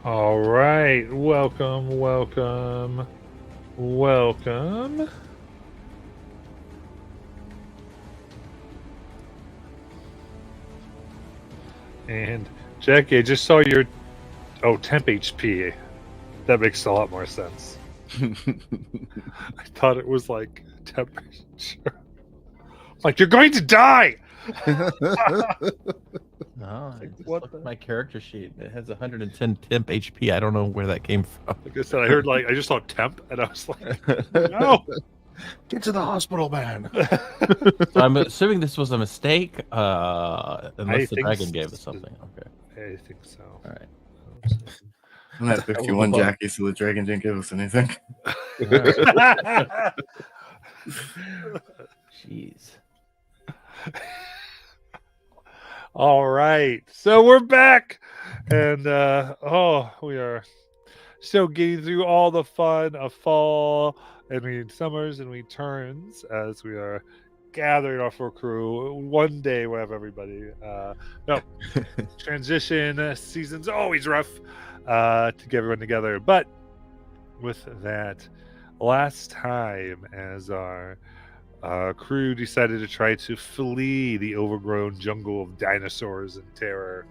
All right, welcome. And Jackie, I just saw your temp HP. That makes a lot more sense. I thought it was like temperature. Like you're going to die. No, Like, just what look the? at my character sheet. It has 110 temp HP. I don't know where that came from. Like I said, I just saw temp, and I was like, no. Get to the hospital, man. So I'm assuming this was a mistake, unless the think dragon gave us something. Okay, I think so. all right. I'm at 51, Jackie, so the dragon didn't give us anything. Jeez. All right, so we're back, and we are still getting through all the fun of fall and summers and returns as we are gathering our full crew. One day we'll have everybody. No, transition season's always rough to get everyone together, but with that, last time as our crew decided to try to flee the overgrown jungle of dinosaurs and terror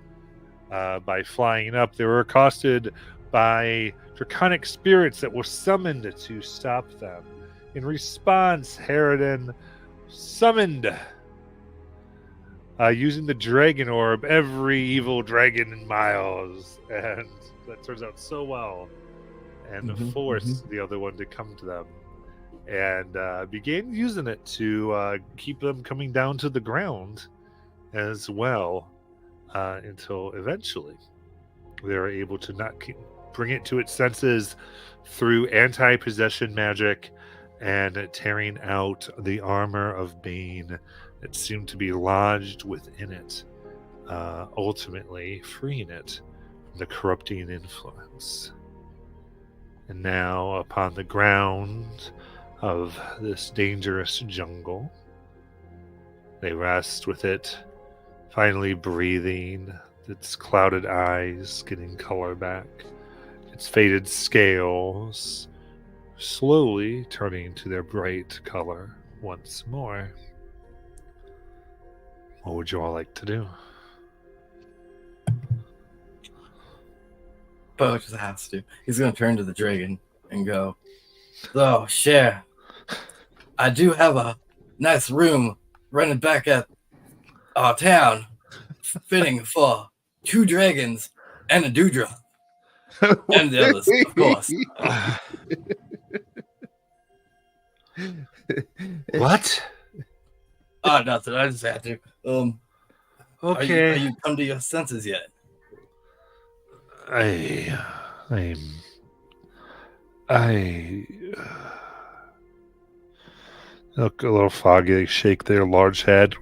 by flying up. They were accosted by draconic spirits that were summoned to stop them. In response, Harridan summoned, using the dragon orb, every evil dragon in Miles, and that turns out so well, and forced the other one to come to them, and began using it to keep them coming down to the ground as well, until eventually they were able to not bring it to its senses through anti-possession magic and tearing out the armor of Bane that seemed to be lodged within it, ultimately freeing it from the corrupting influence. And now, upon the ground of this dangerous jungle, they rest with it finally breathing, its clouded eyes getting color back, its faded scales slowly turning to their bright color once more. What would you all like to do? Bo just has to. He's going to turn to the dragon and go, "So, share. I do have a nice room running back at our town, fitting for 2 dragons and a dewdrop. And the others, of course." What? Oh, nothing. I just had to. Okay. Are you come to your senses yet? I look a little foggy. They shake their large head.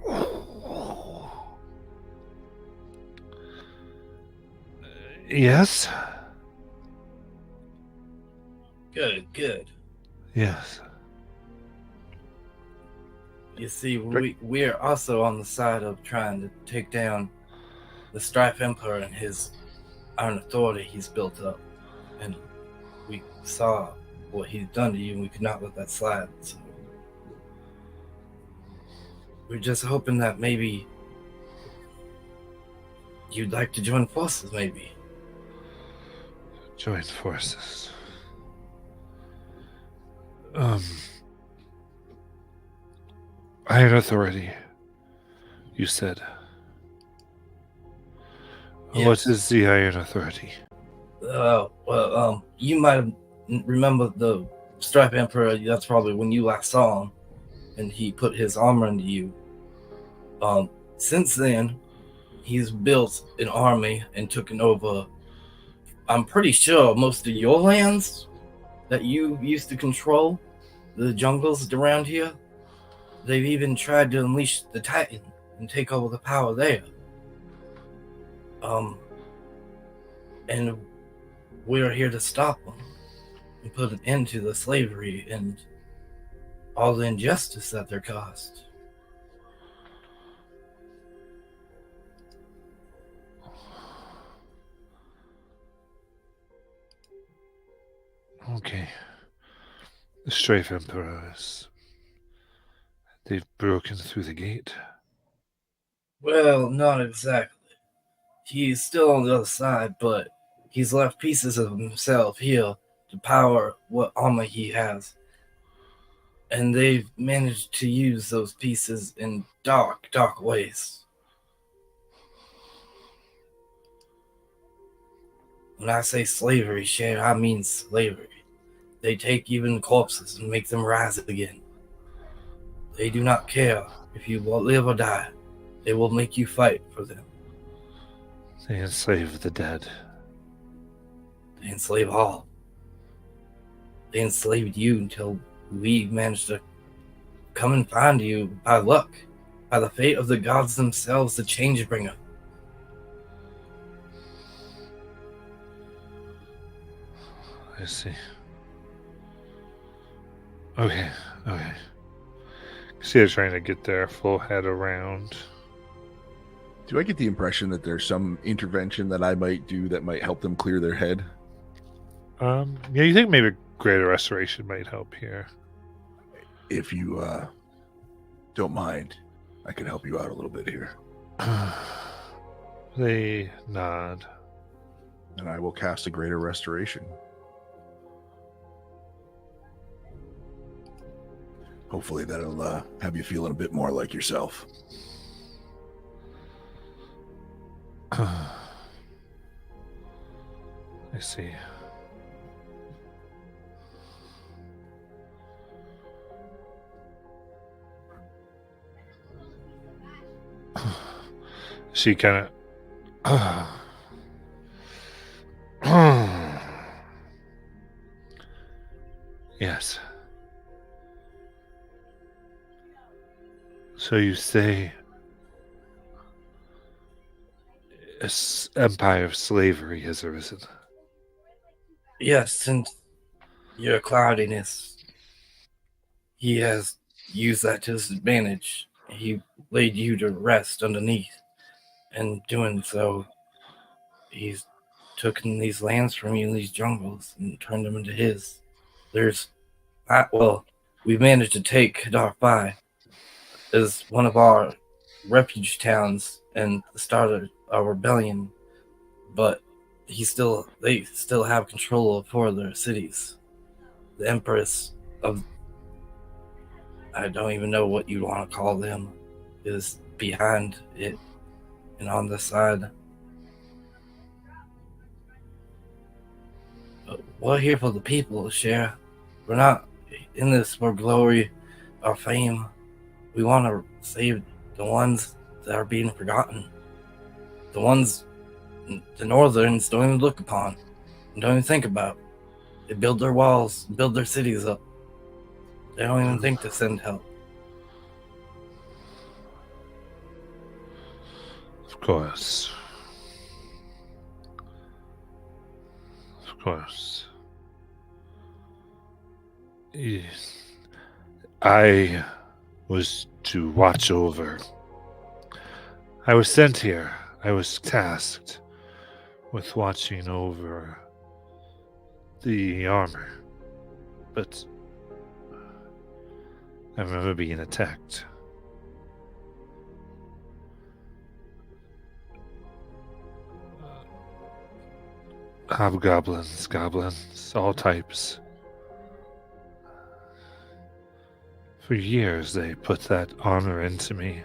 Yes. Good. Yes. You see, we're also on the side of trying to take down the Strife Emperor and his iron authority he's built up. And we saw what he's done to you, and we could not let that slide. So we're just hoping that maybe you'd like to join forces, maybe. Join forces. Iron Authority, you said. Yes. What is the Iron Authority? You might have remember the Stripe Emperor. That's probably when you last saw him, and he put his armor into you. Since then, he's built an army and taken over, I'm pretty sure, most of your lands that you used to control, the jungles around here. They've even tried to unleash the Titan and take over the power there. And we're here to stop them and put an end to the slavery and all the injustice that they're caused. Okay. The Strafe Emperors. They've broken through the gate. Well, not exactly. He's still on the other side, but he's left pieces of himself here to power what armor he has. And they've managed to use those pieces in dark, dark ways. When I say slavery, Cher, I mean slavery. They take even corpses and make them rise again. They do not care if you will live or die. They will make you fight for them. They enslave the dead. They enslave all. They enslaved you until we managed to come and find you by luck, by the fate of the gods themselves, the Changebringer. I see. Okay. See, they're trying to get their full head around. Do I get the impression that there's some intervention that I might do that might help them clear their head? Yeah, you think maybe greater restoration might help here? If you don't mind, I can help you out a little bit here. They nod. And I will cast a greater restoration. Hopefully that'll have you feeling a bit more like yourself. I see. She kind of yes. So you say an empire of slavery has arisen? Yes, since your cloudiness, he has used that to his advantage. He laid you to rest underneath. And doing so, he's taken these lands from you in these jungles and turned them into his. We managed to take Darfai as one of our refuge towns and the start of our rebellion, but they still have control of 4 of their cities. The Empress of, I don't even know what you'd want to call them, is behind it and on the side. But we're here for the people, Cher. We're not in this for glory or fame. We want to save the ones that are being forgotten. The ones the Northerns don't even look upon, don't even think about. They build their walls, build their cities up. They don't even think to send help. Of course. Of course. I was to watch over. I was sent here. I was tasked with watching over the armor. But I remember being attacked. Hobgoblins, goblins, all types. For years they put that armor into me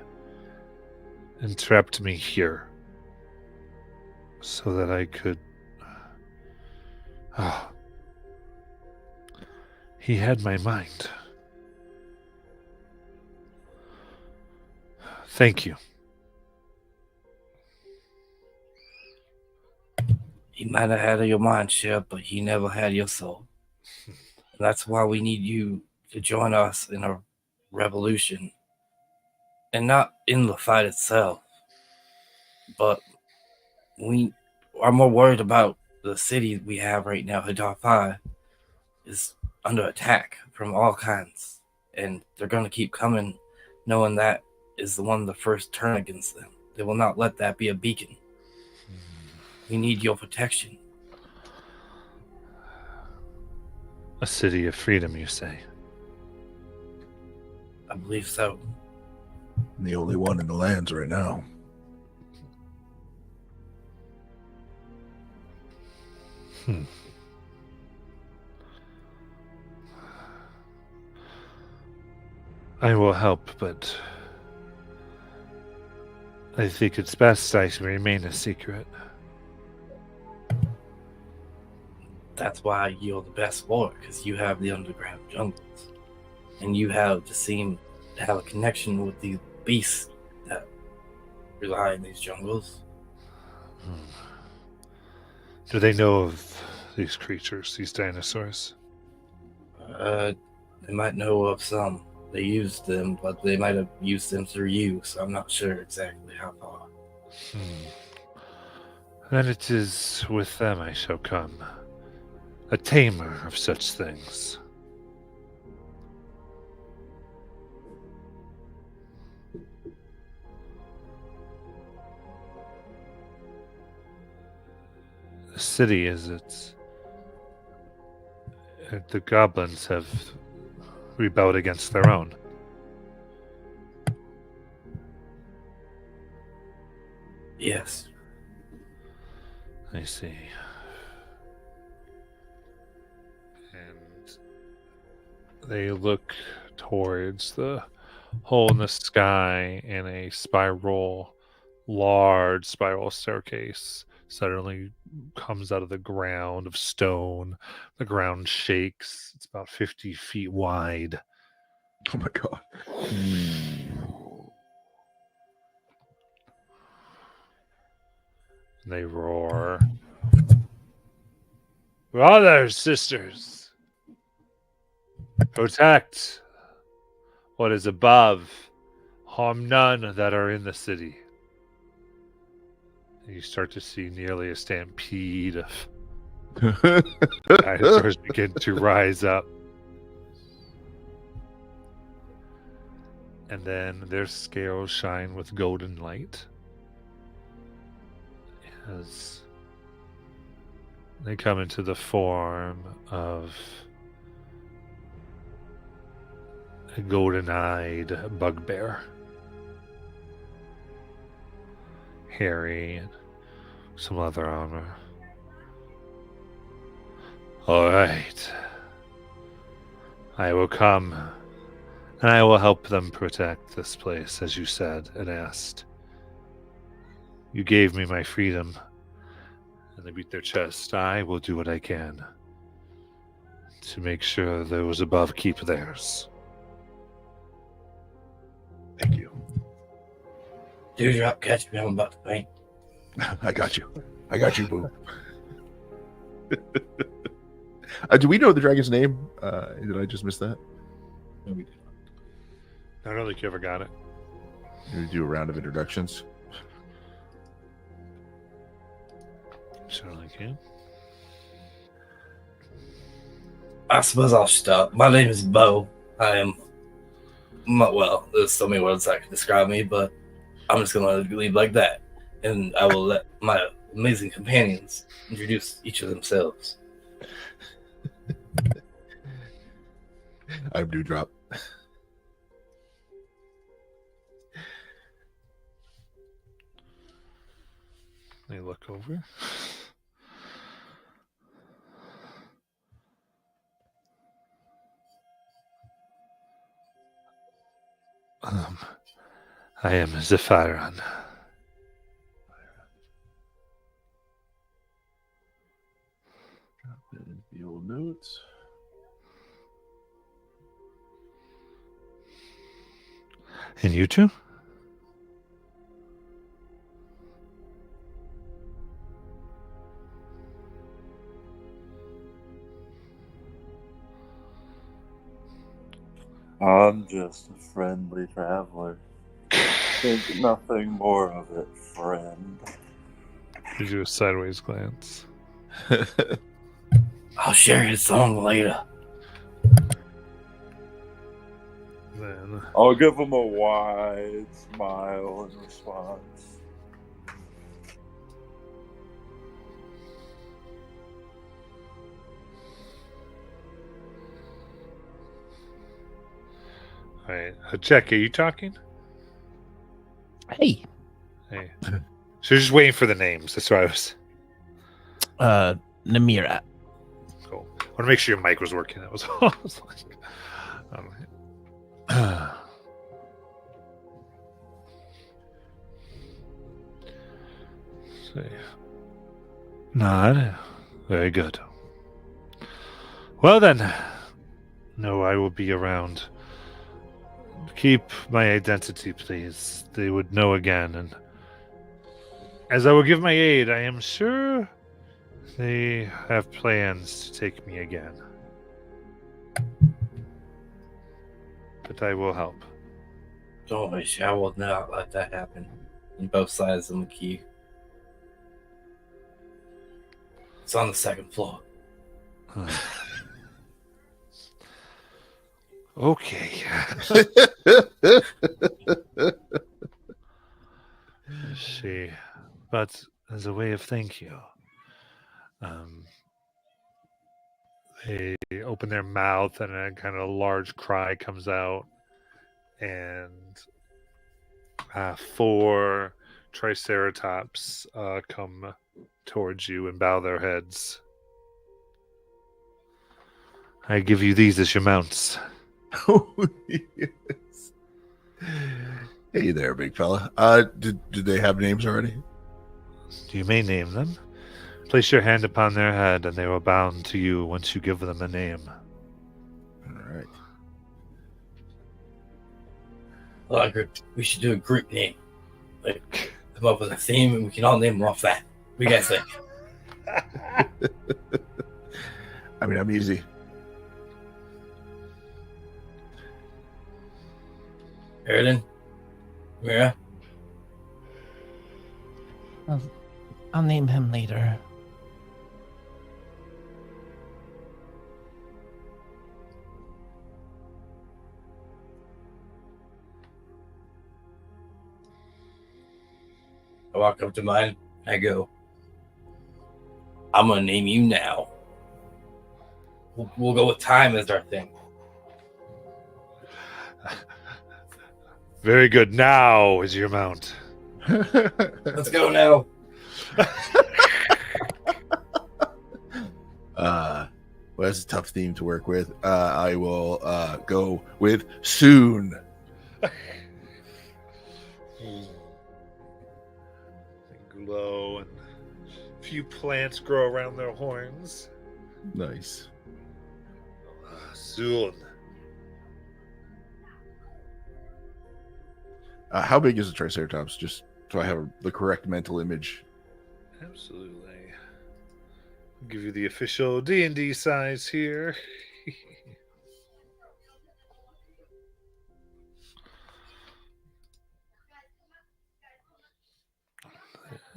and trapped me here so that I could... He had my mind. Thank you. He might have had your mind, Shep, but he never had your soul. And that's why we need you to join us in a revolution. And not in the fight itself, but we are more worried about the city we have right now. Hadarfai is under attack from all kinds, and they're going to keep coming, knowing that is the one the first turn against them. They will not let that be a beacon. We need your protection. A city of freedom, you say? I believe so. The only one in the lands right now. I will help, but I think it's best I remain a secret. That's why you're the best for it, because you have the underground jungles. And you seem to have a connection with these beasts that rely in these jungles. Do they know of these creatures, these dinosaurs? They might know of some. They used them, but they might have used them through you, so I'm not sure exactly how far. Then it is with them I shall come, a tamer of such things. The city is its. The goblins have rebelled against their own. Yes. I see. And they look towards the hole in the sky, and a large spiral staircase suddenly comes out of the ground of stone. The ground shakes. It's about 50 feet wide. Oh my god. And they roar. Brothers, sisters, protect what is above. Harm none that are in the city. And you start to see nearly a stampede of dinosaurs begin to rise up. And then their scales shine with golden light as they come into the form of a golden-eyed bugbear. Hairy and some leather armor. All right. I will come, and I will help them protect this place, as you said and asked. You gave me my freedom, and they beat their chest. I will do what I can to make sure those above keep theirs. Thank you. Dewdrop, catch me. I'm about to faint. I got you. I got you, boo. Do we know the dragon's name? Did I just miss that? No, we did. I don't think you ever got it. We do a round of introductions. Certainly can. I suppose I'll start. My name is Bo. I am. Well, there's so many words that can describe me, but I'm just going to leave like that. And I will let my amazing companions introduce each of themselves. I'm Dewdrop. They look over. I am Zephyron. The old notes. And you two? I'm just a friendly traveler. Think nothing more of it, friend. Gives you a sideways glance. I'll share his song later. Then I'll give him a wide smile in response. All right. Jack, are you talking? Hey, Hey. So you're just waiting for the names. That's what I was. Namira. Cool. I want to make sure your mic was working. That was all. I was like, see. Nod. Very good. Well then. No, I will be around. Keep my identity, please. They would know again, and as I will give my aid, I am sure they have plans to take me again. But I will help. Don't worry, I will not let that happen. On both sides of the key. It's on the second floor. Okay. See, but as a way of thank you, they open their mouth and a kind of large cry comes out, and 4 Triceratops come towards you and bow their heads. I give you these as your mounts. Oh, yes. Hey there, big fella. Did they have names already? You may name them. Place your hand upon their head, and they will bound to you once you give them a name. All right. Well, I agree. We should do a group name. Like, come up with a theme, and we can all name them off that. What do you guys think? I mean, I'm easy. Aridin? Mira? I'll name him later. I walk up to mine. I go, I'm going to name you now. We'll go with time as our thing. Very good. Now is your mount. Let's go now. Well, that's a tough theme to work with. I will go with soon. Glow and a few plants grow around their horns. Nice. Soon. How big is a Triceratops? Just so I have the correct mental image. Absolutely. I'll give you the official D&D size here.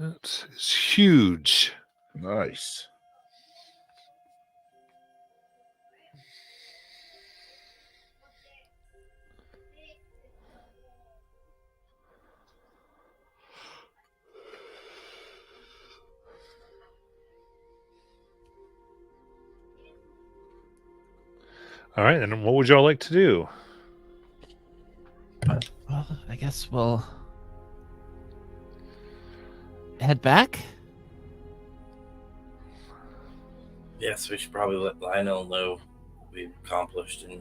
It's huge. Nice. All right, and what would y'all like to do? Well, I guess we'll head back. Yes, we should probably let Lionel know what we've accomplished. And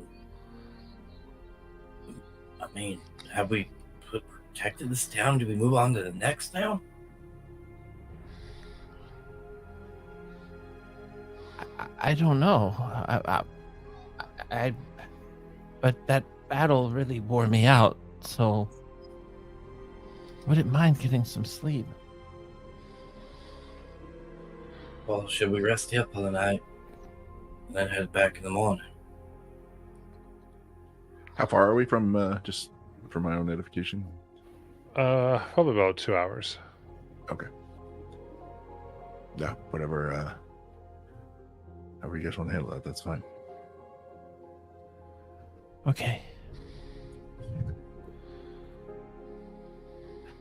I mean, have we protected this town? Do we move on to the next town? I don't know. But that battle really wore me out, so wouldn't mind getting some sleep. Well, should we rest up for the night and then head back in the morning? How far are we from, just for my own edification? Probably about 2 hours. Okay. Yeah, whatever, however you guys want to handle that, that's fine. Okay.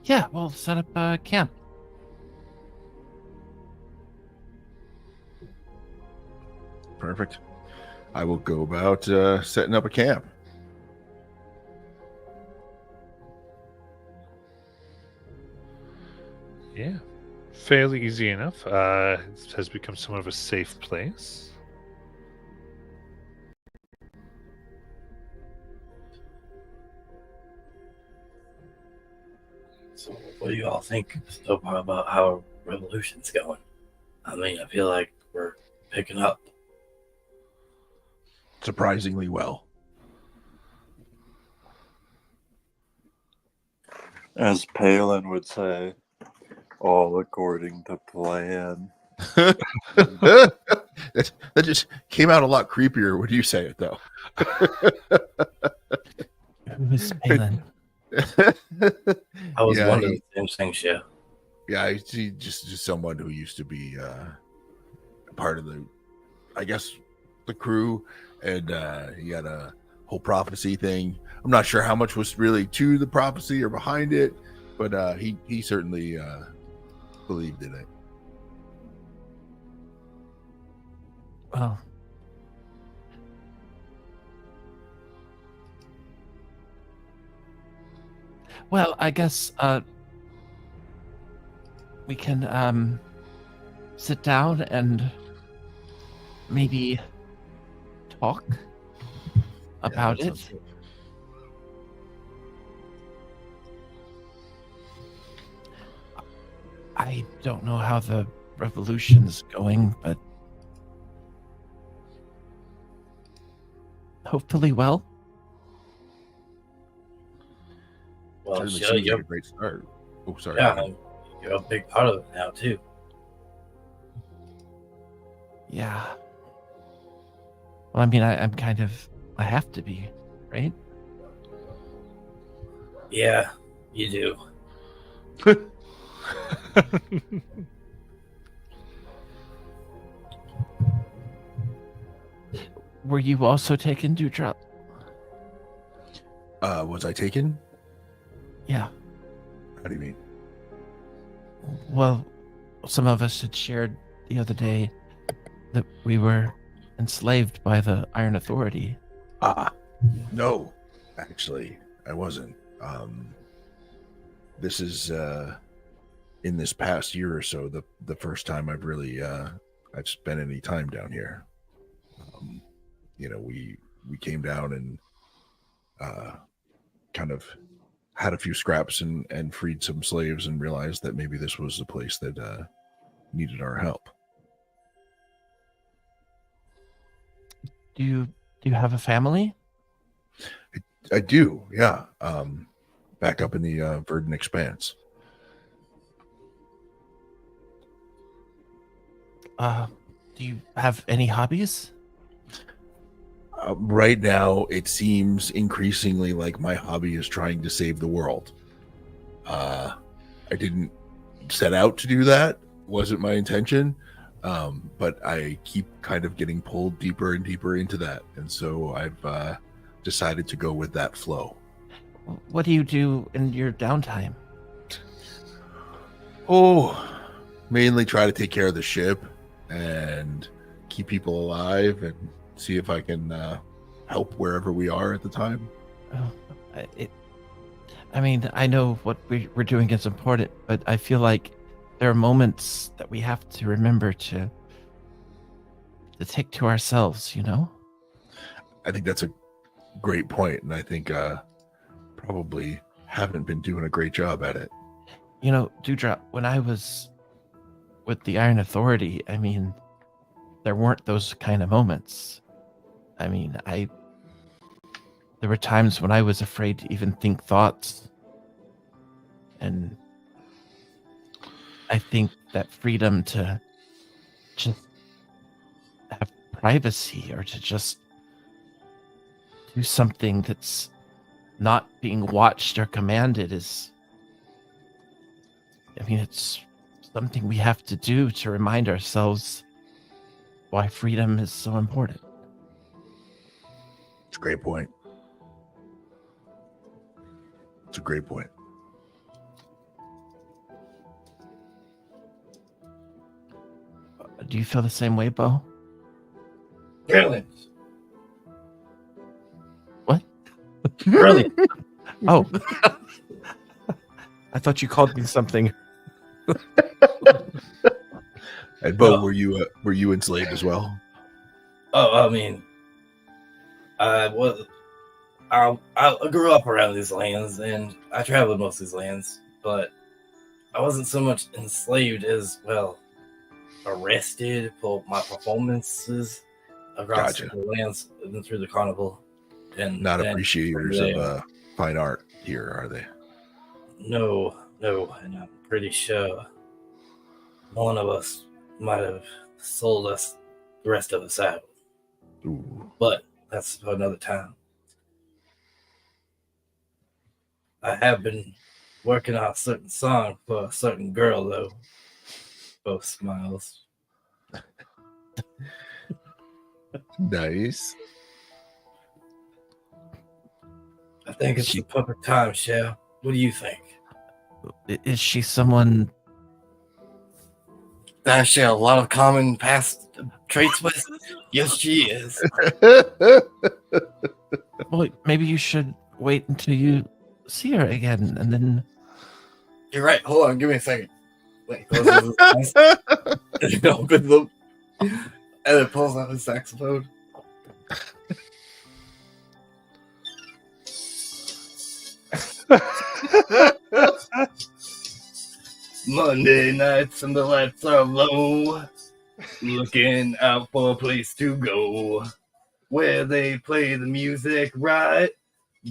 Yeah, we'll set up camp. Perfect. I will go about setting up a camp. Yeah, fairly easy enough. It has become somewhat of a safe place. So, what do you all think so far about how revolution's going? I mean, I feel like we're picking up. Surprisingly well. As Palin would say, all according to plan. that just came out a lot creepier when you say it, though. Who is Palin? I was Yeah, wondering the same thing, yeah. Yeah, he's just someone who used to be part of the, I guess, the crew, and he had a whole prophecy thing. I'm not sure how much was really to the prophecy or behind it, but he certainly believed in it. Well, I guess we can sit down and maybe talk about that it. sounds good. I don't know how the revolution's going, but hopefully well. Well, Certainly sure, seems like you're, a great start. Oh, sorry. yeah, you're a big part of it now, too. Yeah. Well, I mean, I'm kind of, I have to be, right? Yeah, you do. Were you also taken, Dewdrop? Was I taken? Yeah. How do you mean? Well, some of us had shared the other day that we were enslaved by the Iron Authority. No, actually, I wasn't. This is in this past year or so the first time I've really I've spent any time down here. We came down and kind of had a few scraps and freed some slaves and realized that maybe this was the place that needed our help. Do you have a family? I do, yeah. Back up in the Verdant Expanse. Do you have any hobbies? Right now, it seems increasingly like my hobby is trying to save the world. I didn't set out to do that. Wasn't my intention. But I keep kind of getting pulled deeper and deeper into that. And so I've decided to go with that flow. What do you do in your downtime? Oh, mainly try to take care of the ship and keep people alive and see if I can help wherever we are at the time. I mean, I know what we're doing is important, but I feel like there are moments that we have to remember to take to ourselves, you know? I think that's a great point, and I think probably haven't been doing a great job at it. You know, Dewdrop, when I was with the Iron Authority, I mean, there weren't those kind of moments. I mean, there were times when I was afraid to even think thoughts. And I think that freedom to just have privacy or to just do something that's not being watched or commanded is, I mean, it's something we have to do to remind ourselves why freedom is so important. It's a great point. It's a great point. Do you feel the same way, Bo? Brilliant. What? Brilliant. Oh. I thought you called me something. And Bo, No. were you enslaved as well? Oh, I mean, I grew up around these lands, and I traveled most of these lands, but I wasn't so much enslaved as, well, arrested for my performances across Gotcha. the lands and through the carnival. And Not then appreciators from of there- fine art here, are they? No, and I'm pretty sure one of us might have sold us the rest of us out, Ooh. but that's for another time. I have been working on a certain song for a certain girl, though. Both smiles. Nice. I think it's the perfect time, Shell. What do you think? Is she someone? That I share a lot of common past traits with. Yes, she is. Well, maybe you should wait until you see her again, and then. You're right. Hold on. Give me a second. Wait. Closes his eyes. And he opens them. And then pulls out his saxophone. Monday nights and the lights are low. Looking out for a place to go where they play the music right.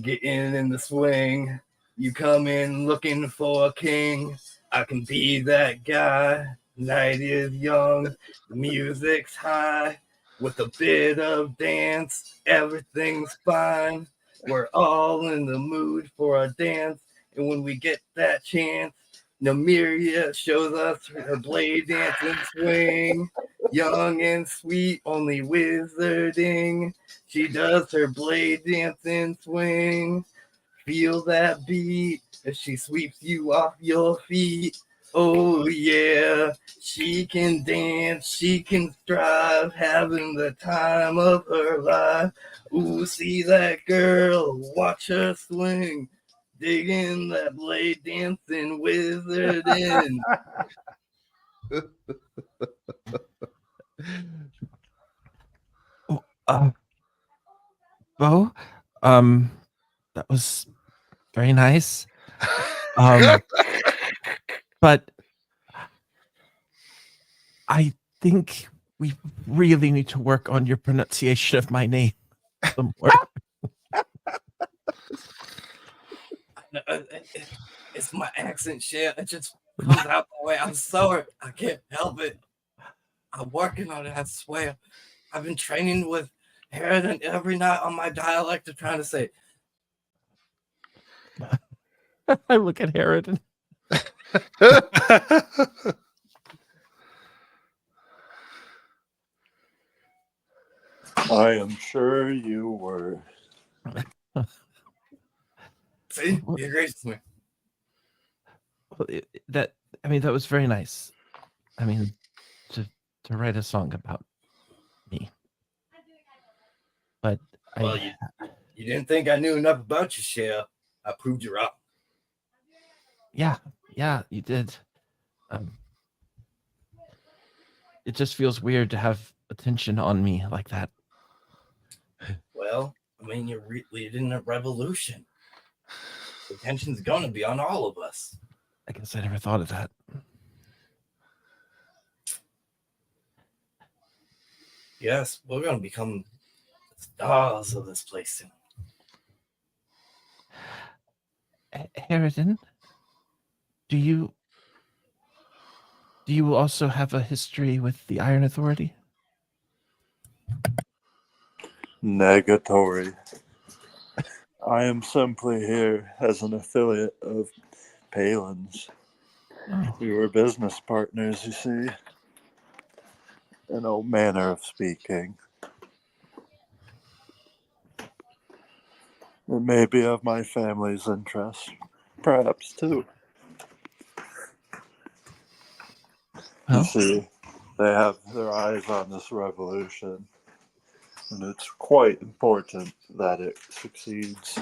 Getting in the swing. You come in looking for a king. I can be that guy. Night is young. The music's high. With a bit of dance, everything's fine. We're all in the mood for a dance. And when we get that chance, Namiria shows us her blade dance and swing. Young and sweet, only wizarding. She does her blade dance and swing. Feel that beat as she sweeps you off your feet. Oh yeah, she can dance, she can strive, having the time of her life. Ooh, see that girl, watch her swing. Digging that blade dancing wizarding. Bo, that was very nice. But I think we really need to work on your pronunciation of my name some more. It's my accent shit. It just comes out the way. I'm sorry. I can't help it. I'm working on it, I swear. I've been training with Harridan every night on my dialect of trying to say, I look at Harridan. I am sure you were. see, he agrees with me. Well, that was very nice. I mean, to write a song about me. But Well, you didn't think I knew enough about you, Shell. I proved you wrong. yeah, you did. It just feels weird to have attention on me like that. Well, I mean, you're leading a revolution. The attention's gonna be on all of us. I guess I never thought of that. Yes, we're gonna become the stars of this place soon. Harridan, do you also have a history with the Iron Authority? Negatory. I am simply here as an affiliate of Palin's. Oh, We were business partners, you see. In all manner of speaking. It may be of my family's interest, perhaps too. well, You see, they have their eyes on this revolution, and it's quite important that it succeeds.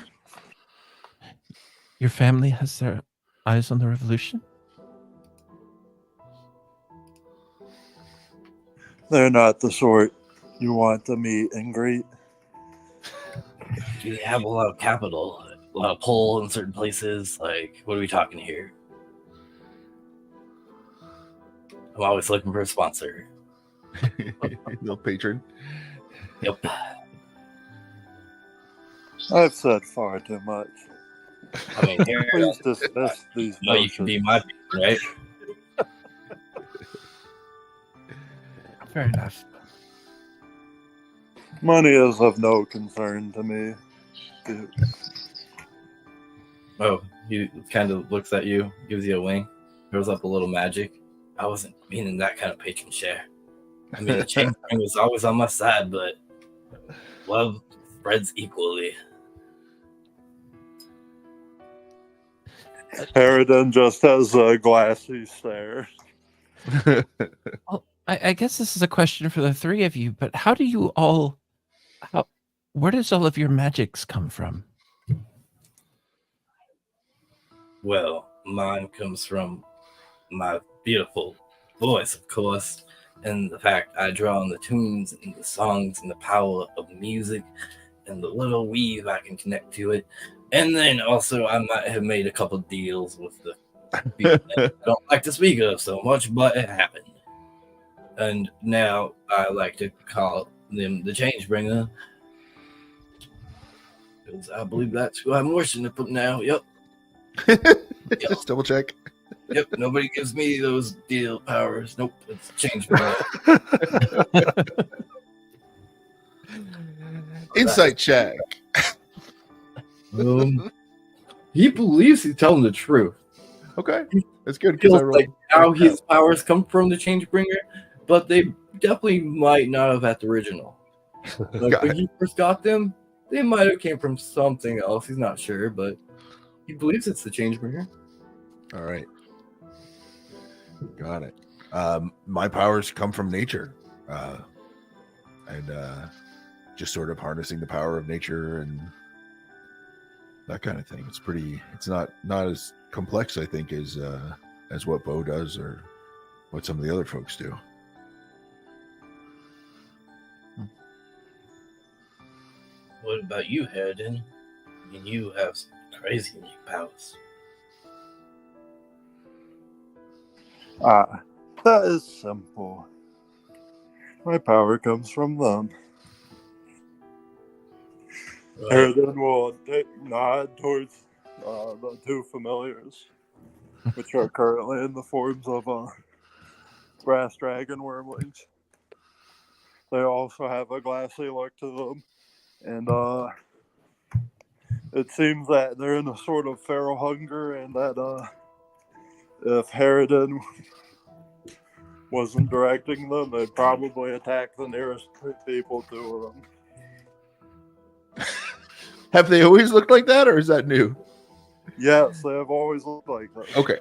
your family has their eyes on the revolution? They're not the sort you want to meet and greet. Do they have a lot of capital, a lot of pull in certain places? Like, what are we talking here? I'm always looking for a sponsor. No patron. Yep. I've said far too much. I mean, here, Please dismiss these no, you can be notions. my patron, right? Fair enough. Money is of no concern to me. Oh, he kind of looks at you, gives you a wink, throws up a little magic. I wasn't meaning that kind of patron share. I mean, the chain was always on my side, but love spreads equally. Harridan just has a glassy stare. Well, I guess this is a question for the three of you, but how do you all, where does all of your magics come from? Well, mine comes from my beautiful voice, of course, and the fact I draw on the tunes and the songs and the power of music and the little weave I can connect to it. And then also I might have made a couple deals with the people that I don't like to speak of so much, but it happened. And now I like to call them the change bringer. Because I believe that's who I'm worshiping now. Yep. Just double check. Yep, nobody gives me those deal powers. Nope, it's change bringer. Insight check. He believes he's telling the truth. Okay, that's good because Feels I rolled. like how his powers come from the change bringer, but they definitely might not have at the original. Like Got when he first got them, they might have came from something else. He's not sure, but he believes it's the change bringer. All right, got it. My powers come from nature, and just sort of harnessing the power of nature and that kind of thing. It's not as complex, I think, as what Bo does or what some of the other folks do. What about you, Harridan? I mean, you have some crazy unique powers. That is simple. My power comes from them. Harridan will nod towards the two familiars, which are currently in the forms of brass dragon wormlings. They also have a glassy look to them, and it seems that they're in a sort of feral hunger, and that if Harridan wasn't directing them, they'd probably attack the nearest people to them. Have they always looked like that, or is that new? Yes, they have always looked like that. Okay.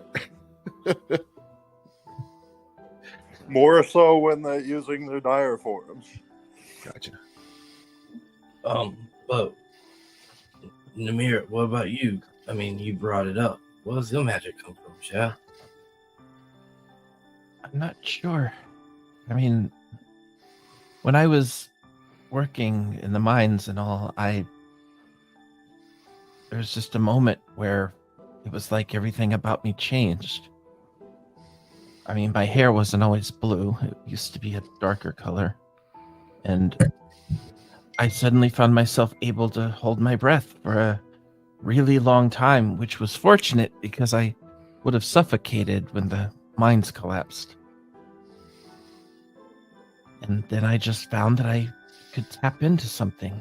More so when they're using their dire forms. Gotcha. But Namir, what about you? I mean, you brought it up. Where does your magic come from, Shah? I'm not sure. I mean, when I was working in the mines and all, there was just a moment where it was like everything about me changed. I mean, my hair wasn't always blue. It used to be a darker color. And I suddenly found myself able to hold my breath for a really long time, which was fortunate because I would have suffocated when the mines collapsed. And then I just found that I could tap into something.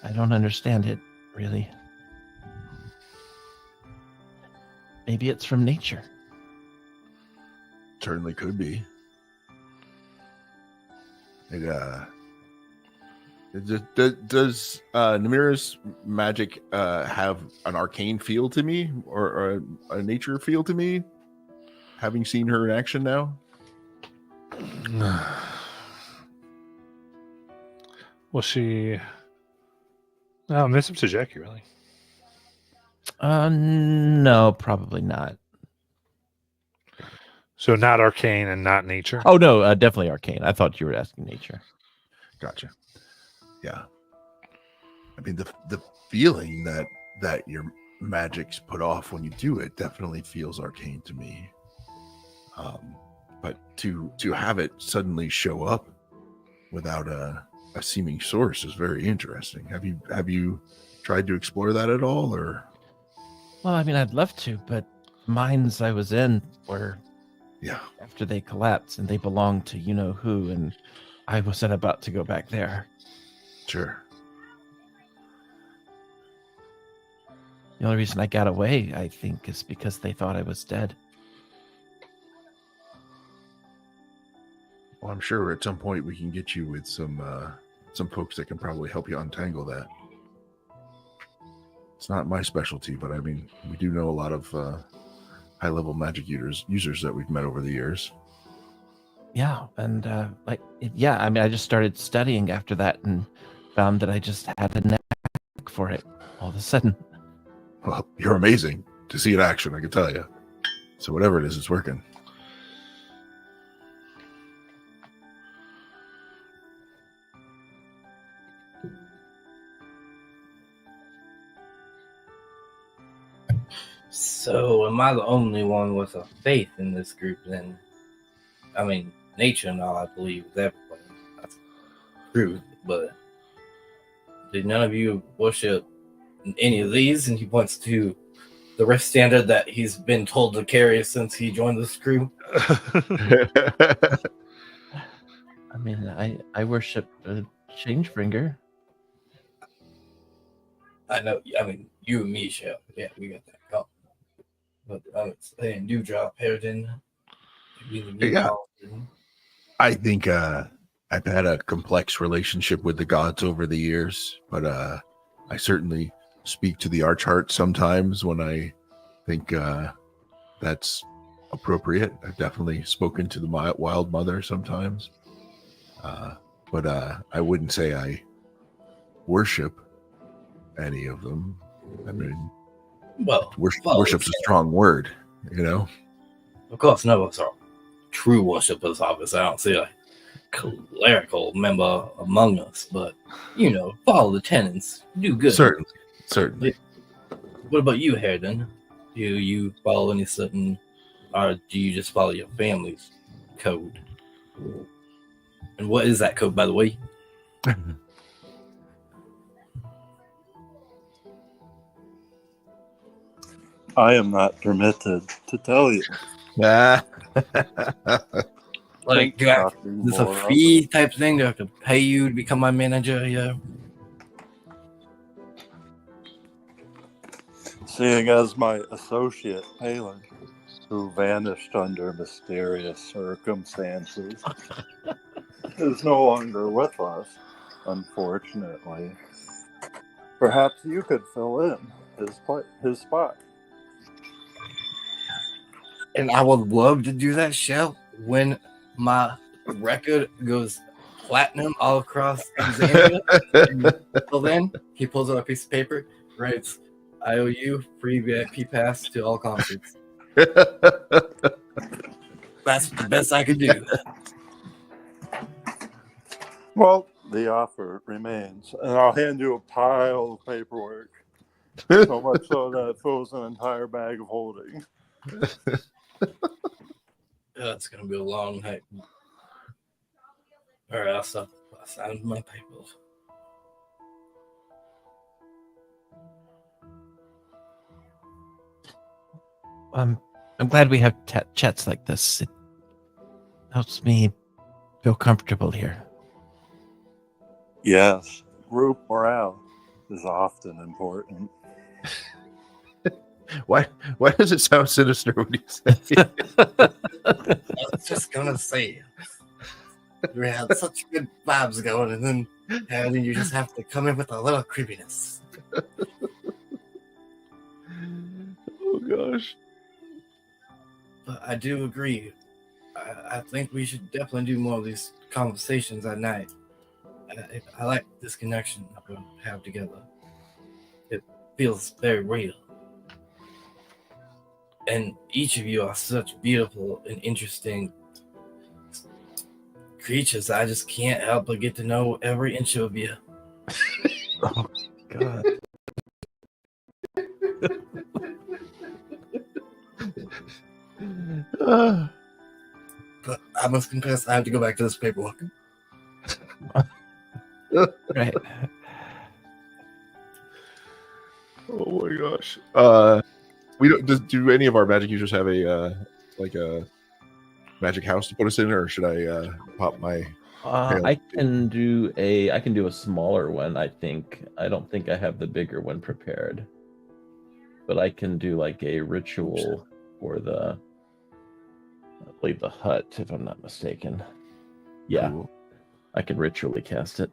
I don't understand it, really. Maybe it's from nature. Certainly could be. Does Namira's magic have an arcane feel to me, or a nature feel to me? Having seen her in action now. Well, she. Oh, miss him to Jackie, really. No, probably not. So not arcane and not nature. Oh no, definitely arcane. I thought you were asking nature. Gotcha. Yeah. I mean, the feeling that your magic's put off when you do it definitely feels arcane to me. But to have it suddenly show up without a seeming source is very interesting. Have you tried to explore that at all, or? Well, I mean, I'd love to, but mines I was in were after they collapsed, and they belonged to you know who, and I wasn't about to go back there. Sure. The only reason I got away, I think, is because they thought I was dead. Well, I'm sure at some point we can get you with some folks that can probably help you untangle that. It's not my specialty, but I mean, we do know a lot of high-level magic users that we've met over the years. Yeah, and I mean, I just started studying after that and found that I just had a knack for it all of a sudden. Well, you're amazing to see in action, I can tell you. So whatever it is, it's working. So, am I the only one with a faith in this group then? I mean, nature and all, I believe, is everybody. That's true, but did none of you worship any of these? And he points to the rift standard that he's been told to carry since he joined this crew. I mean, I worship Changebringer. I know, I mean, you and me, Shell. Yeah, we got that. Oh. But I was saying, Dewdrop, Harridan. Yeah. I think I've had a complex relationship with the gods over the years, but I certainly speak to the Archheart sometimes when I think that's appropriate. I've definitely spoken to the Wild Mother sometimes, but I wouldn't say I worship any of them. I mean, well, worship's a strong word, you know? Of course, none of us are true worshippers, obviously. I don't see a clerical member among us, but, you know, follow the tenets. Do good. Certainly. What about you, Harridan? Do you follow any certain, or do you just follow your family's code? And what is that code, by the way? I am not permitted to tell you. Like, do I, is this a fee type thing? Do I have to pay you to become my manager? Yeah. Seeing as my associate, Palin, who vanished under mysterious circumstances, is no longer with us, unfortunately. Perhaps you could fill in his spot. And I would love to do that, Shell, when my record goes platinum all across Xandria. Until then, he pulls out a piece of paper, writes, I owe you free VIP pass to all concerts. That's the best I could do. Well, the offer remains, and I'll hand you a pile of paperwork. So much so that it fills an entire bag of holding. It's going to be a long night. All right, I'll stop. I'll sign my papers. I'm glad we have chats like this. It helps me feel comfortable here. Yes, group morale is often important. Why does it sound sinister when you say it? I was just going to say, we had such good vibes going, and then you just have to come in with a little creepiness. Oh, gosh. But I do agree. I think we should definitely do more of these conversations at night. I like this connection we have together. It feels very real. And each of you are such beautiful and interesting creatures. I just can't help but get to know every inch of you. Oh God. But I must confess, I have to go back to this paperwork. Right. Oh my gosh. We don't. Do any of our magic users have a magic house to put us in, or should I pop my? I can do a smaller one. I don't think I have the bigger one prepared, but I can do like a ritual for I believe the hut, if I'm not mistaken. Yeah, Cool. I can ritually cast it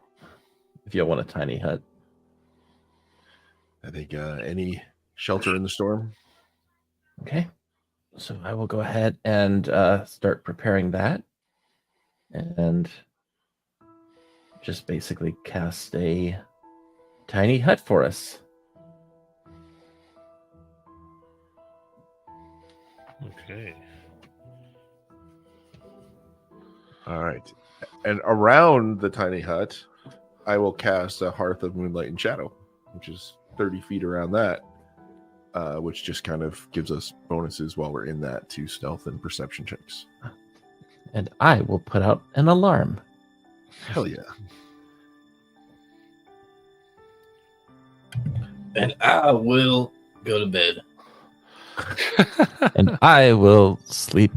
if you want a tiny hut. I think any shelter in the storm. Okay, so I will go ahead and start preparing that, and just basically cast a tiny hut for us. Okay. All right. And around the tiny hut, I will cast a Hearth of Moonlight and Shadow, which is 30 feet around that, which just kind of gives us bonuses while we're in that to stealth and perception checks. And I will put out an alarm. Hell yeah. And I will go to bed. And I will sleep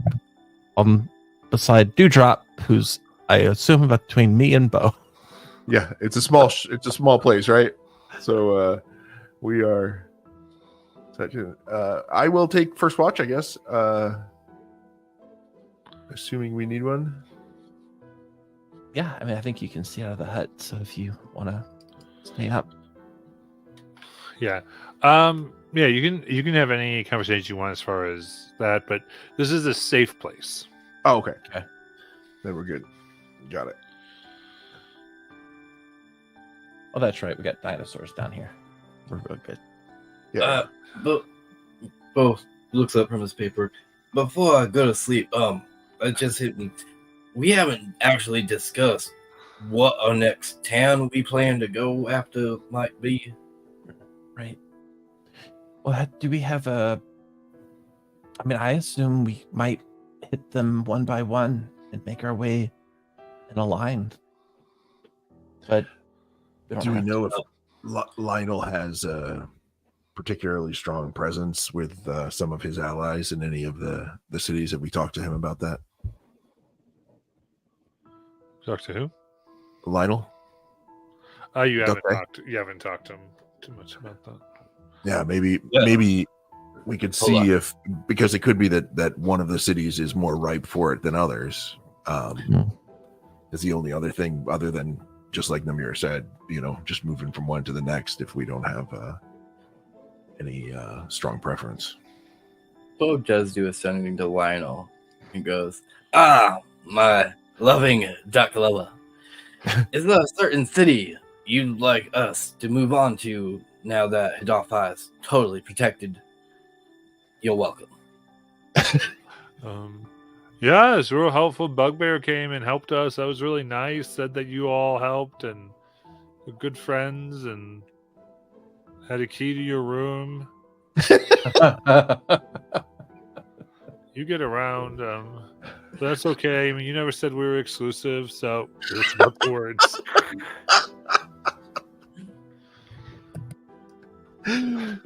beside Dewdrop, who's, I assume, between me and Bo. Yeah, it's a small place, right? So we are. I will take first watch, I guess. Assuming we need one. Yeah, I mean, I think you can see out of the hut, so if you want to stay up. Yeah. Yeah, you can have any conversation you want as far as that, but this is a safe place. Oh, okay. Okay. Then we're good. Got it. Oh, that's right. We got dinosaurs down here. We're real good. Yeah. But Bo looks up from his paper. Before I go to sleep, it just hit me. We haven't actually discussed what our next town we plan to go after might be. Right. Well, do we have I mean, I assume we might hit them one by one and make our way in a line. But Do we know if Lionel has a particularly strong presence with some of his allies in any of the cities? Have we talked to him about that? Talk to who? Lionel? You haven't Okay. talked to him too much about that. Yeah, maybe Yeah. maybe we could see if, because it could be that one of the cities is more ripe for it than others. Is the only other thing, other than just like Namir said, just moving from one to the next if we don't have any strong preference. Bo does do a sending to Lionel and goes, my loving duck lover. Is there a certain city you'd like us to move on to now that Hidalfa is totally protected? You're welcome. Yeah, it's real helpful. Bugbear came and helped us. That was really nice. Said that you all helped and were good friends and had a key to your room. You get around. But that's okay. I mean, you never said we were exclusive, so it's about the words.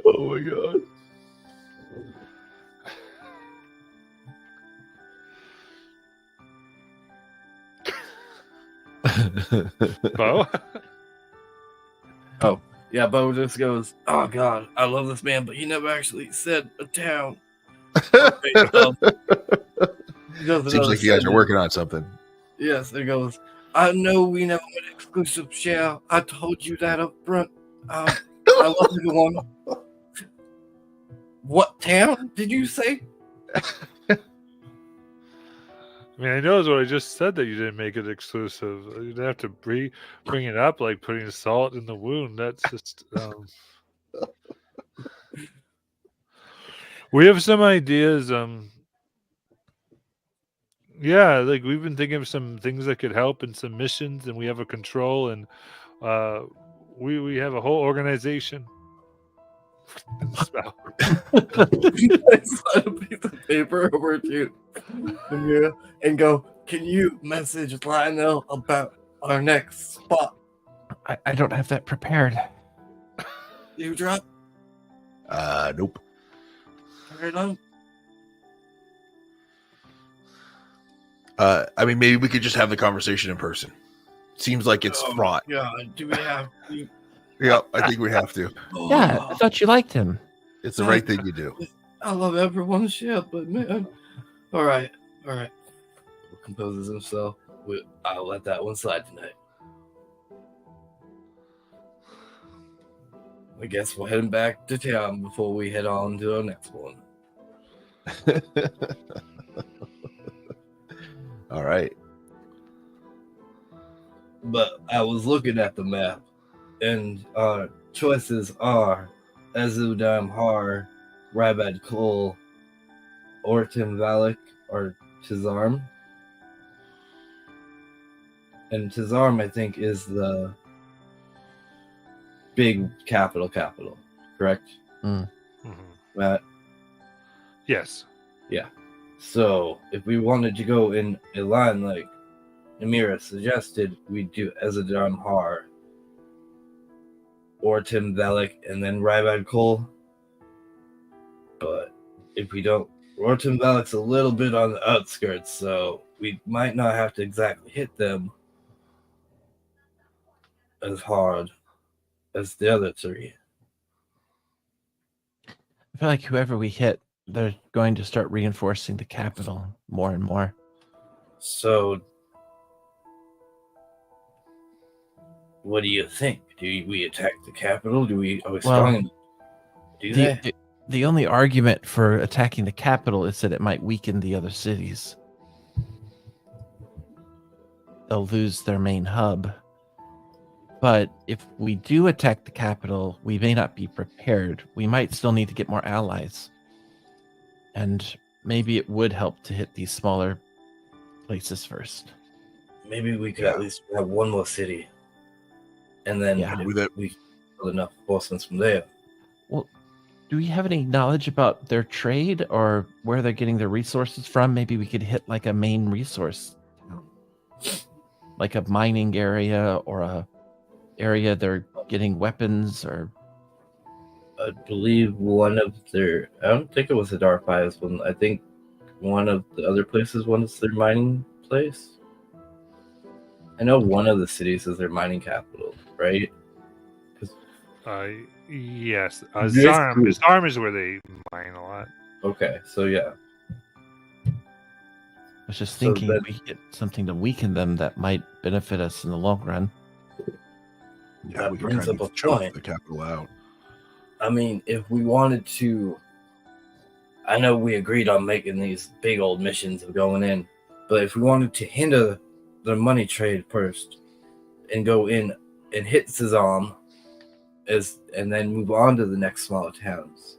Oh my god. Bo? Yeah, Bo just goes, oh god, I love this man, but he never actually said a town. Seems like you guys are working on something. Yes, it goes, I know we never went exclusive share. I told you that up front. I love everyone. What town did you say? I mean, I know is what I just said, that you didn't make it exclusive. You didn't have to bring it up like putting salt in the wound. That's just. We have some ideas. Yeah, like we've been thinking of some things that could help and some missions, and we have a control, and we have a whole organization. Spell. I slide a piece of paper over to Amira and go, can you message Lionel about our next spot? I don't have that prepared. You drop? Nope. Right on. I mean, maybe we could just have the conversation in person. Seems like it's fraught. Yeah, do we have to? Yeah, I think we have to. Yeah, I thought you liked him. It's the right thing to do. I love everyone's shit, but man. All right. Composes himself. I'll let that one slide tonight. I guess we're heading back to town before we head on to our next one. All right. But I was looking at the map, and our choices are Azudam Har, Rabad Kul, Ortim Valak, or Tizarm. And Tizarm, I think, is the big capital, correct? Matt? Yes. Yeah. So, if we wanted to go in a line like Amira suggested, we'd do Azudam Har, Ortim Valak, and then Rabad Kul. But if we don't, Ortim Valak's a little bit on the outskirts, so we might not have to exactly hit them as hard as the other three. I feel like whoever we hit, they're going to start reinforcing the capital more and more. So, what do you think? Do we attack the capital? Are we strong enough to do that? The only argument for attacking the capital is that it might weaken the other cities. They'll lose their main hub. But if we do attack the capital, we may not be prepared. We might still need to get more allies. And maybe it would help to hit these smaller places first. Maybe we could at least have one more city. And then we build enough forces from there. Well, do we have any knowledge about their trade or where they're getting their resources from? Maybe we could hit like a main resource town. Like a mining area or a area they're getting weapons or... I believe one of their... I don't think it was the Dark Bias one. I think one of the other places was their mining place. I know one of the cities is their mining capital, right? Yes. Zarm is where they mine a lot. Okay, so yeah. I was just thinking we get something to weaken them that might benefit us in the long run. Yeah, that we can brings kind up of a choke point. the capital out. I mean, if we wanted to... I know we agreed on making these big old missions of going in, but if we wanted to hinder the money trade first and go in and hit Sazam and then move on to the next smaller towns.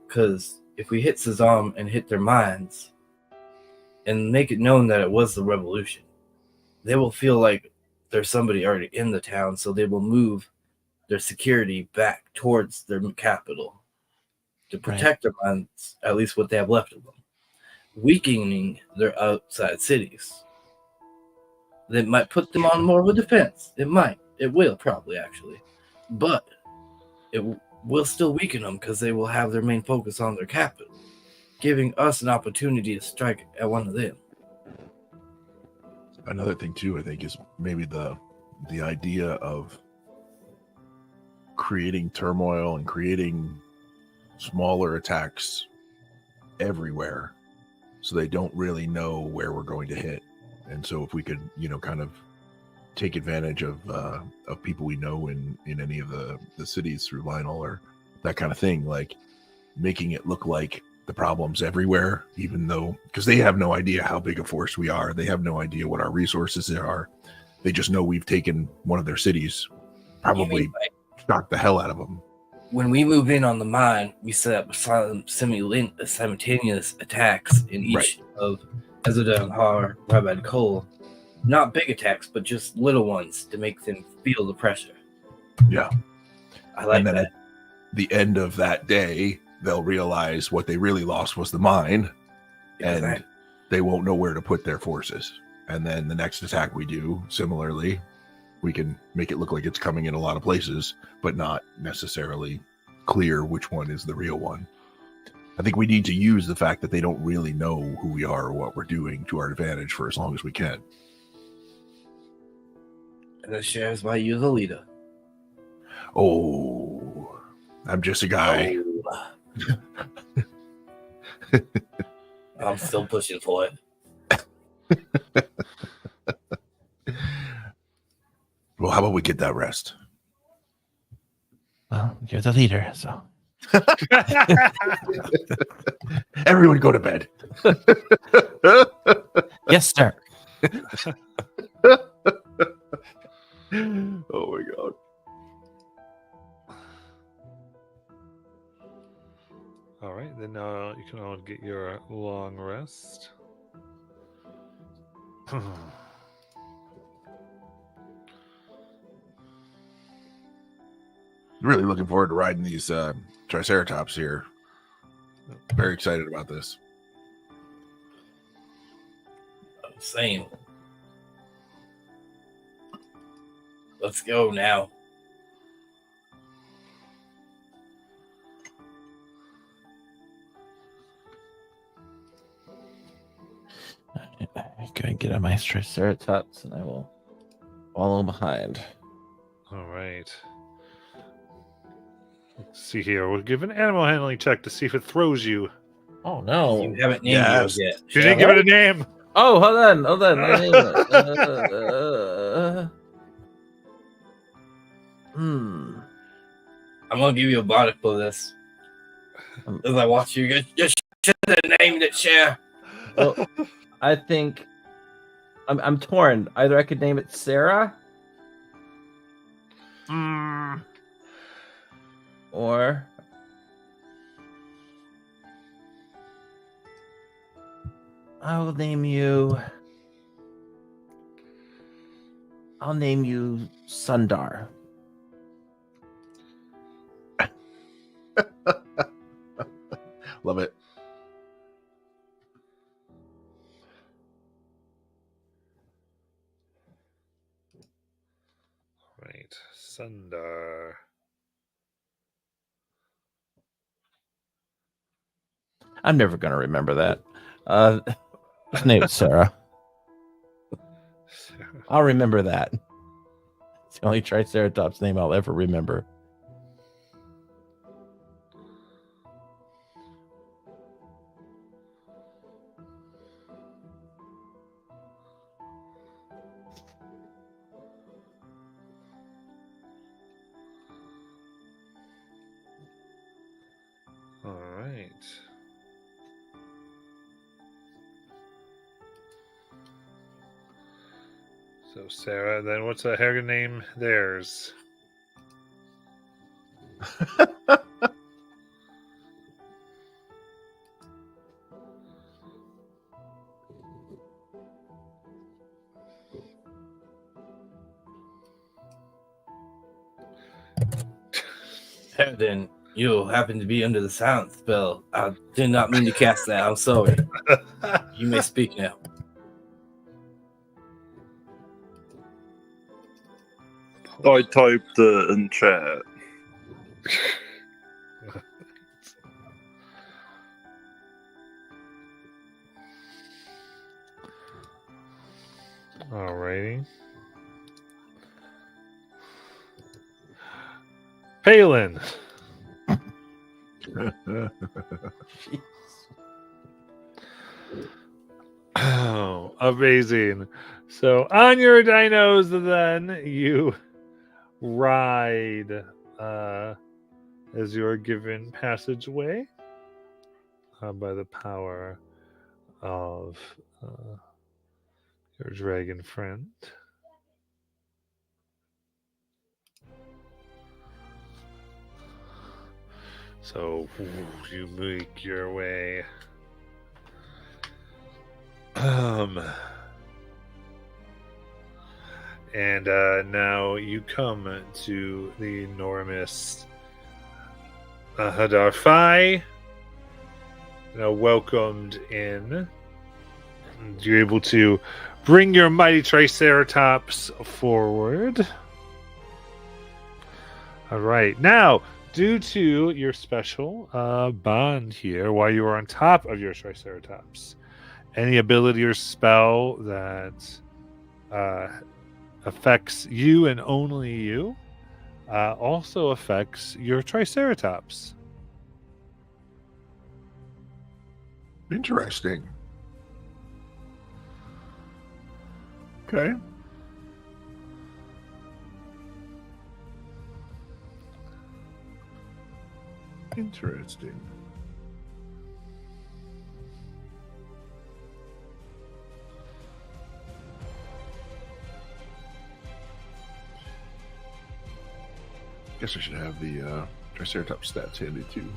Because if we hit Sazam and hit their mines and make it known that it was the revolution, they will feel like there's somebody already in the town, so they will move their security back towards their capital to protect their mines, at least what they have left of them, weakening their outside cities. That might put them on more of a defense. It might. It will, probably, actually. But it will still weaken them because they will have their main focus on their capital, giving us an opportunity to strike at one of them. Another thing, too, I think, is maybe the idea of creating turmoil and creating smaller attacks everywhere so they don't really know where we're going to hit. And so if we could, kind of take advantage of people we know in any of the cities through Lionel or that kind of thing, like making it look like the problem's everywhere, even though, because they have no idea how big a force we are. They have no idea what our resources are. They just know we've taken one of their cities, probably shocked the hell out of them. when we move in on the mine, we set up simultaneous attacks in each of Ezra and Har, Rabad Cole. Not big attacks, but just little ones to make them feel the pressure. Yeah. I like and then that. at the end of that day, they'll realize what they really lost was the mine, and they won't know where to put their forces. And then the next attack we do, similarly, we can make it look like it's coming in a lot of places, but not necessarily clear which one is the real one. I think we need to use the fact that they don't really know who we are or what we're doing to our advantage for as long as we can. And that shares why you're the leader. Oh, I'm just a guy. Oh. I'm still pushing for it. Well, how about we get that rest? Well, you're the leader, so. Everyone go to bed. Yes, sir. Oh my god. All right, then you can all get your long rest. Really looking forward to riding these Triceratops here. Very excited about this. Same. Let's go now. I'm going to get on my Triceratops and I will follow behind. All right. Let's see here. We'll give an animal handling check to see if it throws you. Oh, no. You haven't named Yes. yours yet. You didn't give it a name. Oh, hold on. I need I'm gonna give you a bardic for this. As I watch you should have named it, Cher. Well, I think I'm torn. Either I could name it Sarah, or I will name you. I'll name you Sundar. Love it. Right, Sundar. I'm never gonna remember that. His name is Sarah. I'll remember that. It's the only Triceratops name I'll ever remember. All right. So Sarah, then what's the hair name theirs? Then you happen to be under the silence spell. I did not mean to cast that. I'm sorry. You may speak now. I typed it in chat. Alrighty. Palin. Oh, amazing. So on your dinos, then you ride as you are given passageway by the power of your dragon friend. So you make your way. And now you come to the enormous Hadar Phi. Now welcomed in. And you're able to bring your mighty Triceratops forward. All right. Now, due to your special bond here, while you are on top of your Triceratops, any ability or spell that affects you and only you also affects your Triceratops. Interesting. Okay. Interesting. Guess I should have the Triceratops stats handy too.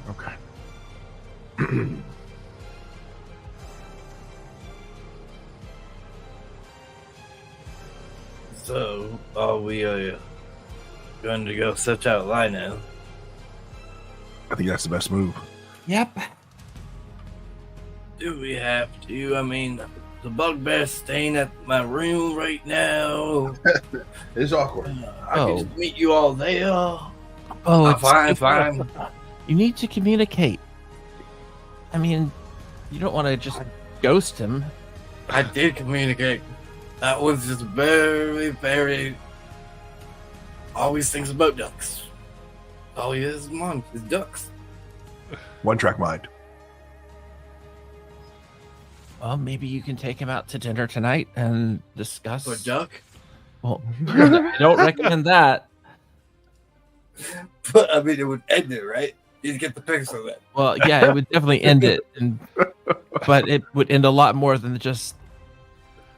Okay. So, are we going to go search out Lino? I think that's the best move. Yep. Do we have to? I mean, the bugbear's staying at my room right now. It's awkward. I can just meet you all there. Oh, Fine. You need to communicate. I mean, you don't want to just ghost him. I did communicate. That was just very, very. Always thinks about ducks. All he is, mom, is ducks. One track mind. Well, maybe you can take him out to dinner tonight and discuss. For duck? Well, I don't recommend that. But I mean, it would end it, right? You get the picture of that. Well, yeah, it would definitely end it, but it would end a lot more than just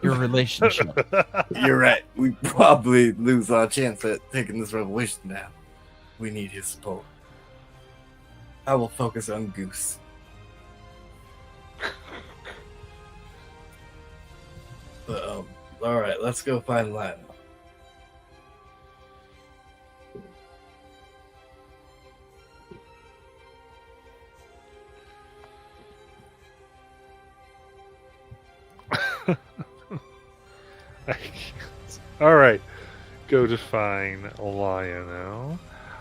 your relationship. You're right. We probably lose our chance at taking this revelation down. We need his support. I will focus on Goose. But all right, let's go find Lionel. All right, go to find Lionel.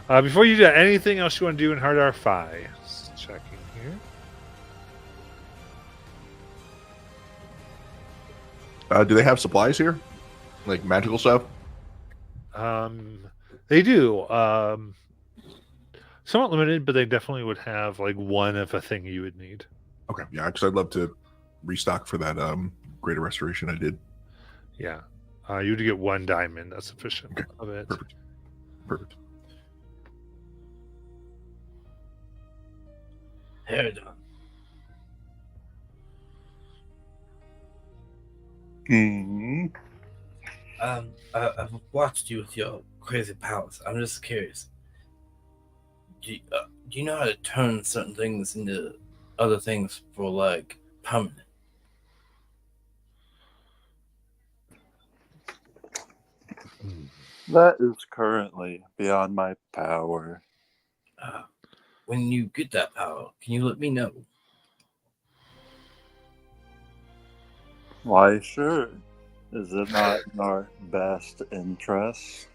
Before you do that, anything else you want to do in Hadar Phi? Just checking here. Do they have supplies here? Like magical stuff? They do. Somewhat limited, but they definitely would have like one of a thing you would need. Okay, yeah, because I'd love to restock for that greater restoration I did. Yeah. You would get 1 diamond. That's sufficient Okay. of it. Perfect. Herodon. I've watched you with your crazy powers. I'm just curious. Do you know how to turn certain things into other things for like permanent? That is currently beyond my power. When you get that power, can you let me know? Why, sure. Is it not in our best interest?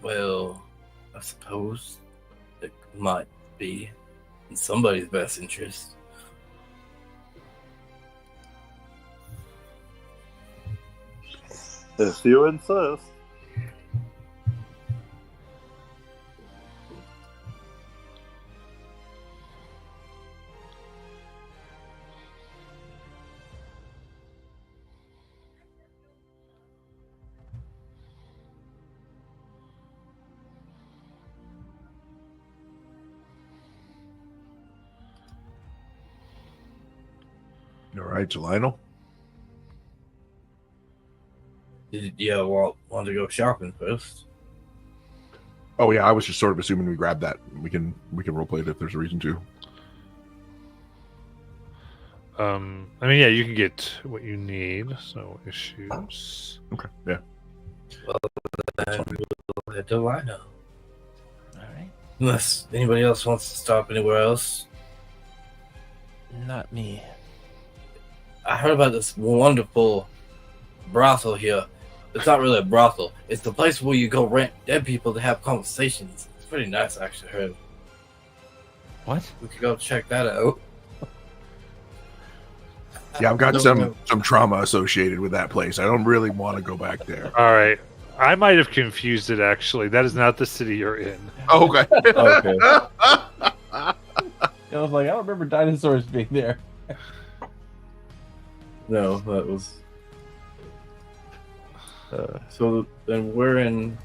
Well, I suppose it might be in somebody's best interest. If you insist. All right, so Lionel. Yeah, well, want to go shopping first? Oh yeah, I was just sort of assuming we grab that. We can roleplay it if there's a reason to. I mean, yeah, you can get what you need. So issues. Okay. Yeah. And we'll head to Lino. All right. Unless anybody else wants to stop anywhere else. Not me. I heard about this wonderful brothel here. It's not really a brothel. It's the place where you go rent dead people to have conversations. It's pretty nice, I actually heard. What? We could go check that out. Yeah, I've got Don't some know. trauma associated with that place. I don't really want to go back there. All right. I might have confused it, actually. That is not the city you're in. Oh, okay. Okay. I was like, I don't remember dinosaurs being there. No, that was. So then we're in.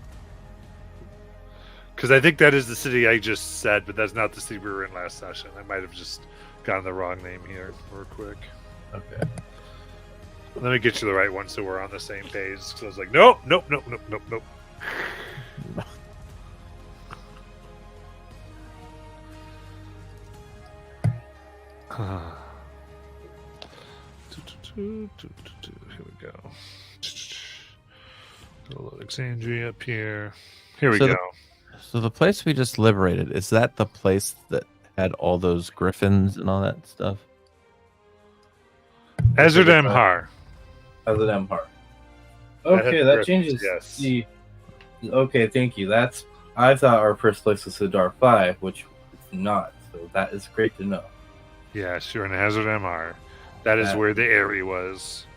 Because I think that is the city I just said, but that's not the city we were in last session. I might have just gotten the wrong name here real quick. Okay. Let me get you the right one so we're on the same page. Because I was like, nope. Here we go. Little Alexandria up here. Here we So go. So the place we just liberated, is that the place that had all those griffins and all that stuff? Ezra Demhar. As an empire. That Okay, has that griffins, changes yes. the. Okay, thank you. I thought our first place was Sidar 5, which it's not. So that is great to know. Yes, you're in Hazard MR. That is Yeah. where the area was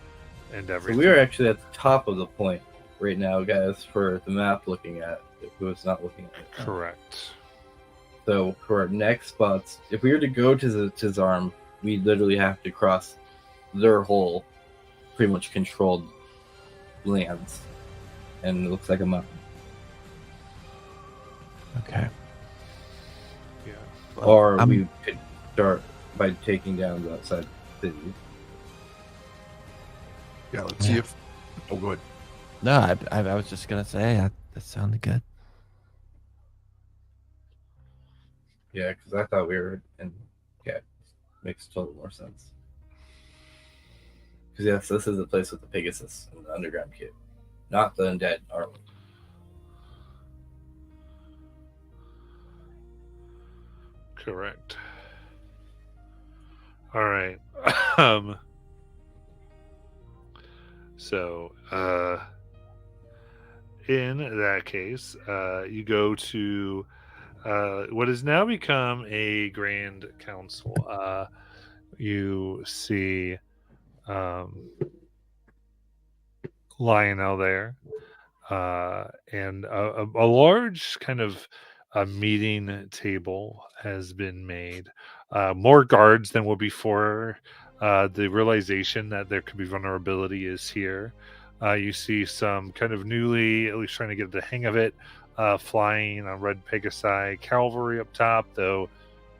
and So everything. we are actually at the top of the point right now, guys, for the map looking at. Who is not looking at it. Correct. So for our next spots, if we were to go to the Tizarm, we literally have to cross their whole pretty much controlled lands. And it looks like a mountain. Okay. Yeah. Or I'm- we could start by taking down the outside city. Yeah, let's see if. Oh, good. No, I was just gonna say that sounded good. Yeah, because I thought we were in. Yeah, makes total more sense. Because yes, this is the place with the Pegasus and the underground kid, not the undead army. Correct. All right. So, in that case, you go to what has now become a grand council. You see Lionel there, and a large kind of a meeting table has been made. More guards than were before. The realization that there could be vulnerability is here. You see some kind of newly, at least trying to get the hang of it, flying on red Pegasi cavalry up top, though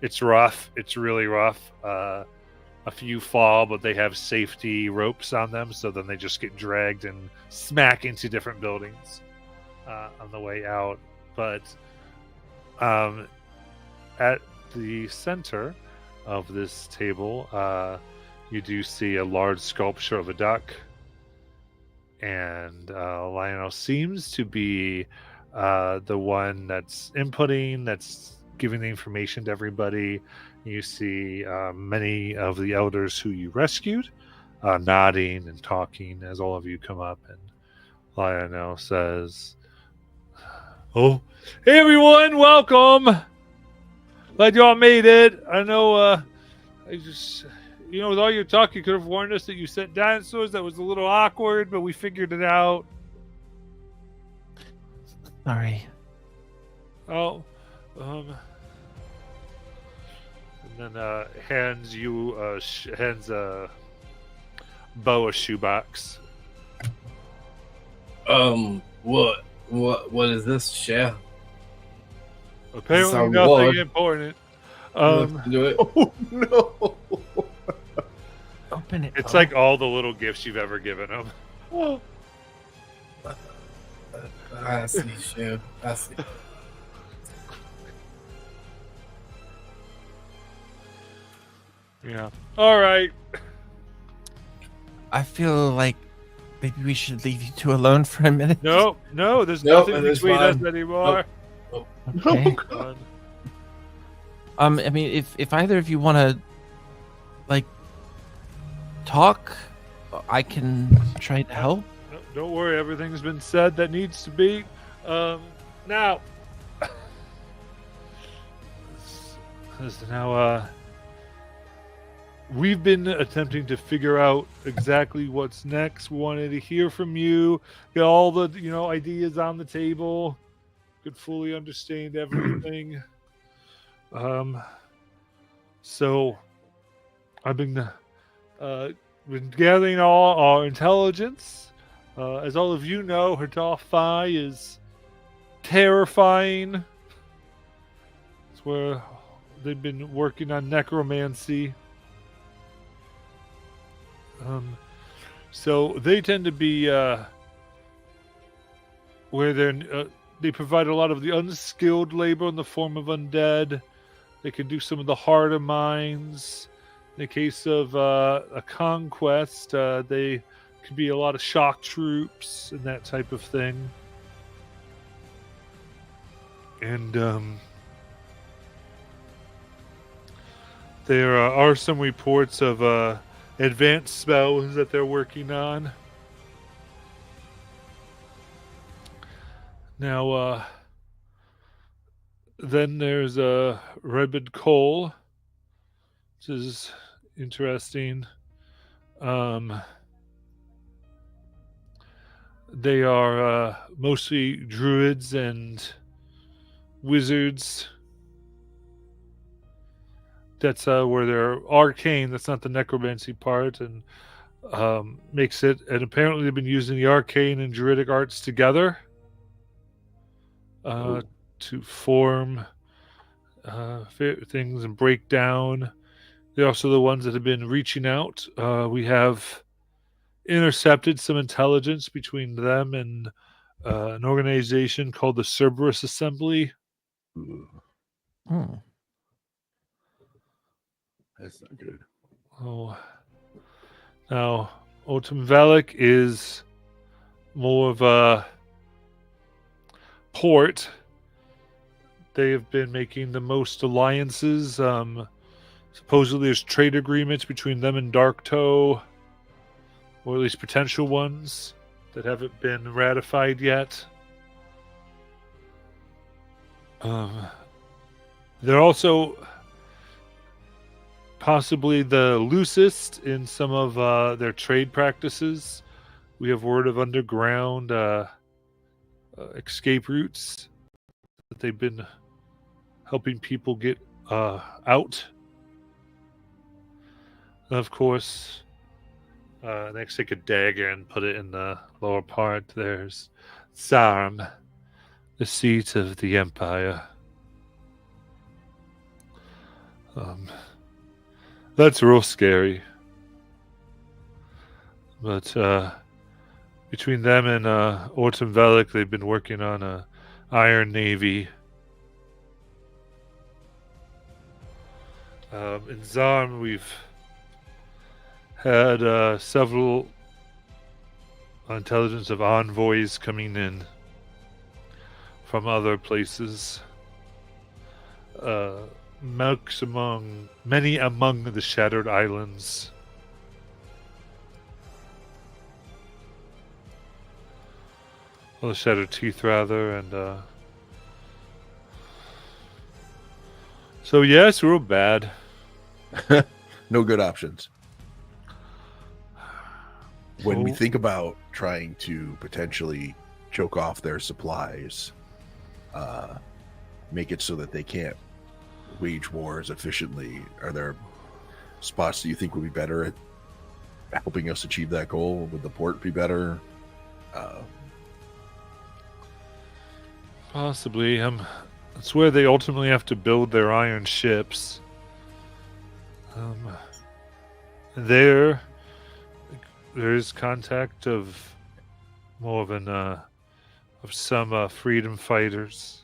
it's rough. It's really rough. A few fall, but they have safety ropes on them, so then they just get dragged and smack into different buildings on the way out. But at the center of this table, you do see a large sculpture of a duck, and Lionel seems to be the one that's inputting, that's giving the information to everybody. You see many of the elders who you rescued nodding and talking as all of you come up, and Lionel says, "Oh, hey everyone, welcome. Glad y'all made it. I know I just, with all your talk, you could have warned us that you sent dinosaurs. That was a little awkward, but we figured it out." Sorry. Oh, and then hands you Bo a shoebox. What is this, Chef? Apparently Some nothing wood. important. Do it. Oh no! Open it. It's Bo. like all the little gifts you've ever given him. I see, Shiv. I see. Yeah. All right. I feel like maybe we should leave you two alone for a minute. No, there's Nope, nothing it is between us fine. anymore. Okay. Fine. I mean, if either of you want to, like, talk, I can try to help. No, don't worry, everything's been said that needs to be. Now, we've been attempting to figure out exactly what's next. We wanted to hear from you, get all the ideas on the table, could fully understand everything. So I've been gathering all our intelligence. As all of you know, Hrdafai is terrifying. It's where they've been working on necromancy. So they tend to be where they provide a lot of the unskilled labor in the form of undead. They can do some of the harder mines. In the case of a conquest, they could be a lot of shock troops and that type of thing. And there are some reports of advanced spells that they're working on. Now, then there's Rebid Cole, which is interesting. They are mostly druids and wizards. That's where they're arcane. That's not the necromancy part, and makes it. And apparently, they've been using the arcane and druidic arts together to form things and break down. They're also the ones that have been reaching out. We have intercepted some intelligence between them and an organization called the Cerberus Assembly. Hmm. That's not good. Oh, now Otum Velik is more of a port. They have been making the most alliances. Supposedly, there's trade agreements between them and Darktoe, or at least potential ones that haven't been ratified yet. They're also possibly the loosest in some of their trade practices. We have word of underground escape routes that they've been helping people get out. And of course, next take a dagger and put it in the lower part. There's Sarm, the seat of the Empire. That's real scary. But between them and Orton Velik, they've been working on a Iron Navy. In Zarm, we've had several intelligence of envoys coming in from other places. Many among the Shattered Islands. Well, the Shattered Teeth, rather, and so yes, real bad. No good options. When we Oh. think about trying to potentially choke off their supplies, make it so that they can't wage wars efficiently, are there spots that you think would be better at helping us achieve that goal? Would the port be better? Possibly. It's where they ultimately have to build their iron ships. There is contact of more of an of some freedom fighters.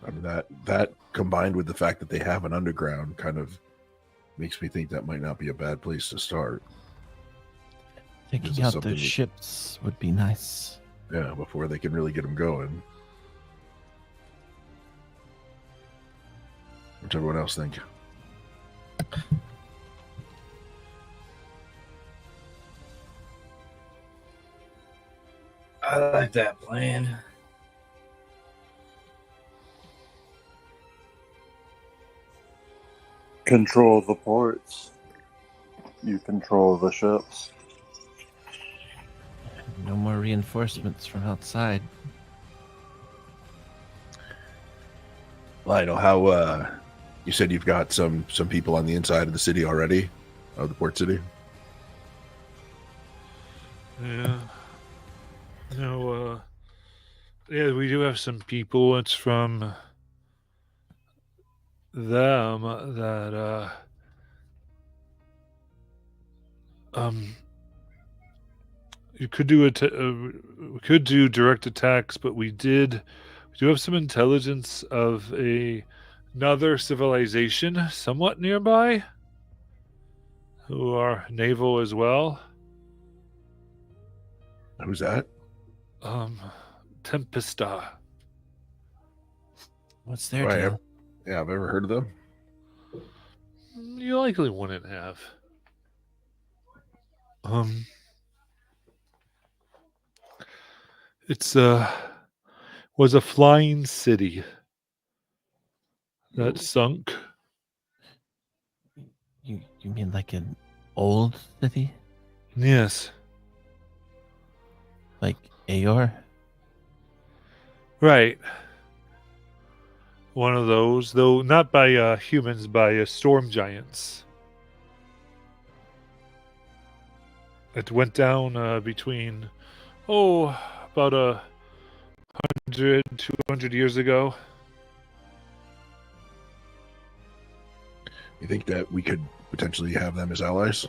I mean, that combined with the fact that they have an underground kind of makes me think that might not be a bad place to start. Taking This is out something those that- ships would be nice. Yeah, before they can really get them going. What's everyone else think? I like that plan. Control the ports. You control the ships. No more reinforcements from outside. Lionel, how you said you've got some people on the inside of the city already, of the port city? Yeah. No, yeah, we do have some people. It's from them that you could do we could do direct attacks, but we do have some intelligence of another civilization somewhat nearby who are naval as well. Who's that? Tempesta. What's their Right, deal? Yeah, I've ever heard of them. You likely wouldn't have. It's was a flying city that sunk. You mean like an old city? Yes. Like Aor? Right. One of those, though not by humans, by storm giants. It went down between, about 100, 200 years ago. You think that we could potentially have them as allies?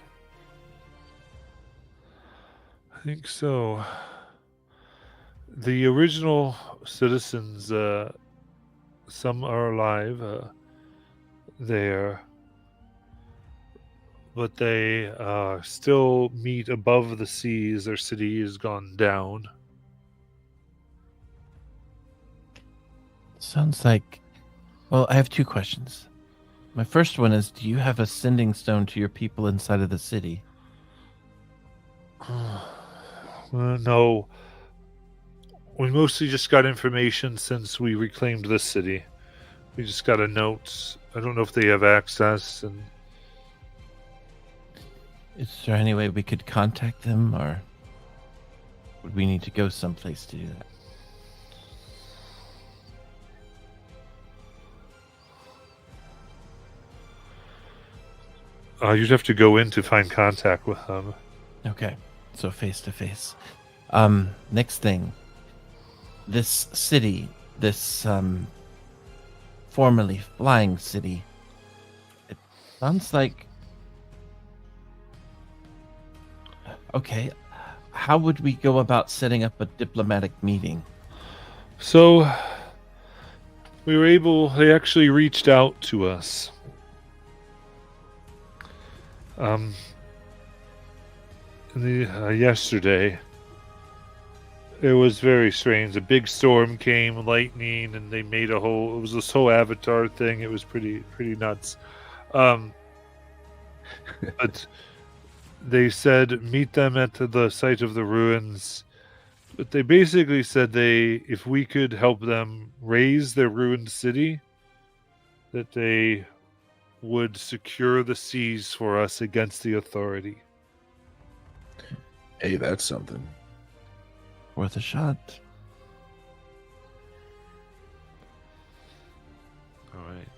I think so. The original citizens, some are alive there, but they still meet above the seas. Their city has gone down. Sounds like. Well, I have two questions. My first one is, do you have a sending stone to your people inside of the city? No. We mostly just got information since we reclaimed this city. We just got a note. I don't know if they have access, and Is there any way we could contact them, or would we need to go someplace to do that? you'd have to go in to find contact with them. Okay, so face to face. Next thing. This city, this formerly flying city, it sounds like. Okay, how would we go about setting up a diplomatic meeting? So, they actually reached out to us. Yesterday. It was very strange. A big storm came, lightning, and they made it was this whole Avatar thing. It was pretty nuts. But they said meet them at the site of the ruins. But they basically said if we could help them raise their ruined city, that they would secure the seas for us against the authority. Hey, that's something. Worth a shot. All right.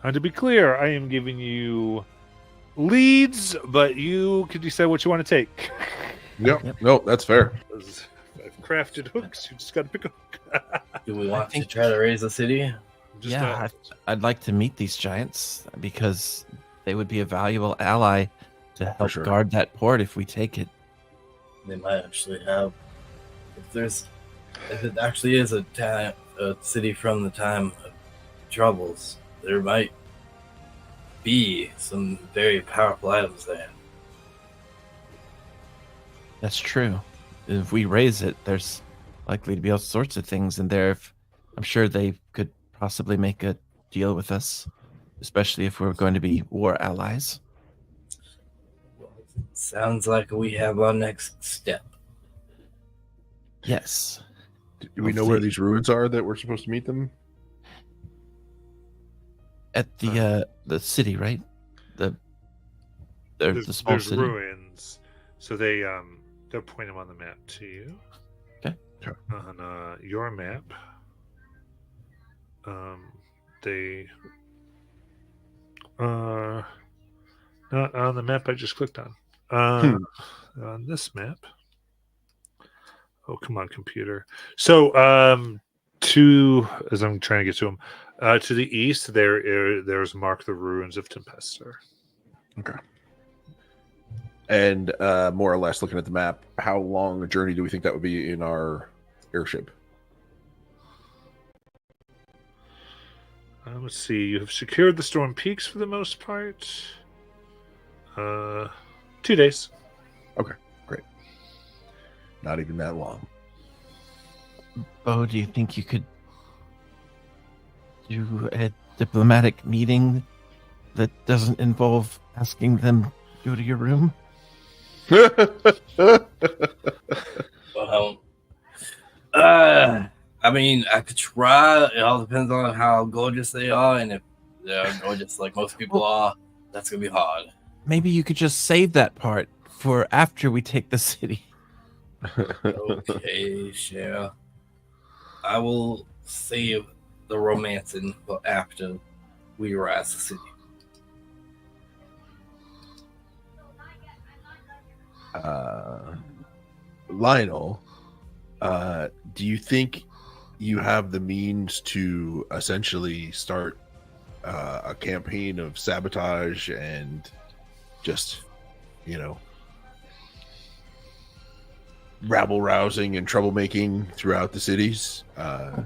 And to be clear, I am giving you leads, but you can decide what you want to take. Yep. No, that's fair. I've crafted hooks. You just got to pick a hook. Do we want to think- try to raise the city? Just Yeah, I'd like to meet these giants because they would be a valuable ally to help sure. guard that port if we take it. They might actually have. If it actually is a city from the time of troubles, there might be some very powerful items there. That's true. If we raise it, there's likely to be all sorts of things in there. I'm sure they could possibly make a deal with us, especially if we're going to be war allies. Well, sounds like we have our next step. Yes. Do we know where these ruins are that we're supposed to meet them? At the city, right? The small there's city. ruins, so they'll point them on the map to you. Okay. On your map, they not on the map I just clicked on. On this map. Oh, come on, computer. So, as I'm trying to get to them, to the east, there's Mark the Ruins of Tempestor. Okay. And more or less, looking at the map, how long a journey do we think that would be in our airship? Let's see. You have secured the Storm Peaks for the most part. 2 days. Okay, great. Not even that long. Bo, do you think you could do a diplomatic meeting that doesn't involve asking them to go to your room? Well, I mean, I could try. It all depends on how gorgeous they are, and if they're gorgeous like most people are, that's gonna be hard. Maybe you could just save that part for after we take the city. Okay, sure. I will save the romancing for after we rise the city. Lionel, do you think you have the means to essentially start a campaign of sabotage and just, rabble rousing and troublemaking throughout the cities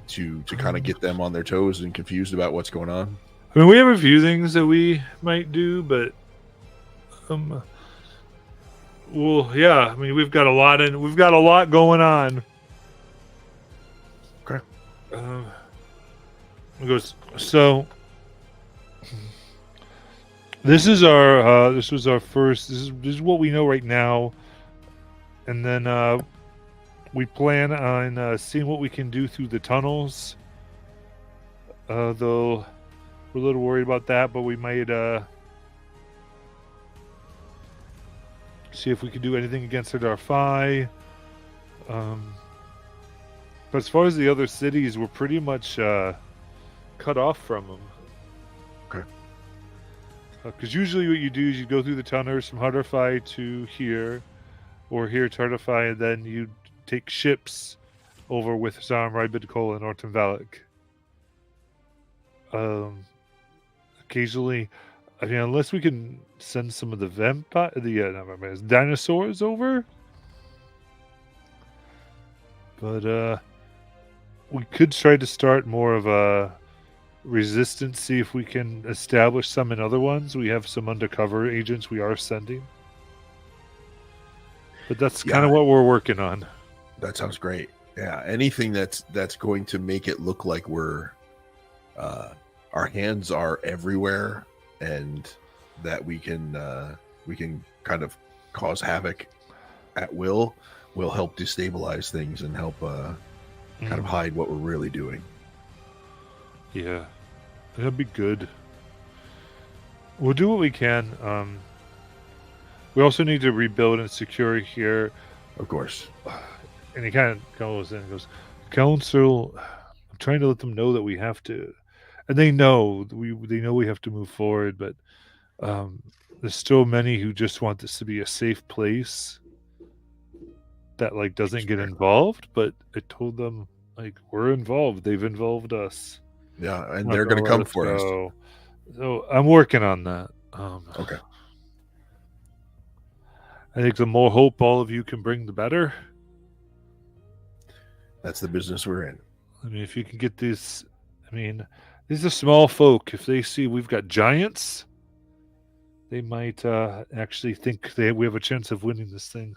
to kind of get them on their toes and confused about what's going on? I mean, we have a few things that we might do, but well, yeah. I mean, we've got a lot going on. Okay. It goes. So this is our first. This is what we know right now, and then we plan on seeing what we can do through the tunnels. Though we're a little worried about that, but we might see if we can do anything against Darfai. But as far as the other cities, we're pretty much cut off from them. Okay. Because usually what you do is you go through the tunnels from Hardarfai to here, or here to Hardarfai, and then you take ships over with Zam, Rybidkol, and Orton Valak. Occasionally, I mean, unless we can send some of the dinosaurs over. But we could try to start more of a resistance, see if we can establish some in other ones. We have some undercover agents we are sending. But that's kind of what we're working on. That sounds great. Yeah, anything that's going to make it look like we're our hands are everywhere and that we can kind of cause havoc at will help destabilize things and help kind of hide what we're really doing. Yeah, that'd be good. We'll do what we can. We also need to rebuild and secure here. Of course. And he kind of goes and goes, Council, I'm trying to let them know that we have to. And they know we have to move forward, but there's still many who just want this to be a safe place that doesn't get involved. But I told them we're involved. They've involved us. Yeah, and they're going to come for us. So I'm working on that. Okay. I think the more hope all of you can bring, the better. That's the business we're in. I mean, if you can get these, I mean, these are small folk. If they see we've got giants, they might actually think we have a chance of winning this thing.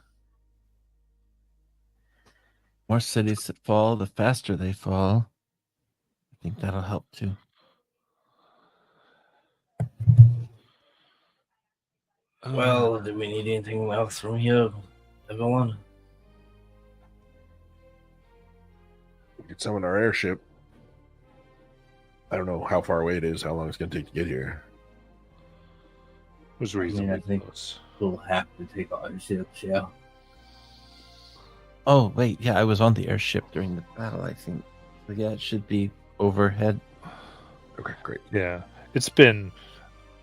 More cities that fall, the faster they fall. I think that'll help too. Well, do we need anything else from here, everyone? Get some in our airship. I don't know how far away it is, how long it's going to take to get here. Was I reasonably think close. we'll have to take our ships, yeah. Oh, wait. Yeah, I was on the airship during the battle, I think. But yeah, it should be overhead. Okay, great. Yeah, it's been.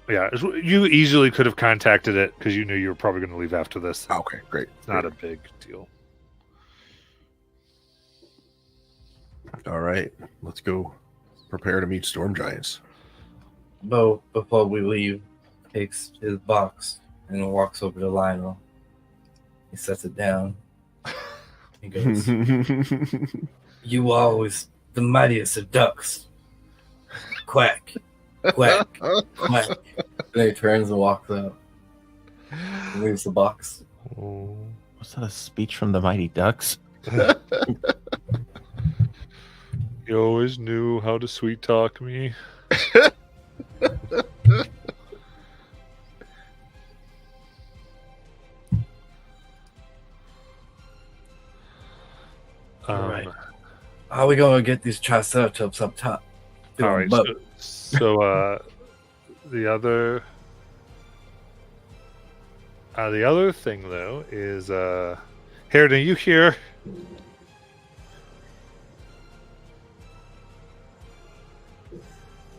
Yeah, you easily could have contacted it because you knew you were probably going to leave after this. Okay, great. It's not a big deal. All right, let's go prepare to meet storm giants. Bo, before we leave, takes his box and walks over to Lionel. He sets it down. He goes, "You are always the mightiest of ducks. Quack, quack, quack." And he turns and walks out. And leaves the box. Oh. Was that a speech from the Mighty Ducks? You always knew how to sweet talk me. Alright. How are we going to get these Triceratops up top? All right. So the other thing though is Harridan, you here?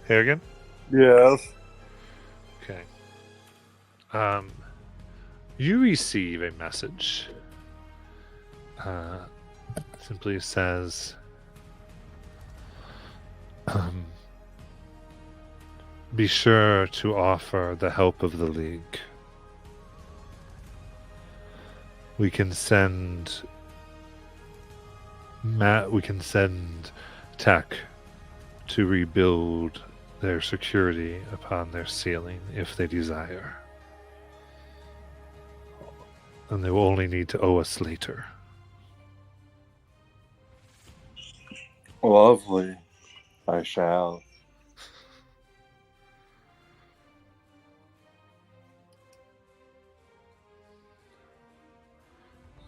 Harrigan? Yes. Okay. You receive a message. Simply says, be sure to offer the help of the League. We can send tech to rebuild their security upon their ceiling if they desire. And they will only need to owe us later. Lovely. I shall.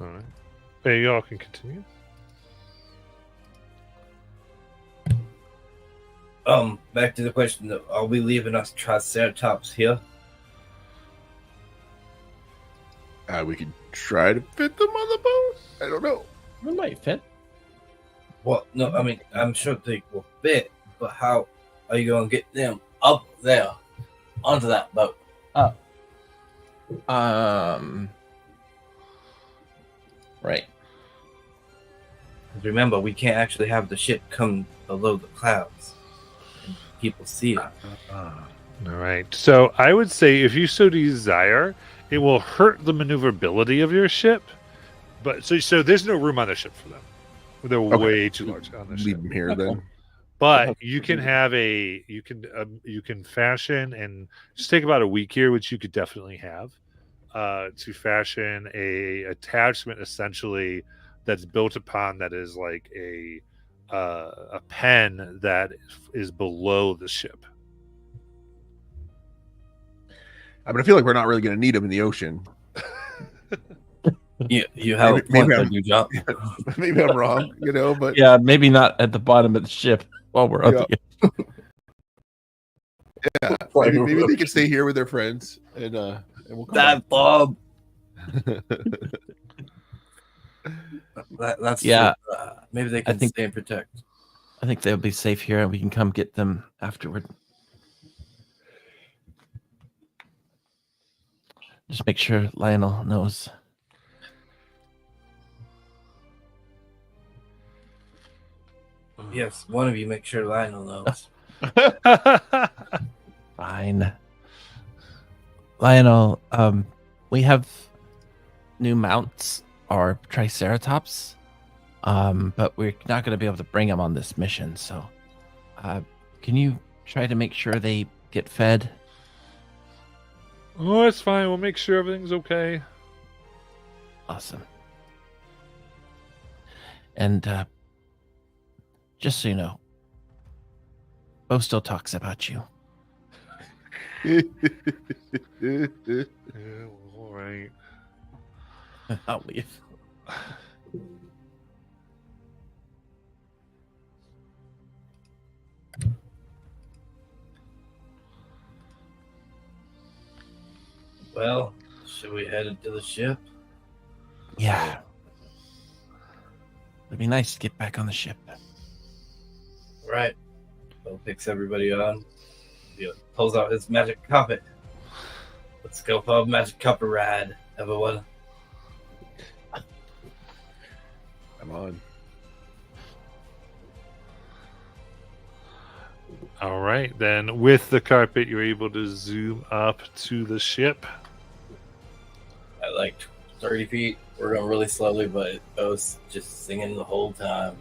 Alright. Hey, y'all can continue. Back to the question of, are we leaving us Triceratops here? We could try to fit them on the boat. I don't know. It might fit. Well, no, I mean, I'm sure they will fit, but how are you going to get them up there onto that boat? Right. Remember, we can't actually have the ship come below the clouds and people see it. All right. So I would say if you so desire, it will hurt the maneuverability of your ship. But so there's no room on the ship for them. They're way too large on the Leave ship. them here then. But you can have you can fashion, and just take about a week here, which you could definitely have, to fashion a attachment essentially that's built upon that is like a pen that is below the ship. I mean, I feel like we're not really going to need them in the ocean. You have a point on your job. Maybe I'm wrong, but Yeah, maybe not at the bottom of the ship while we're up here. yeah, maybe they can stay here with their friends and we'll come That Bob. That's Yeah. true. Maybe they can think- stay and protect. I think they'll be safe here and we can come get them afterward. Just make sure Lionel knows. Yes, one of you make sure Lionel knows. Fine. Lionel, we have new mounts are Triceratops, but we're not going to be able to bring them on this mission. So, can you try to make sure they get fed? Oh, it's fine. We'll make sure everything's okay. Awesome. And just so you know, Bo still talks about you. Yeah, all right. I'll leave. Well, should we head into the ship? Yeah. It'd be nice to get back on the ship. Right. Bill picks everybody on. He pulls out his magic carpet. Let's go for a magic carpet ride, everyone. I'm on. All right, then with the carpet, you're able to zoom up to the ship. At like 30 feet. We're going really slowly, but Bill's just singing the whole time.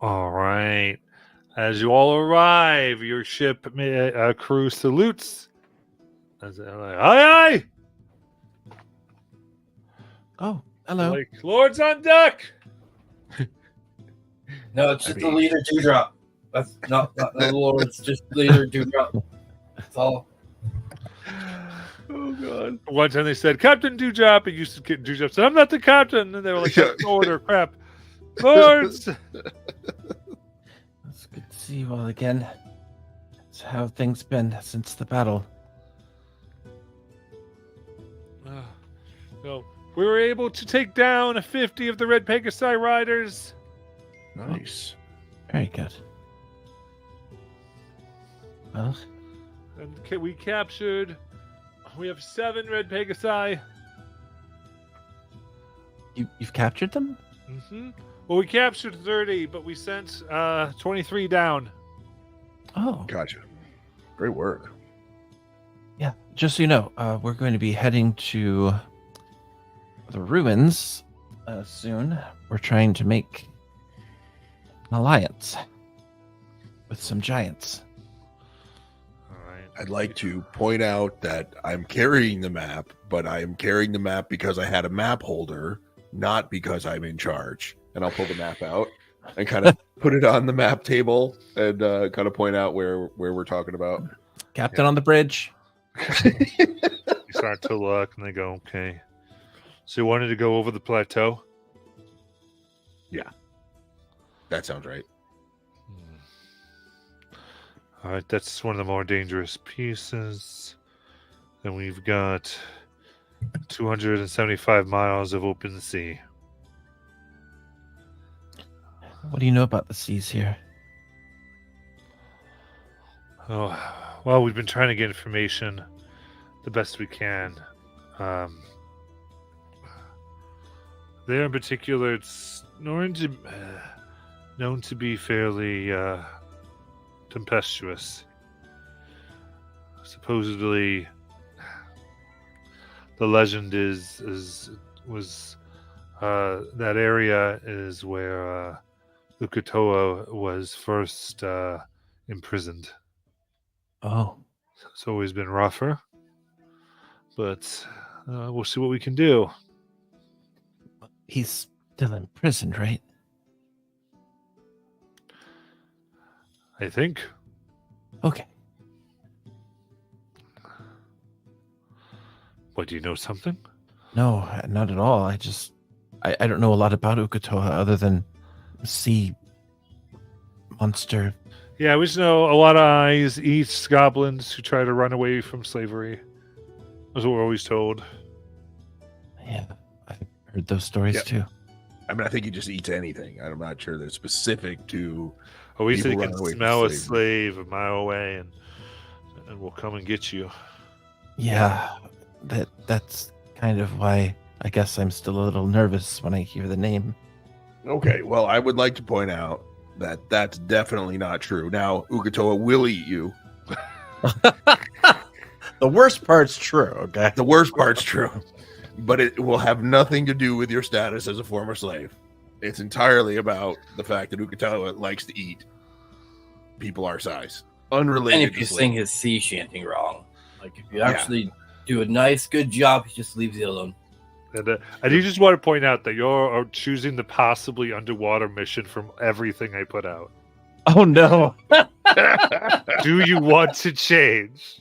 All right. As you all arrive, your ship crew salutes. As they're like, aye, aye! Oh, hello. Like, Lord's on deck! No, it's just the leader Dewdrop. That's not the Lord, it's just leader Dewdrop. That's all. Oh, God. One time they said, Captain Dewdrop, and used to get Dewdrop said, I'm not the captain. And they were like, that's an order, crap. Lords! It's good to see you all again. That's how things been since the battle. So we were able to take down 50 of the Red Pegasi riders. Nice. Very good. Well, And we have 7 Red Pegasi. you've captured them? Mm-hmm. Well, we captured 30, but we sent 23 down. Oh, Gotcha. Great work. yeah. Just so you know, we're going to be heading to the ruins soon. We're trying to make an alliance with some giants. All right. I'd like to point out that I'm carrying the map, but I am carrying the map because I had a map holder, not because I'm in charge. And I'll pull the map out and kind of put it on the map table and kind of point out where we're talking about. Captain on the bridge. You start to look, and they go, okay. So you wanted to go over the plateau? That sounds right. All right, that's one of the more dangerous pieces. Then we've got 275 miles of open sea. What do you know about the seas here? Oh, well, we've been trying to get information the best we can. There in particular, it's known to be fairly tempestuous. Supposedly, the legend was that area is where Uk'otoa was first imprisoned. Oh, It's always been rougher, but we'll see what we can do. he's still imprisoned, right? I think. Okay. What, do you know something? No, not at all. I don't know a lot about Uk'otoa other than sea monster. Yeah, we just know a lot of eyes eats goblins who try to run away from slavery. That's what we're always told. Yeah, I've heard those stories Yeah. too. I mean, I think he just eats anything. I'm not sure they're specific to. Oh, we said People you run can away from smell a slavery. slave a mile away, and we'll come and get you. Yeah, that's kind of why I guess I'm still a little nervous when I hear the name. Okay, well, I would like to point out That's definitely not true. Now, Ukatoa will eat you. The worst part's true, okay? The worst part's true, but it will have nothing to do with your status as a former slave. It's entirely about the fact that Ukatoa likes to eat people our size, unrelated. And if you to sing slavery. his sea chanting wrong, like if you actually do a nice, good job, he just leaves you alone. And I do just want to point out that you're choosing the possibly underwater mission from everything I put out. Oh no. Do you want to change?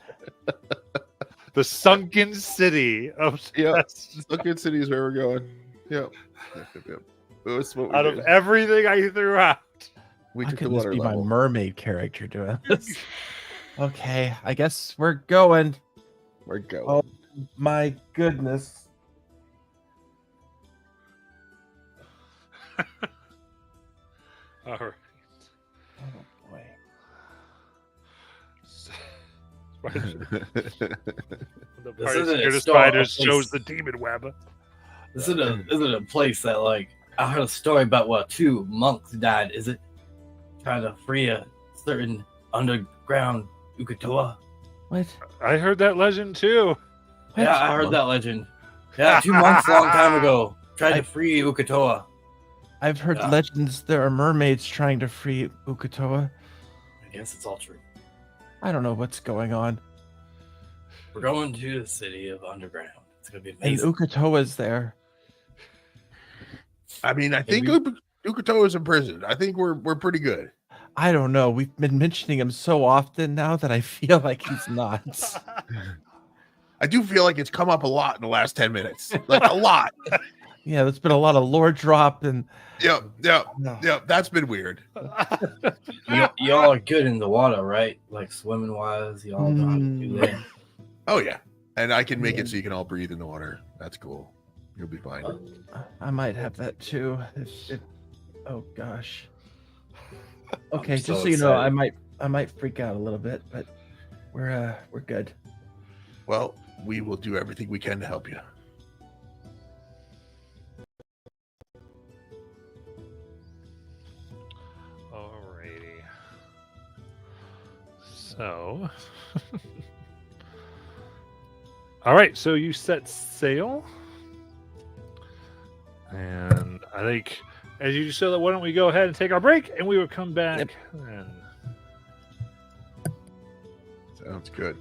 The sunken city of Yeah, Sunken City is where we're going. Yep. That's what we out of did. everything I threw out. We How took the could this water be level. my mermaid character doing this? Okay, I guess we're going. We're going. Oh. My goodness. All right. Oh boy. The This party isn't a scared of store, spiders a place. chose the demon web. This isn't a place that, like, I heard a story about what 2 monks died. Is it trying to free a certain underground Ukatoa? What? I heard that legend too. Yeah, I heard that legend. Yeah, 2 monks a long time ago tried to free Ukatoa. I've heard Yeah. legends there are mermaids trying to free Ukatoa. I guess it's all true. I don't know what's going on. We're going to the city of underground. It's gonna be And amazing. Ukatoa's there. I mean, I think Ukatoa is in prison. I think we're pretty good. I don't know. We've been mentioning him so often now that I feel like he's not. I do feel like it's come up a lot in the last 10 minutes. Like a lot. Yeah, there's been a lot of lore drop and Yep. no. That's been weird. Y'all are good in the water, right? Like swimming wise, y'all know how to do that. Oh yeah. And I can make it so you can all breathe in the water. That's cool. You'll be fine. I might have that too. Oh gosh. Okay, so just so you know, excited. I might freak out a little bit, but we're good. Well, we will do everything we can to help you. Alrighty. So, all right. So you set sail, and I think as you so that why don't we go ahead and take our break, and we will come back. And Sounds good.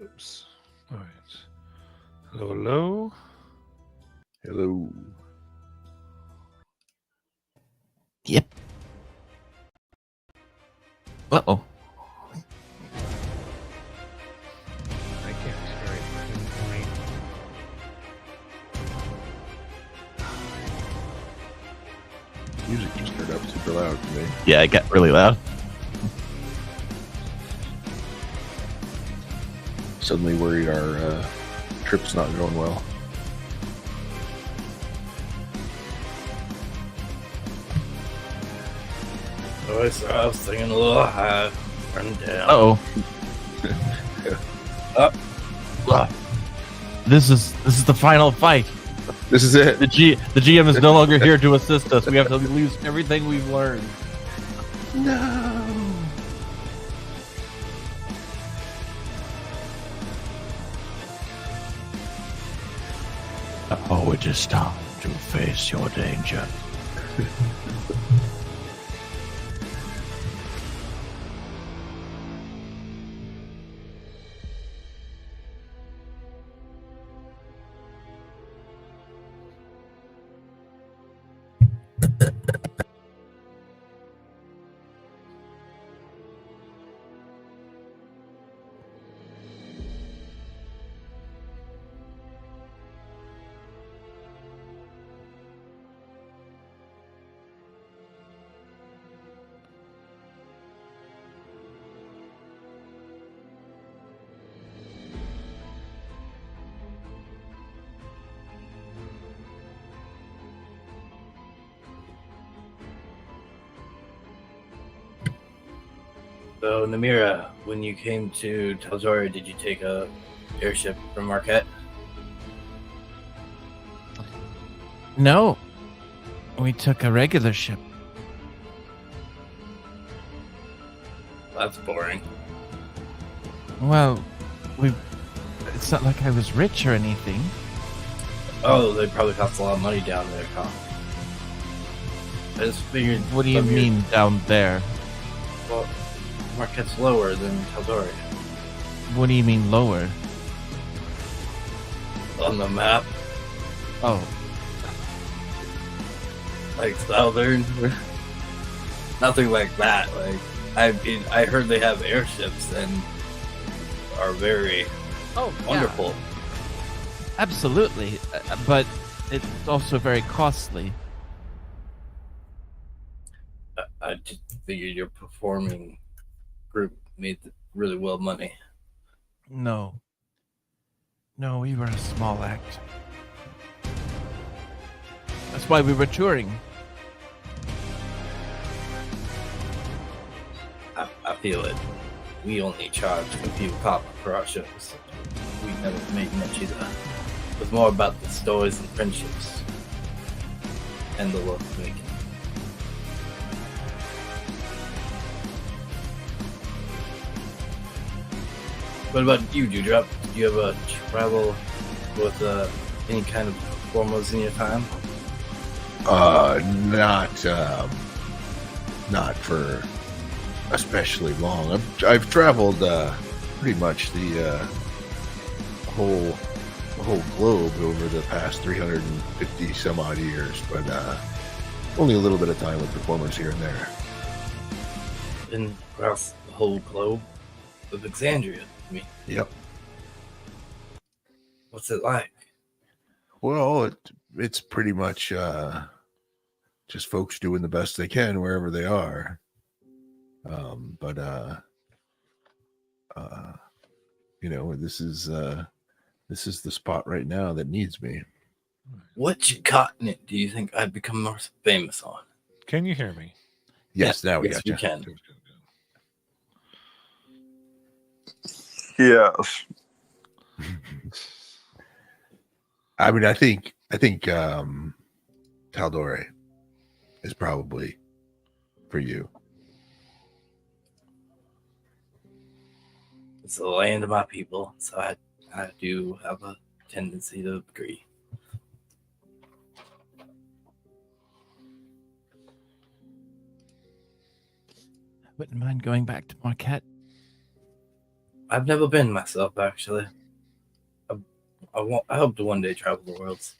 Oops. All right. Hello, hello. Hello. Yep. Uh-oh. I can't hear it. Music just turned up super loud for me. Yeah, it got really loud. Suddenly worried our trip's not going well. Oh, sorry, I was singing a little high. Run down. Uh-oh. Up. This is the final fight. This is it. The GM is no longer here to assist us. We have to lose everything we've learned. No. Oh, it is time to face your danger. So, Namira, when you came to Tal'Dorei, did you take a airship from Marquette? No. We took a regular ship. That's boring. Well, it's not like I was rich or anything. Oh, they probably cost a lot of money down there, huh? I just figured. What do you some of your- mean down there? Well, Marquette's lower than Tal'Dorei What do you mean lower? on the map, Oh, like southern. Nothing like that. Like I heard they have airships and are very wonderful. absolutely. But it's also very costly. I just figured your performing group made really well money. No, we were a small act. That's why we were touring. I feel it. We only charge a few copper for our shows. We never made much either. It was more about the stories and friendships and the love making. What about you, Dewdrop? Do you ever travel with any kind of performers in your time? Not for especially long. I've traveled pretty much the whole globe over the past 350 some odd years, but only a little bit of time with performers here and there. And across the whole globe of Exandria, I mean, Yep. what's it like? Well, it's pretty much just folks doing the best they can wherever they are. But this is the spot right now that needs me. Which continent do you think I'd become most famous on? Can you hear me? Yes, now we Yes, got we you. can. Yes. I mean, I think Tal'Dorei is probably for you. It's the land of my people, so I do have a tendency to agree. I wouldn't mind going back to Marquette. I've never been myself, actually. I hope to one day travel the worlds.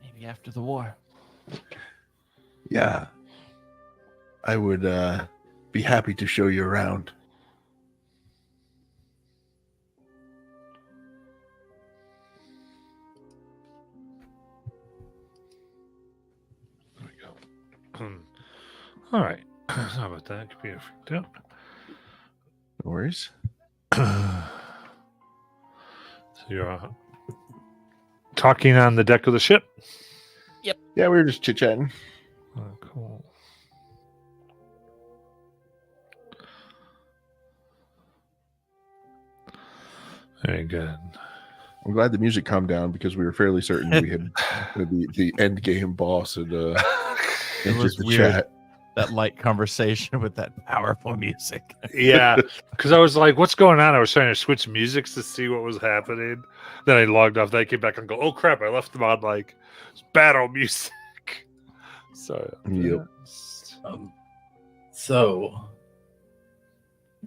Maybe after the war. Yeah. I would be happy to show you around. There we go. All right. Sorry about that. Computer freaked out. No worries. So you're talking on the deck of the ship? Yeah, we were just chit-chatting. Oh, cool. Very good. I'm glad the music calmed down because we were fairly certain we had the end game boss had entered was the weird. chat. That light conversation with that powerful music. Yeah, because I was like, what's going on? I was trying to switch musics to see what was happening. Then I logged off. Then I came back and go, oh crap, I left them on like battle music. So, Yep. So,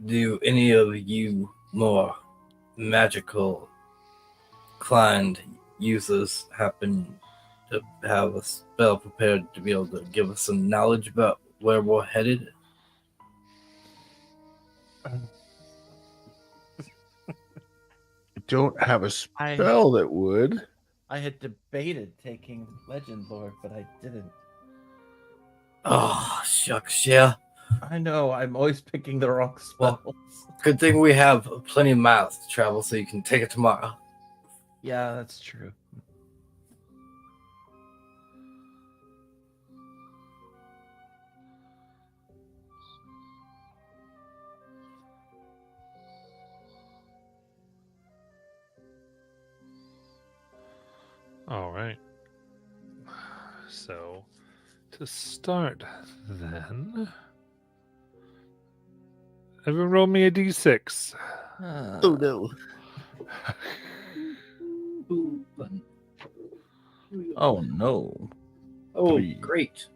do any of you more magical inclined users happen to have a spell prepared to be able to give us some knowledge about where we're headed? Don't have a spell that would. I had debated taking Legend Lord, but I didn't. Oh, shucks, yeah. I know, I'm always picking the wrong spells. Good thing we have plenty of miles to travel so you can take it tomorrow. Yeah, that's true. All right. So, to start, then, everyone roll me a d6. Oh no. Oh no, Oh, Three. great.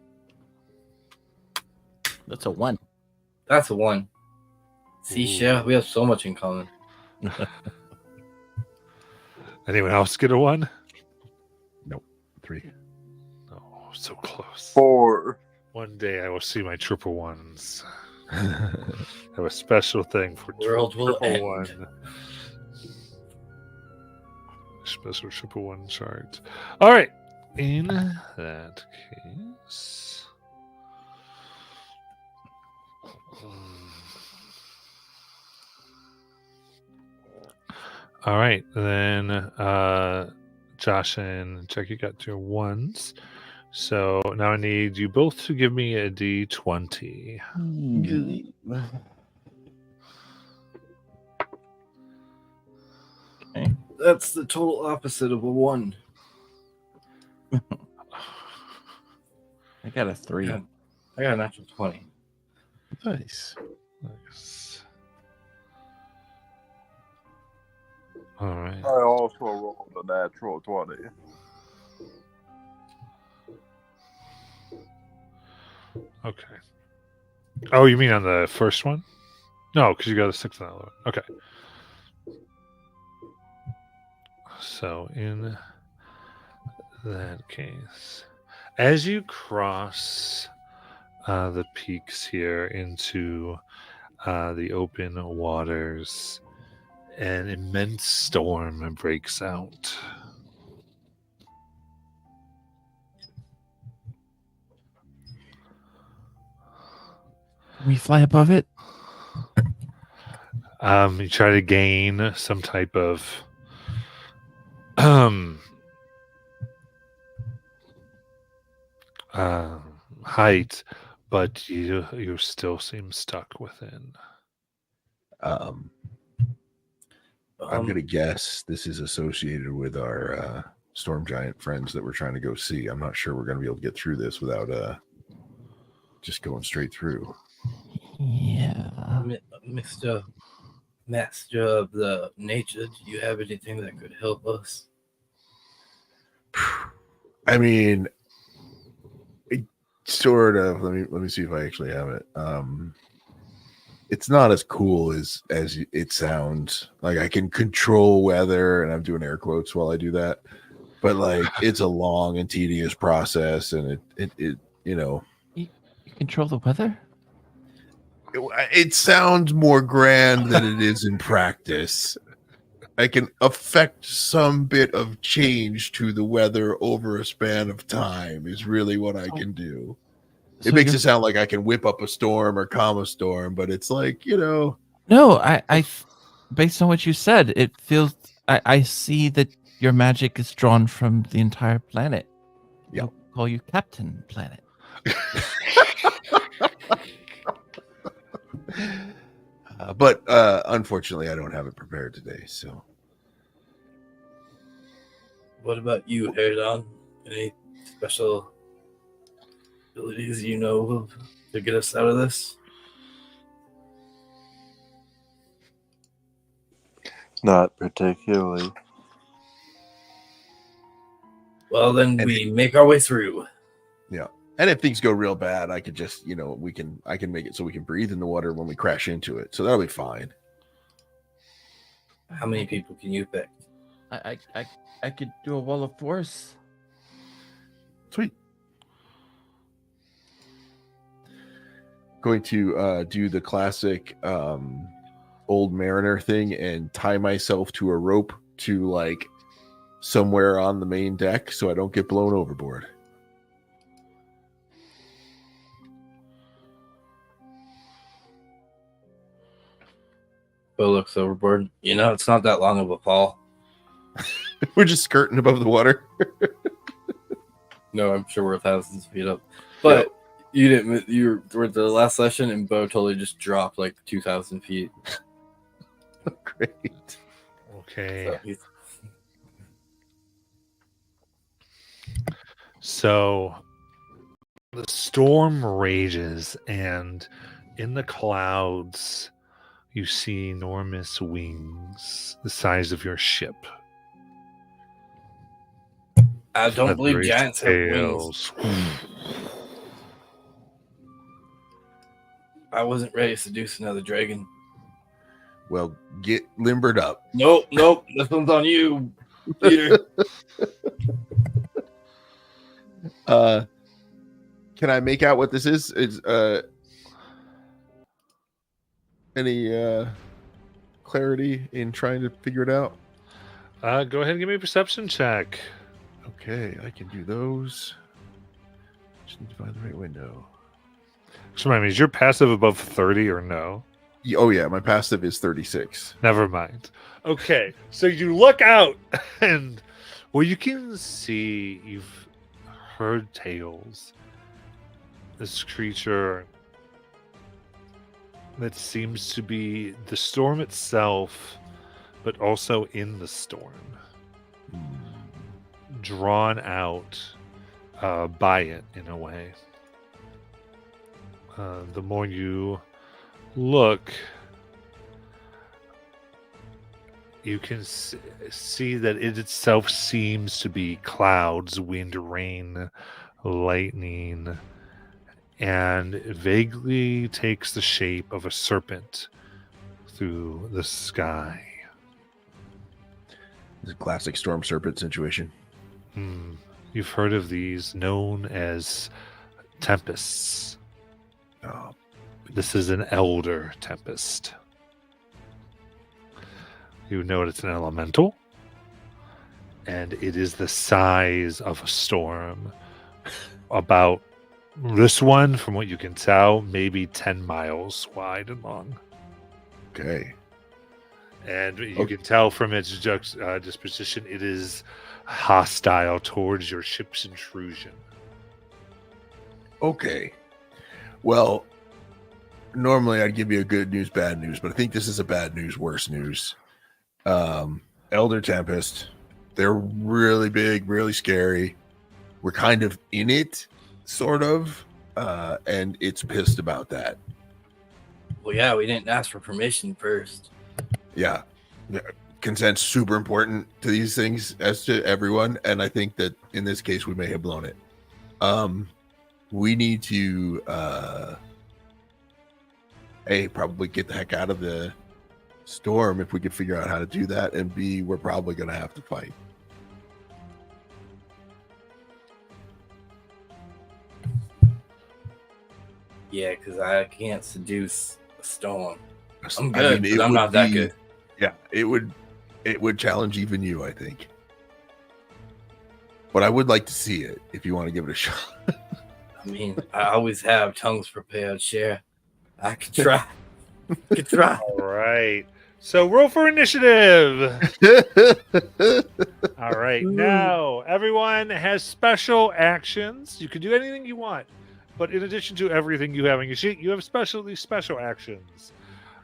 that's a 1. That's a 1. See, Ooh. Cher, we have so much in common. Anyone else get a 1? 3. Oh, so close. 4. One day I will see my triple ones. I have a special thing for World will triple end. one. Special triple one chart. All right. In that case. All right. Then Josh and Jackie got your ones. So now I need you both to give me a d20. Okay. That's the total opposite of a 1. I got a 3. Yeah. I got a natural 20. Nice. Nice. All right. I also rolled a natural 20. Okay. Oh, you mean on the first one? No, because you got a 6 on that one. Okay. So in that case, as you cross the peaks here into the open waters, an immense storm breaks out. Can we fly above it? You try to gain some type of height, but you still seem stuck within. I'm gonna guess this is associated with our storm giant friends that we're trying to go see. I'm not sure we're gonna be able to get through this without just going straight through. Yeah. Mr. Master of the Nature, do you have anything that could help us? I mean, Sort of. Let me see if I actually have it. It's not as cool as it sounds. Like I can control weather, and I'm doing air quotes while I do that. But like it's a long and tedious process, and it you know, You control the weather? it sounds more grand than it is in practice. I can affect some bit of change to the weather over a span of time is really what I can do. So It makes you're- it sound like I can whip up a storm or calm a storm, but it's like, you know, No, based on what you said, it feels. I see that your magic is drawn from the entire planet. Yeah. I'll call you Captain Planet. but unfortunately, I don't have it prepared today. So, What about you, Aerodon? Any special abilities you know of to get us out of this? Not particularly. Well, then And- we make our way through. and if things go real bad, I could just, you know, I can make it so we can breathe in the water when we crash into it. So that'll be fine. How many people can you pick? I could do a wall of force. Sweet. Going to do the classic old mariner thing and tie myself to a rope to like somewhere on the main deck so I don't get blown overboard. Bo looks overboard. You know, it's not that long of a fall. We're just skirting above the water. No, I'm sure we're thousands of feet up. But you didn't. You were at the last session, and Bo totally just dropped like 2,000 feet. Great. Okay. So he's- So the storm rages, and in the clouds, you see enormous wings the size of your ship. I don't believe Feathery giants have wings. tails. I wasn't ready to seduce another dragon. Well, get limbered up. Nope. This one's on you, Peter. Can I make out what this is? Is any clarity in trying to figure it out? Go ahead and give me a perception check. Okay, I can do those. Just need to find the right window. Just remind me, is your passive above 30 or no? Oh yeah, my passive is 36. Never mind. Okay, so you look out, and well, you can see you've heard tales. This creature that seems to be the storm itself, but also in the storm, drawn out by it in a way. The more you look, you can see that it itself seems to be clouds, wind, rain, lightning, and it vaguely takes the shape of a serpent through the sky. It's a classic storm serpent situation. You've heard of these, known as tempests. Oh, This is an elder tempest. You know it's an elemental, and it is the size of a storm. About this one, from what you can tell, maybe 10 miles wide and long. okay. And you Okay. can tell from its disposition, it is hostile towards your ship's intrusion. Okay. Well, normally I'd give you a good news, bad news, but I think this is a bad news, worse news. Elder Tempest, they're really big, really scary. We're kind of in it, sort of, and it's pissed about that. Well, yeah, we didn't ask for permission first. Yeah. Consent's super important to these things, as to everyone, and I think that in this case we may have blown it. we need to A, probably get the heck out of the storm if we can figure out how to do that, and B, we're probably going to have to fight. Yeah, because I can't seduce a storm. I'm I good, mean, but I'm not that good. Yeah, it would challenge even you, I think. But I would like to see it if you want to give it a shot. I mean, I always have tongues prepared, share. I could try. All right. So roll for initiative. All right. Now, everyone has special actions. You can do anything you want. But in addition to everything you have on your sheet, you have special actions.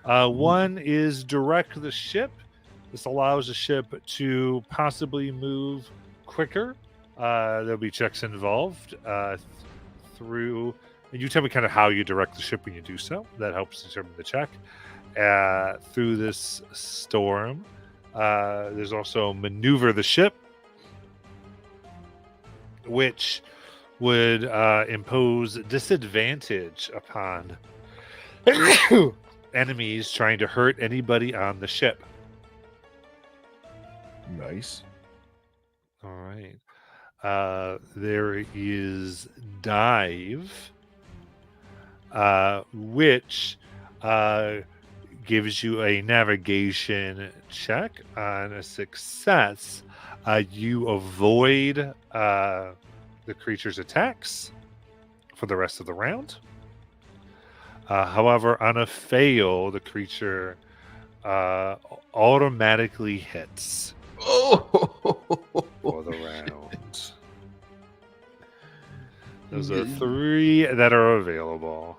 One is direct the ship. This allows the ship to possibly move quicker. There'll be checks involved through. And you tell me kind of how you direct the ship when you do so. That helps determine the check. Through this storm. There's also maneuver the ship, which would impose disadvantage upon enemies trying to hurt anybody on the ship. Nice. All right. There is dive, which gives you a navigation check. On a success, you avoid the creature's attacks for the rest of the round. However, on a fail, the creature automatically hits for the round. Those are 3 that are available.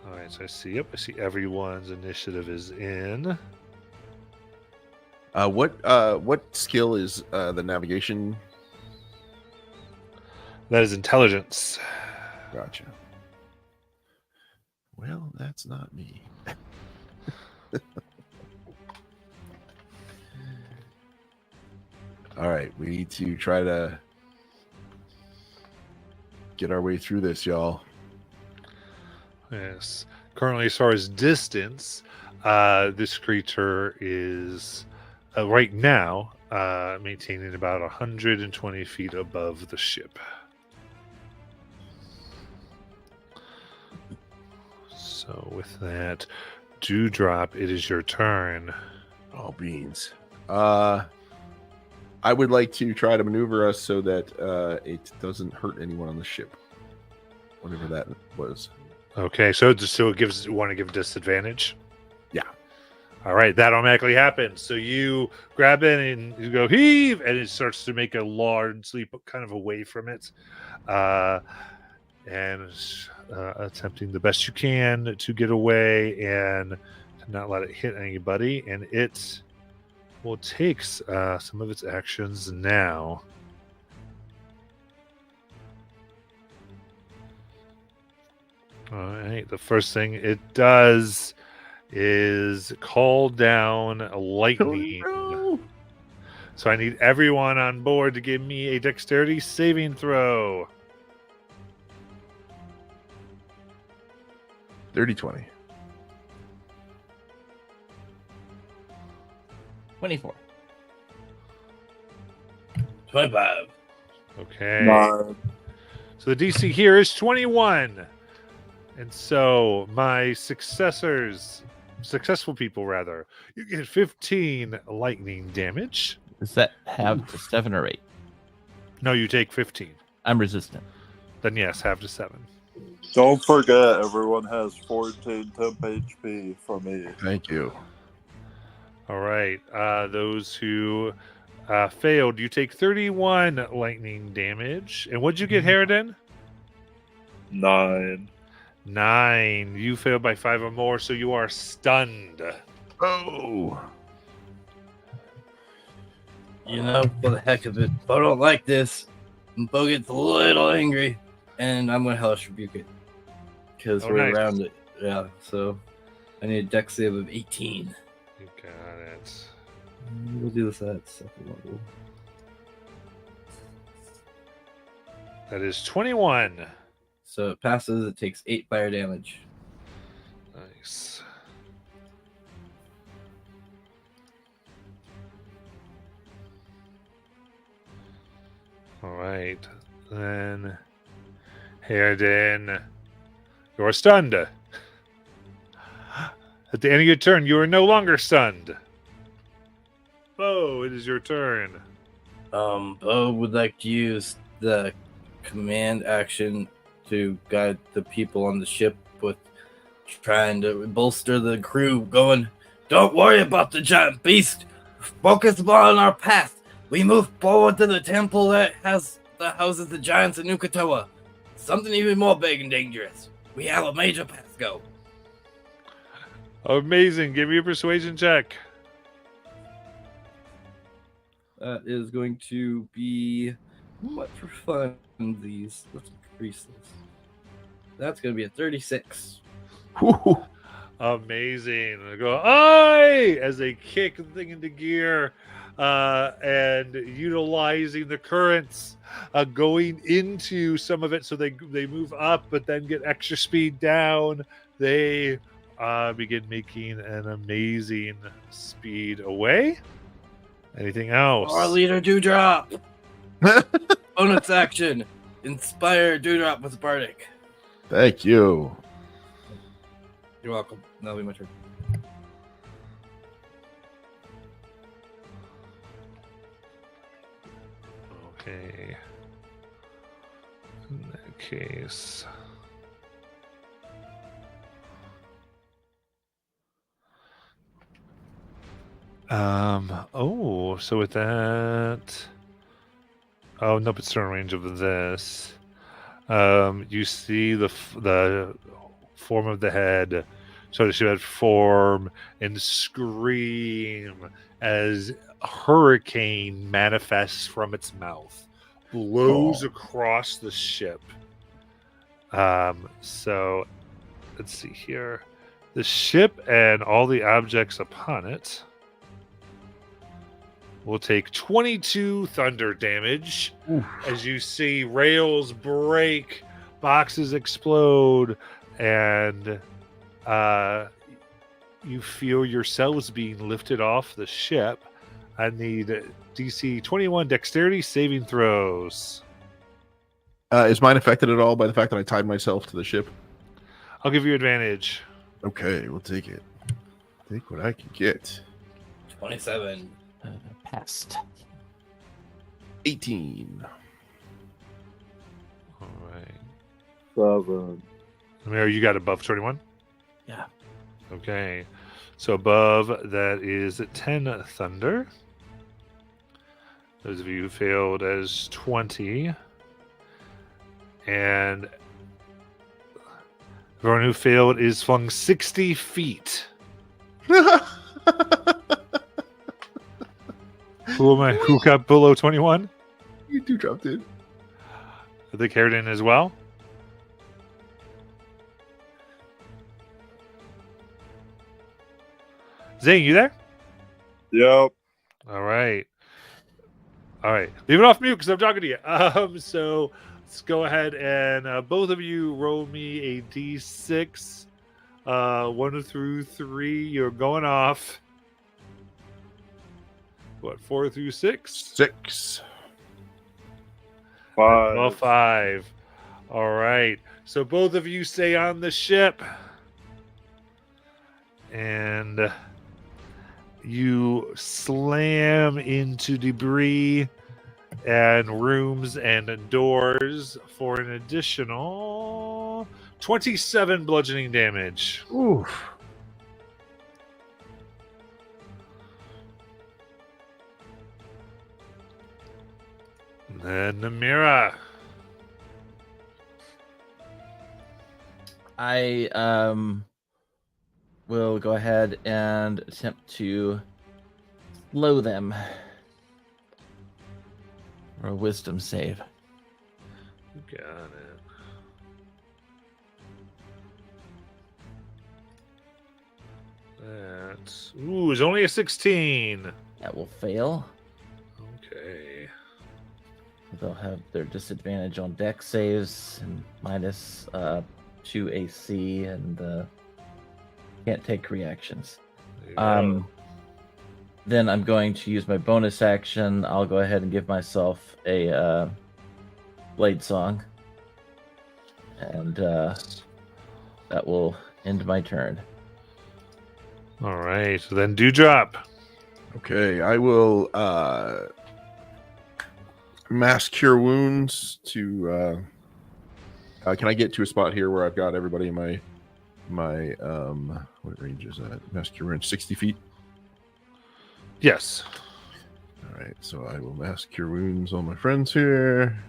All right, so I see everyone's initiative is in. What skill is the navigation? That is intelligence. Gotcha. Well, that's not me. All right, we need to try to get our way through this, y'all. Yes. Currently, as far as distance, this creature is right now maintaining about 120 feet above the ship. So with that, Dewdrop, it is your turn. Oh, beans. I would like to try to maneuver us so that it doesn't hurt anyone on the ship. Whatever that was. Okay, so it gives want to give disadvantage? Yeah. All right, that automatically happens. So you grab it and you go heave, and it starts to make a large leap kind of away from it. And attempting the best you can to get away and not let it hit anybody. And it will take some of its actions now. All right, the first thing it does is call down lightning. Oh, no. So I need everyone on board to give me a dexterity saving throw. 30-20. 24. 25. Okay. Nine. So the DC here is 21. And so my successful people rather, you get 15 lightning damage. Does that have to 7 or 8? No, you take 15. I'm resistant. Then yes, half to 7. Don't forget, everyone has 14 temp HP from me. Thank you. All right. Those who failed, you take 31 lightning damage. And what'd you get, Harridan? 9. 9. You failed by 5 or more, so you are stunned. Oh. You know, for the heck of it, if I don't like this, Bo gets a little angry, and I'm going to Hellish Rebuke it. Because Oh, we're nice. around it. Yeah, so I need a dex save of 18. You got it. We'll do this at second level. That is 21. So it passes. It takes 8 fire damage. Nice. All right. Then, Harden, you're stunned. At the end of your turn, you are no longer stunned. Bo, it is your turn. Bo would like to use the command action to guide the people on the ship with trying to bolster the crew, going, "Don't worry about the giant beast. Focus more on our path. We move forward to the temple that houses the giants of Nukatoa. Something even more big and dangerous. We have a major path go." Amazing. Give me a persuasion check. That is going to be what for fun. These. Let's increase this. That's going to be a 36. Amazing. They go, aye! As they kick the thing into gear and utilizing the currents, going into some of it so they move up but then get extra speed down. They begin making an amazing speed away. Anything else? Our leader Dewdrop. Bonus action. Inspire Dewdrop with Bardic. Thank you. You're welcome. That'll be my turn. Okay. In that case. So with that. Oh, nope, it's turn range of this. You see the form of the head, so she would form and scream as a hurricane manifests from its mouth, blows across the ship. So let's see here. The ship and all the objects upon it will take 22 thunder damage. Oof. As you see rails break, boxes explode, and you feel yourselves being lifted off the ship. I need DC 21 dexterity saving throws. Is mine affected at all by the fact that I tied myself to the ship? I'll give you advantage. Okay, we'll take it. Take what I can get. 27. Passed. 18. All right. 7. Mary, you got above 21? Yeah. Okay. So above that is 10 thunder. Those of you who failed as 20. And everyone who failed is flung 60 feet. Who got below 21? You two dropped in. I think Harridan as well. Zane, you there? Yep. All right. Leave it off mute because I'm talking to you. So let's go ahead and both of you roll me a d6. 1 through 3. You're going off. What, 4 through 6? 6. 5. Well, 5. All right. So both of you stay on the ship. And you slam into debris and rooms and doors for an additional 27 bludgeoning damage. Oof. And then Namira. I will go ahead and attempt to slow them. Or a wisdom save. Got it. That's it's only a 16. That will fail Okay. with they'll have their disadvantage on deck saves and minus 2 AC and can't take reactions. There you go. Then I'm going to use my bonus action. I'll go ahead and give myself a Blade Song. And that will end my turn. All right. So then Dewdrop. Okay, I will mass cure wounds to. Can I get to a spot here where I've got everybody in my what range is that? Mass cure wounds 60 feet. Yes. All right, so I will mass cure wounds on my friends here.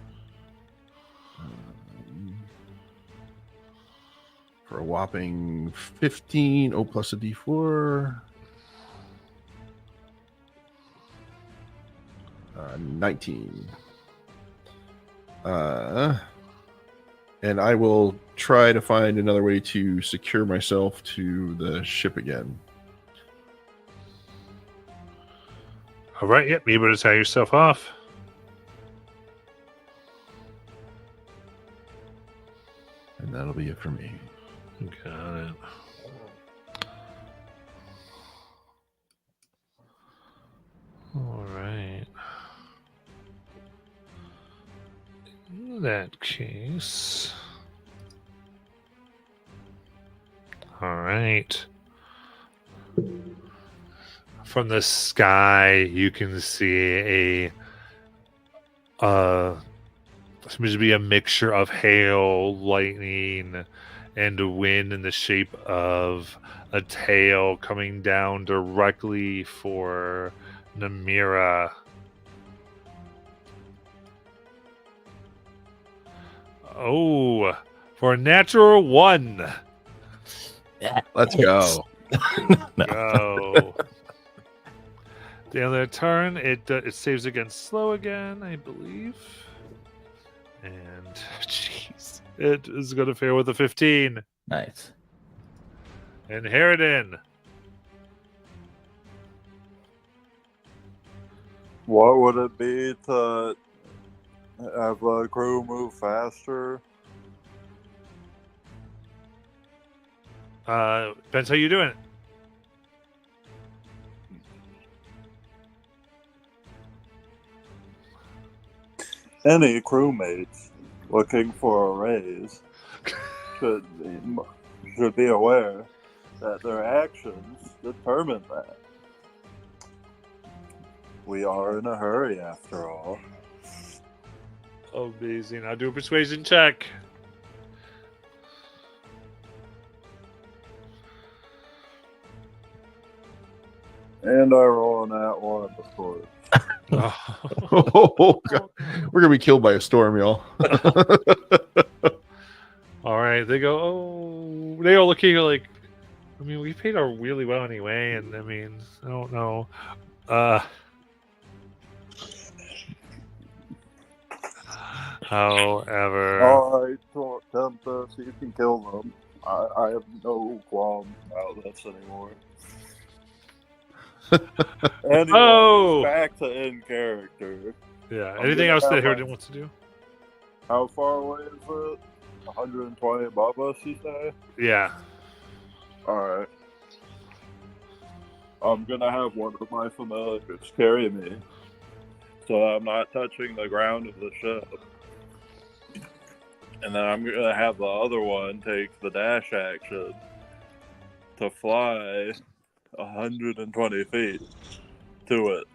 For a whopping 15, plus a d4. 19. And I will try to find another way to secure myself to the ship again. All right. Yep. You able to tie yourself off. And that'll be it for me. Got it. All right. In that case. All right. From the sky, you can see seems to be a mixture of hail, lightning, and wind in the shape of a tail coming down directly for Namira. Oh, for a natural 1. Let's go. Go. The other turn, it saves against slow again, I believe. And, jeez, it is going to fail with a 15. Nice. And Harridan. What would it be to have the crew move faster? Depends how you're doing it. Any crewmates looking for a raise should be aware that their actions determine that. We are in a hurry, after all. Amazing. I'll do a persuasion check. And I roll on that one, of course. Oh, God. We're gonna be killed by a storm, y'all. All right, they go. Oh, they all looking like. I mean, we paid our really well anyway, and I mean, I don't know. However, All right, Tempest, you can kill them. I have no qualms about this anymore. Anyway, back to in character. Yeah. Anything else that Harridan wants to do? How far away is it? 120 above us, you say? Yeah. Alright. I'm gonna have one of my familiars carry me, so I'm not touching the ground of the ship. And then I'm gonna have the other one take the dash action to fly 120 feet to it.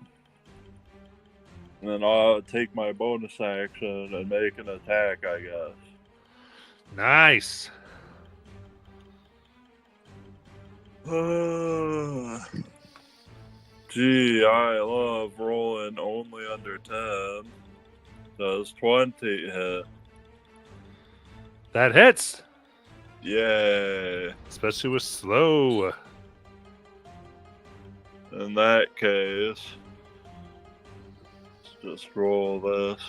And then I'll take my bonus action and make an attack, I guess. Nice. Gee, I love rolling only under 10. Does 20 hit? That hits. Yeah. Especially with slow. In that case, let's just roll this.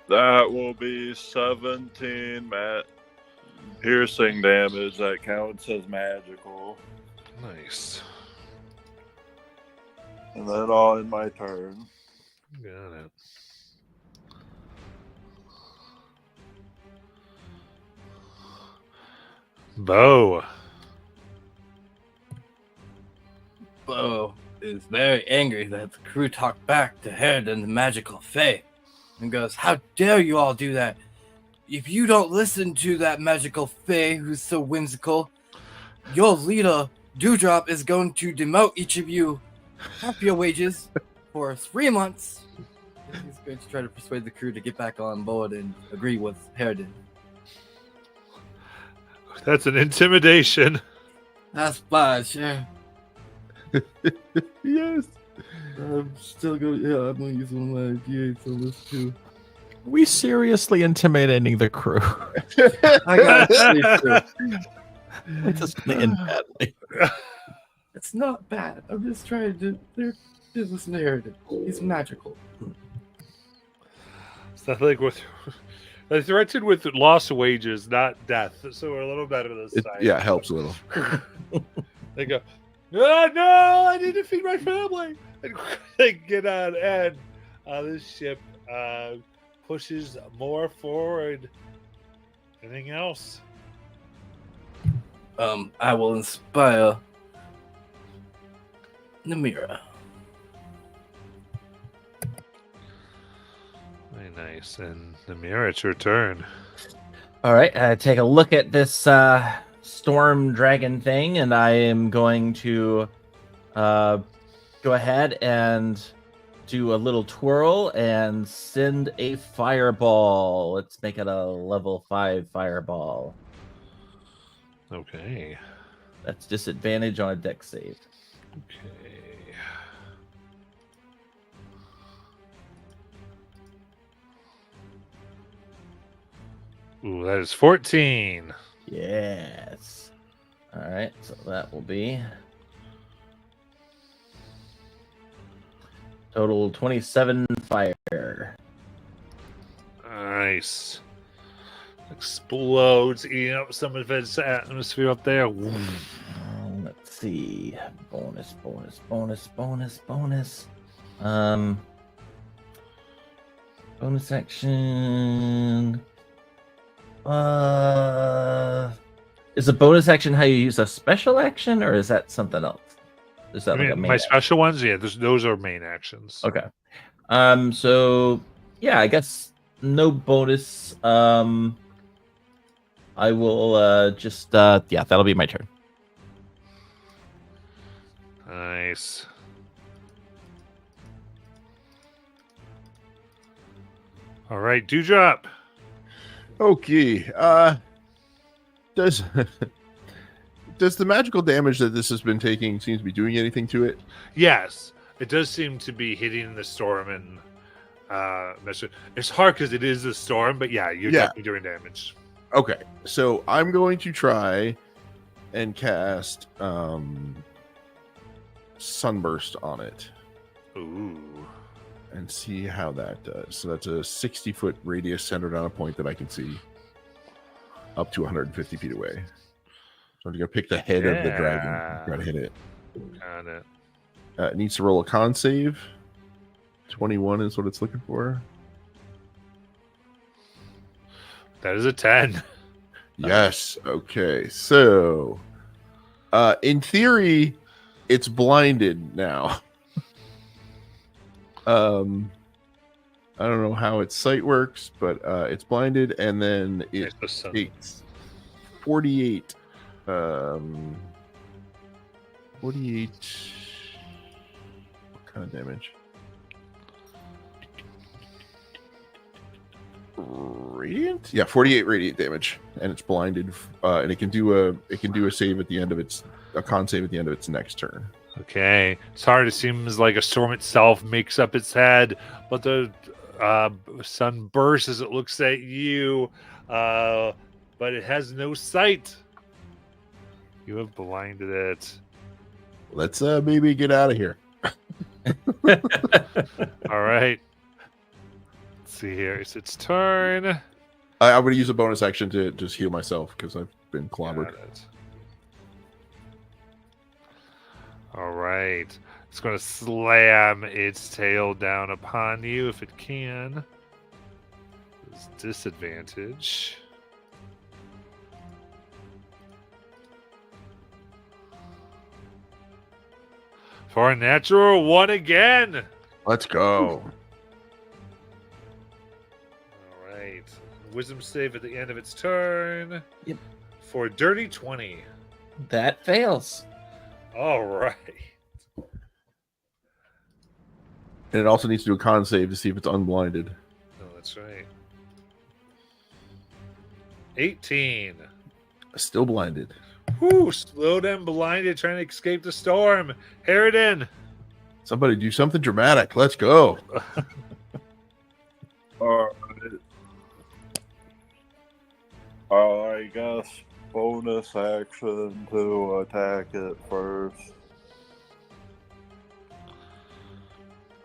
That will be 17 piercing damage. That counts as magical. Nice. And then I'll end my turn. Got it. Bo. Bo is very angry that the crew talked back to Harridan the magical fae and goes, "How dare you all do that? If you don't listen to that magical fae who's so whimsical, your leader, Dewdrop, is going to demote each of you half your wages for 3 months." He's going to try to persuade the crew to get back on board and agree with Harridan. That's an intimidation. That's fine, sure. Yes. I'm still going to, I'm going to use one of my D8s on this too. Are we seriously intimidating the crew? I got it. It doesn't end badly. It's not bad. I'm just trying to. They're business narrative. He's magical. It's not like with they threatened with loss of wages, not death. So we're a little better this time. Yeah, it helps a little. They go, "Oh, no, I need to feed my family." And they get on, and this ship pushes more forward. Anything else? I will inspire Namira. Very nice. And Namira, it's your turn. All right, take a look at this storm dragon thing, and I am going to go ahead and do a little twirl and send a fireball. Let's make it a level 5 fireball. Okay. That's disadvantage on a dex save. Okay. Ooh, that is 14. Yes. All right, so that will be total 27 fire. Nice. Explodes, eating up some of its atmosphere up there. Let's see. Bonus. Bonus action. Is a bonus action how you use a special action, or is that something else? Is that I mean, like a main my action? special ones? Yeah, those are main actions. Okay. So yeah, I guess no bonus. I will just yeah, that'll be my turn. Nice. All right, Dewdrop. Okay. Does the magical damage that this has been taking seem to be doing anything to it? Yes, it does seem to be hitting the storm and it's hard because it is a storm, but yeah, you're definitely doing damage. Okay, so I'm going to try and cast Sunburst on it Ooh. and see how that does. So that's a 60-foot radius centered on a point that I can see up to 150 feet away. So I'm going to pick the head of the dragon. Try to hit it. Got it. It needs to roll a con save. 21 is what it's looking for. That is a 10. Yes. Okay. So, in theory, it's blinded now. I don't know how its sight works, but it's blinded, and then it takes 48. 48. What kind of damage? Radiant? Yeah, 48 radiant damage, and it's blinded, and it can do a save at the end of a con save at the end of its next turn. Okay. It's hard. It seems like a storm itself makes up its head, but the sun bursts as it looks at you, but it has no sight. You have blinded it. Let's maybe get out of here. All right. Let's see here. It's its turn. I'm going to use a bonus action to just heal myself because I've been clobbered. Got it. All right. It's going to slam its tail down upon you if it can. It's disadvantage. For a natural 1 again. Let's go. All right. Wisdom save at the end of its turn. Yep. For a dirty 20. That fails. All right. And it also needs to do a con save to see if it's unblinded. Oh, that's right. 18. Still blinded. Whew, slowed and blinded, trying to escape the storm. Harridan. Somebody do something dramatic. Let's go. Alright. I guess bonus action to attack it first.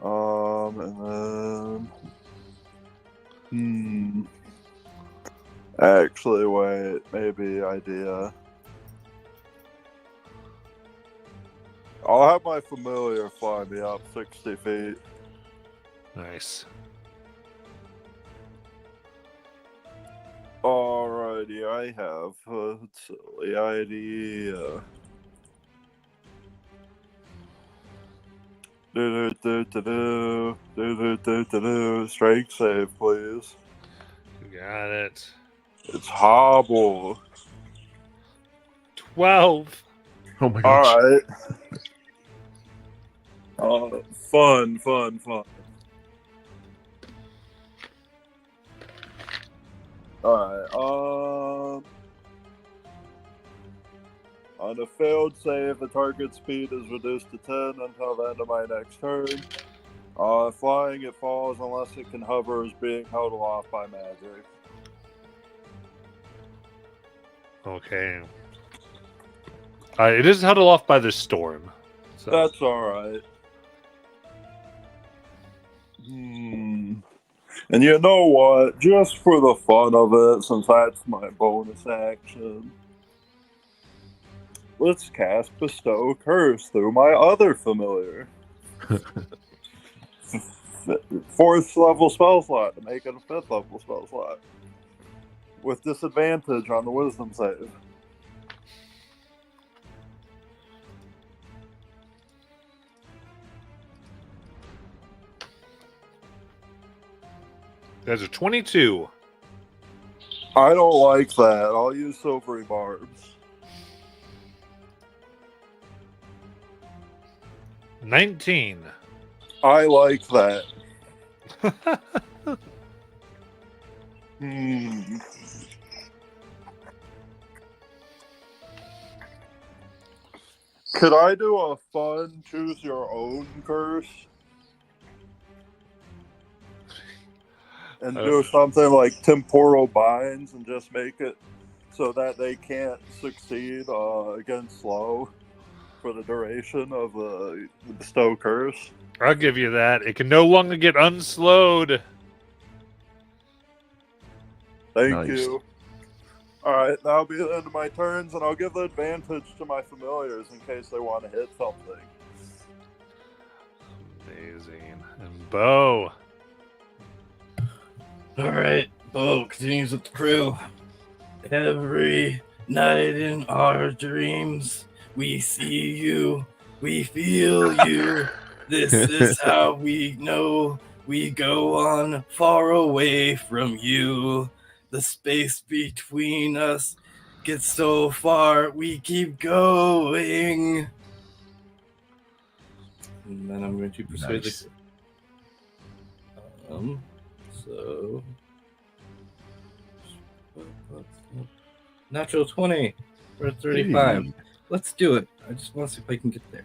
And then actually wait, maybe idea. I'll have my familiar fly me up 60 feet. Nice. Alrighty, I have a silly idea. Strength save, please. You got it. It's hobble. 12. Oh my gosh. Alright. Fun. Alright, on a failed save, the target speed is reduced to 10 until the end of my next turn. Flying, it falls unless it can hover, is being held aloft by magic. Okay. It is held aloft by the storm. So. That's alright. And you know what? Just for the fun of it, since that's my bonus action, let's cast Bestow Curse through my other familiar. 4th level spell slot to make it a 5th level spell slot. With disadvantage on the wisdom save. There's a 22. I don't like that. I'll use Silvery Barbs. 19. I like that. Could I do a fun choose your own curse? And do something like temporal binds and just make it so that they can't succeed against slow for the duration of the Bestow Curse. I'll give you that. It can no longer get unslowed. Thank you. Alright, that'll be the end of my turns, and I'll give the advantage to my familiars in case they want to hit something. Amazing. And Bo. Alright, Bo continues with the crew. Every night in our dreams, we see you, we feel you. This is how we know we go on far away from you. The space between us gets so far, we keep going. And then I'm going to persuade Nice. So natural 20 for 35. Hey. Let's do it. I just want to see if I can get there.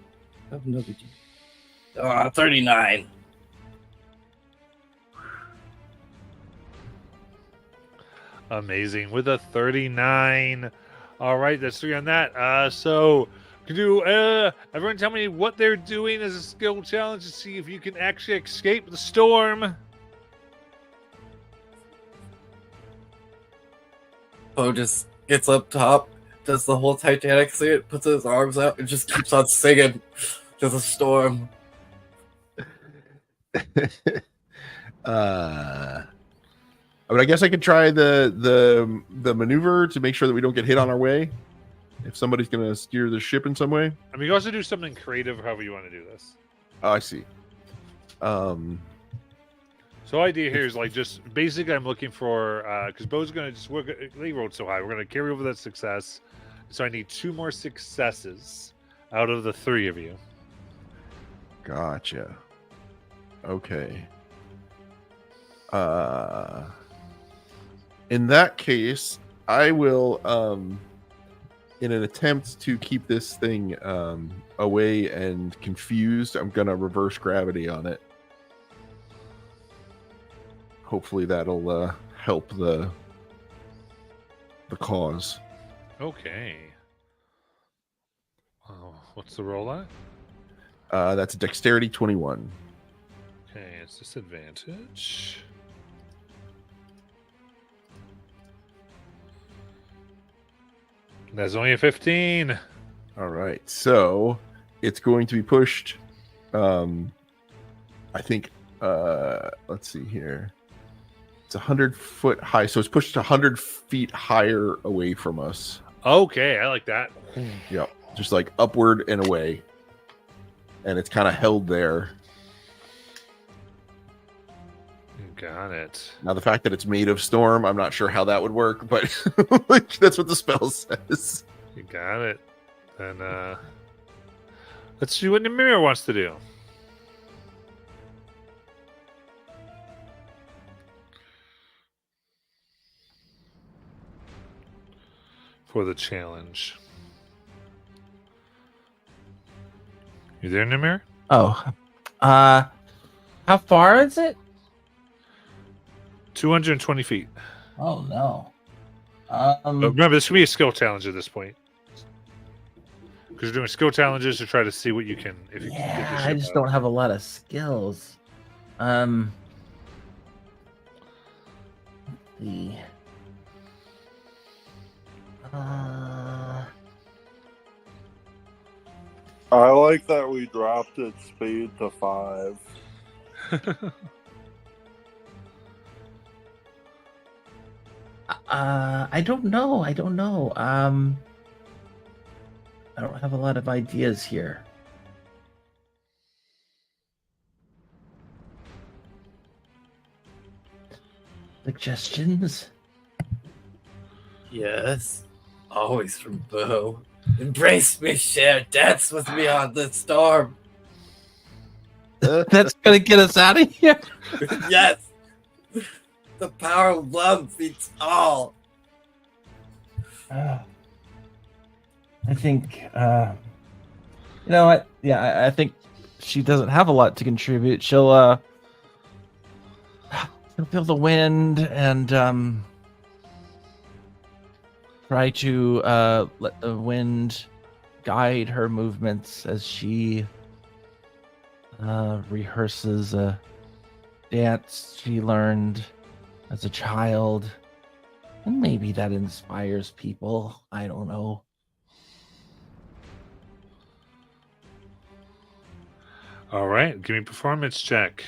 I have another G. 39. Amazing. With a 39. All right, that's 3 on that. So, could you, everyone tell me what they're doing as a skill challenge to see if you can actually escape the storm? Bo just gets up top, does the whole Titanic thing, puts his arms out, and just keeps on singing. to the storm. I mean, I guess I could try the maneuver to make sure that we don't get hit on our way. If somebody's going to steer the ship in some way. I mean, you also do something creative, however you want to do this. Oh, I see. So idea here is like just basically I'm looking for because Bo's gonna just they rolled so high. We're gonna carry over that success. So I need 2 more successes out of the 3 of you. Gotcha. Okay. In that case, I will in an attempt to keep this thing away and confused, I'm gonna reverse gravity on it. Hopefully that'll help the cause. Okay. Oh, what's the roll at? That's a dexterity 21. Okay, it's disadvantage. That's only a 15. All right, so it's going to be pushed. I think. Let's see here. It's 100 foot high, so it's pushed 100 feet higher away from us. Okay, I like that. Yep, just like upward and away, and it's kind of held there. Got it. Now, the fact that it's made of storm, I'm not sure how that would work, but like, that's what the spell says. You got it. And let's see what Namir wants to do. For the challenge. You there, Namir? Oh, how far is it? 220 feet. Oh no. But remember, this should be a skill challenge at this point. Because you're doing skill challenges to try to see what you can. If you can get Yeah, the I ship just out. don't have a lot of skills. Let's see. I like that we dropped its speed to 5. I don't know. I don't know. I don't have a lot of ideas here. Suggestions? Yes, always from Bo. Embrace me, share, dance with me on the storm. That's gonna get us out of here. Yes, the power of love beats all. I think, you know what? Yeah, I think she doesn't have a lot to contribute. She'll feel the wind and try to let the wind guide her movements as she rehearses a dance she learned as a child. And maybe that inspires people. I don't know. All right, give me a performance check.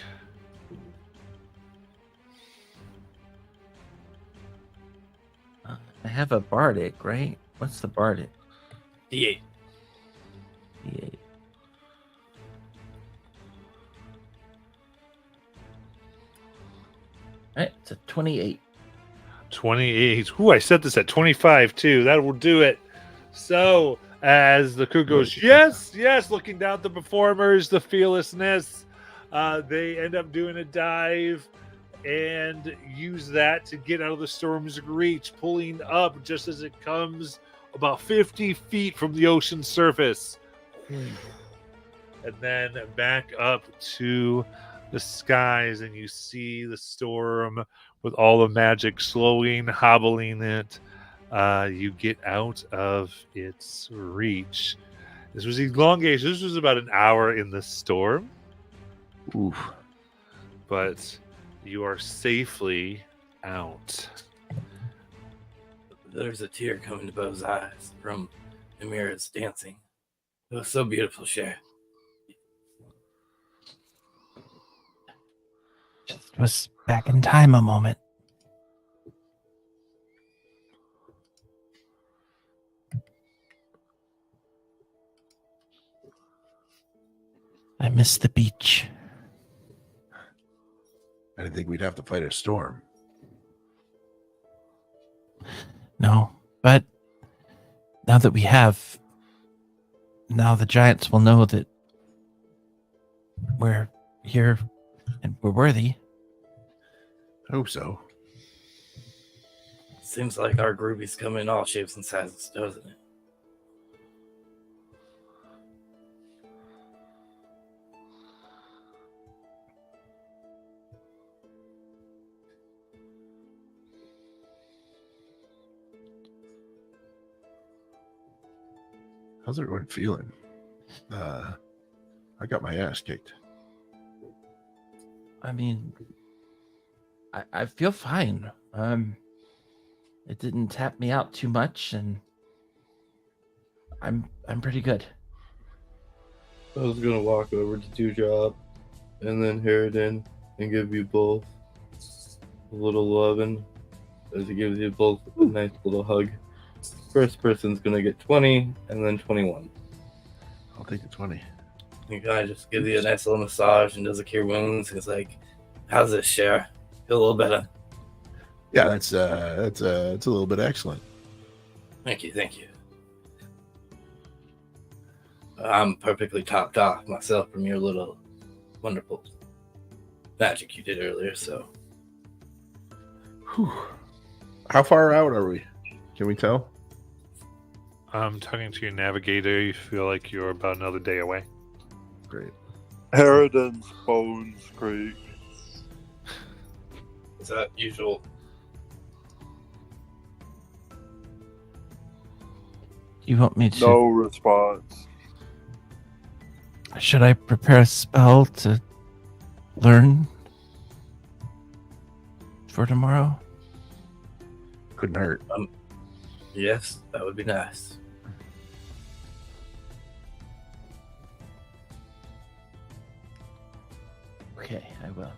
I have a bardic, right? What's the bardic? D8. D8. All right, it's a 28. 28. Ooh, I set this at 25 too. That will do it. So as the crew goes, yes, yes, looking down at the performers, the fearlessness, they end up doing a dive and use that to get out of the storm's reach, pulling up just as it comes about 50 feet from the ocean surface. And then back up to the skies, and you see the storm with all the magic slowing, hobbling it. You get out of its reach. This was elongated. This was about an hour in the storm. Oof. But you are safely out. There's a tear coming to Bo's eyes from Amira's dancing. It was so beautiful, Cher. just was back in time a moment. I miss the beach. I didn't think we'd have to fight a storm. No, but now that we have, now the giants will know that we're here and we're worthy. I hope so. Seems like our groupies come in all shapes and sizes, doesn't it? How's everyone feeling? I got my ass kicked. I mean, I feel fine. It didn't tap me out too much, and I'm pretty good. I was gonna walk over to Dewdrop and then Harridan and give you both a little loving as he gives you both a nice little hug. First person's gonna get 20 and then 21. I'll take the 20. He kind of just gives you a nice little massage and does a cure wounds. He's like, "How's this, Cher? Feel a little better?" Yeah, that's a little bit excellent. Thank you, thank you. I'm perfectly topped off myself from your little wonderful magic you did earlier, so. Whew. How far out are we? Can we tell? I'm talking to your navigator. You feel like you're about another day away. Great. Harridan's bones creak. Is that usual? You want me to? No response. Should I prepare a spell to learn for tomorrow? Couldn't hurt. Yes, that would be nice. Okay, I will.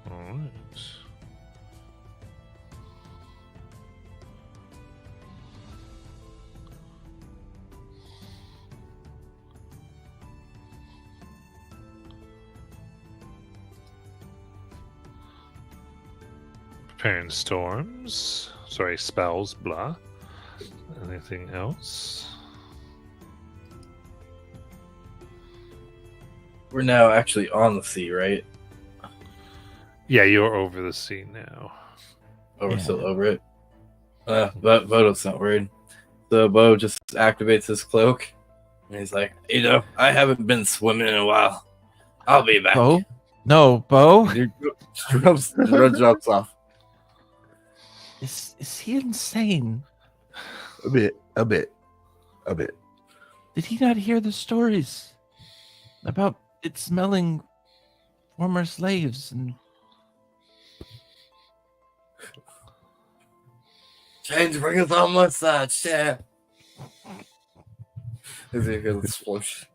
All right. Preparing storms. Sorry, spells, blah. Anything else? We're now actually on the sea, right? Yeah, you're over the sea now. Or we're Yeah. still over it. But Vodo's not worried. So Bo just activates his cloak. And he's like, I haven't been swimming in a while. I'll be back. Bo? No, Bo? Drops off. Is he insane? A bit. Did he not hear the stories about it smelling former slaves and Change bringeth on my side, share. Is he gonna splosh?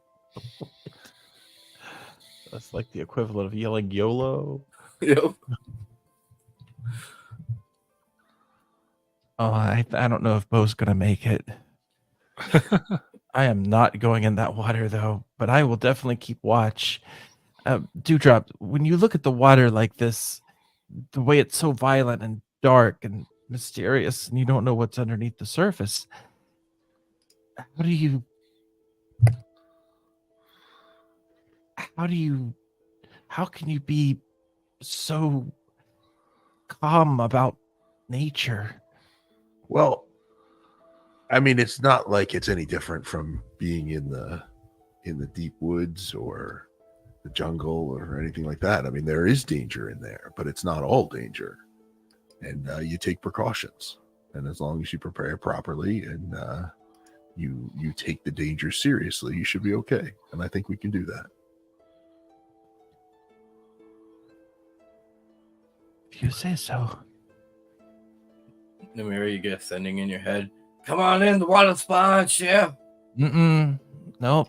that's like the equivalent of yelling YOLO? Yep. Oh, I don't know if Bo's gonna make it. I am not going in that water though, but I will definitely keep watch. Dewdrop, when you look at the water like this, the way it's so violent and dark and mysterious, and you don't know what's underneath the surface, how can you be so calm about nature? Well, I mean, it's not like it's any different from being in the deep woods or the jungle or anything like that. I mean, there is danger in there, but it's not all danger. And you take precautions. And as long as you prepare properly and you take the danger seriously, you should be okay. And I think we can do that. If you say so. Namira, you get ascending in your head. Come on in, the water spot, Chef. Nope.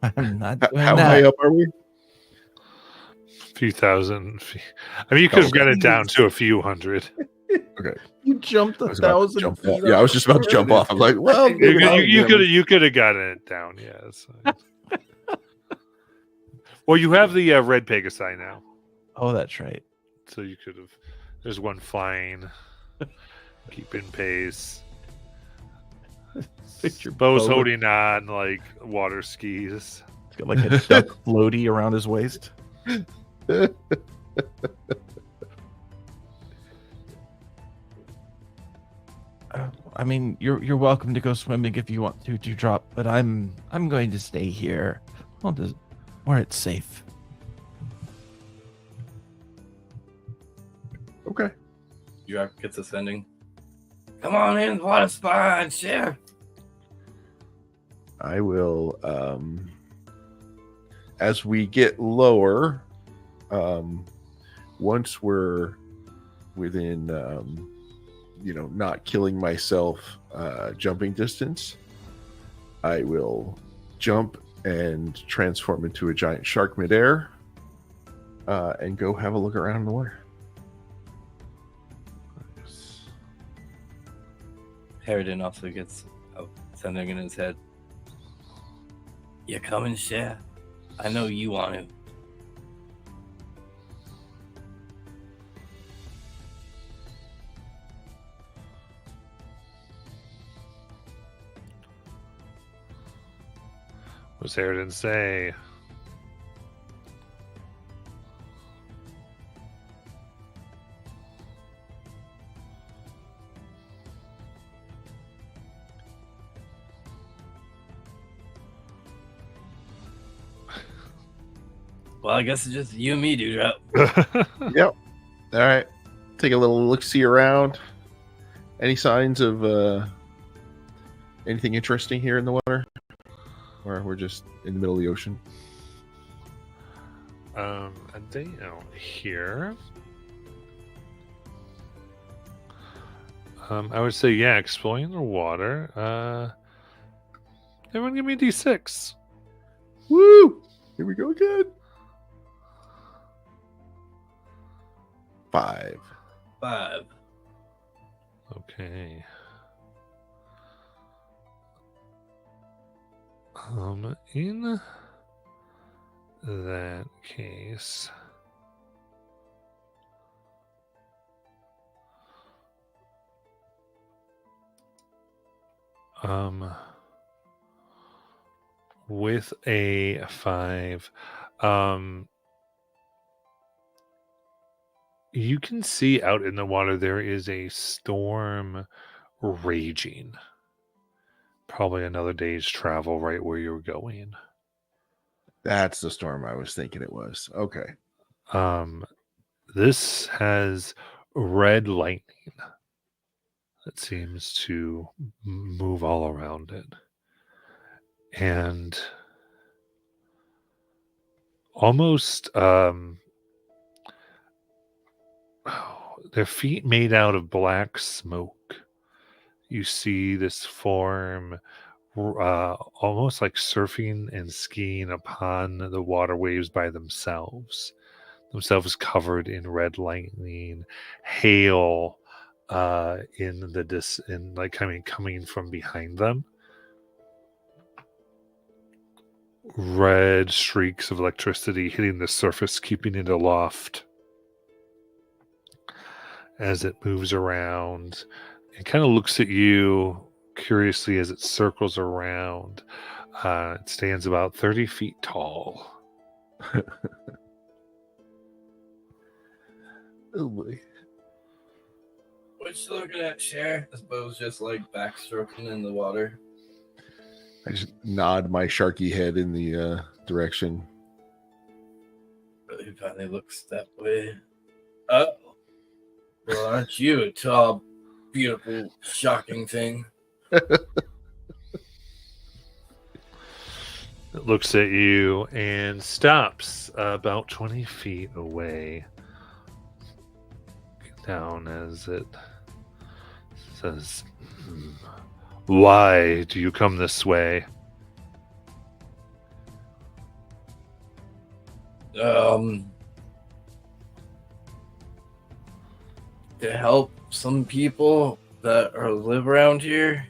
I'm not doing How that. high up are we? A few thousand feet. I mean, you could have got it down to a few hundred. You jumped I was about to jump off. Yeah, I was just about to jump off. I'm like, well, You could have gotten it down. Yes. Well, you have the red Pegasi now, Oh, that's right. so you could have. There's one flying, keeping pace. Picture Bo's Bo. holding on like water skis. He's got like a duck floaty around his waist. I mean, you're welcome to go swimming if you want to, Dewdrop, but I'm going to stay here. Where it's safe. Okay. Dewdrop gets ascending. Come on in, the water spot, Chef. I will as we get lower, once we're within not killing myself jumping distance, I will jump and transform into a giant shark midair and go have a look around in the water. Harridan also gets ascending in his head. You coming, Chef? I know you want to. What's Harridan say? Well, I guess it's just you and me, Dewdrop. Yep. All right. Take a little look-see around. Any signs of anything interesting here in the water? Or we're just in the middle of the ocean? A day out here. I would say, yeah, exploring the water. Everyone give me a D6. Woo! Here we go again. 5. 5. Okay. In that case, with a 5, you can see out in the water there is a storm raging. Probably another day's travel right where you're going. That's the storm I was thinking it was. Okay. This has red lightning that seems to move all around it. And almost their feet made out of black smoke. You see this form almost like surfing and skiing upon the water waves by themselves covered in red lightning, hail coming from behind them. Red streaks of electricity hitting the surface, keeping it aloft as it moves around. It kind of looks at you curiously as it circles around. It stands about 30 feet tall. Oh boy. What you looking at, Cher? I suppose just like backstroking in the water. I just nod my sharky head in the direction. He finally looks that way. Oh. Well, aren't you a tall, beautiful, shocking thing? It looks at you and stops about 20 feet away. Down as it Says, why do you come this way? To help some people that live around here.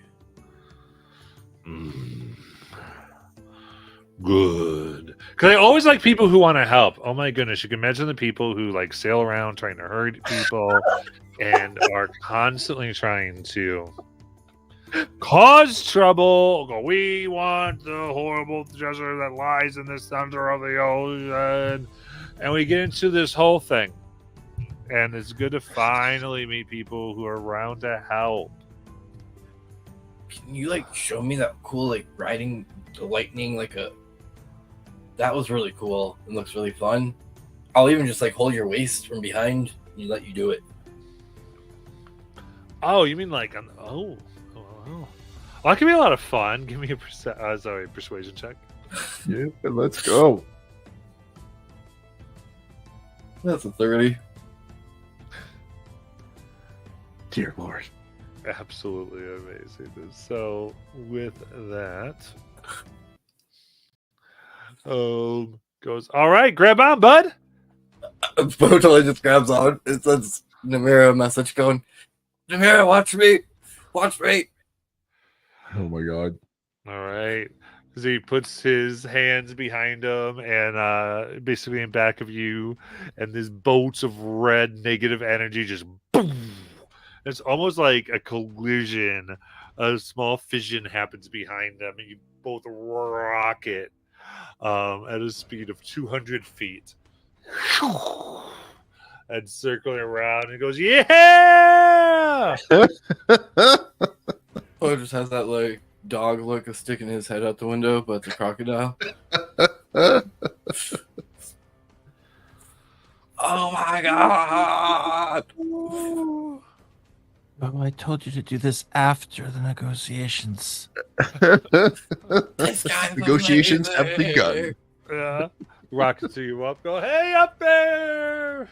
Good. Because I always like people who want to help. Oh my goodness, you can imagine the people who like sail around trying to hurt people and are constantly trying to cause trouble. Go, we want the horrible treasure that lies in the center of the ocean. And we get into this whole thing. And it's good to finally meet people who are around to help. Can you like show me that cool like riding the lightning that was really cool and looks really fun. I'll even just like hold your waist from behind and let you do it. Oh, you mean like oh. Well, that could be a lot of fun. Give me a persuasion check. Yeah, let's go. That's a 30. Dear Lord. Absolutely amazing. So with that, goes, all right, grab on, bud. Bo totally just grabs on. It sends Namira a message going, Namira, watch me. Watch me. Oh my god. All right. So he puts his hands behind him and basically in back of you, and this bolts of red negative energy just boom. It's almost like a collision. A small fission happens behind them, and you both rocket at a speed of 200 feet. And circling around, and goes, yeah! Oh, just has that like dog look of sticking his head out the window, but it's a crocodile. Oh my god! Oh, I told you to do this after the negotiations. This guy's Negotiations have amazing. begun. Yeah. Rockets you up, go, hey, up there!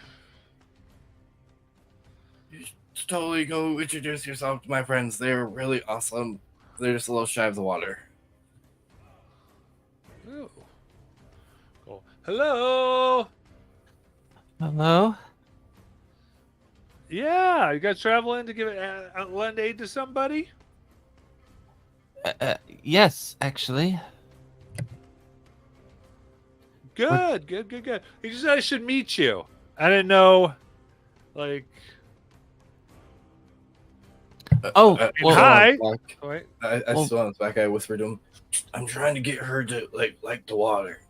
You should totally go introduce yourself to my friends. They're really awesome. They're just a little shy of the water. Ooh. Cool. Hello! Hello? Yeah, you guys traveling to give lend aid to somebody? Yes, actually. Good. He just said I should meet you. I didn't know, like. Oh, well, hi. I Well- still on his back. I whispered to him, I'm trying to get her to like the water.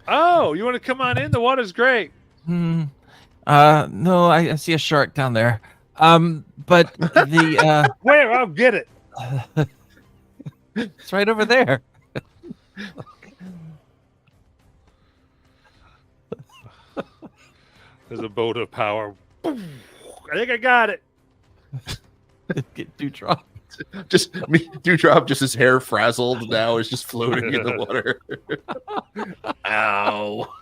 Oh, you want to come on in? The water's great. No, I see a shark down there. But the Where? I'll get it. it's right over there. There's a boat of power. I think I got it. Get Dewdrop. Just me, Dewdrop, just his hair frazzled now is just floating in the water. Ow.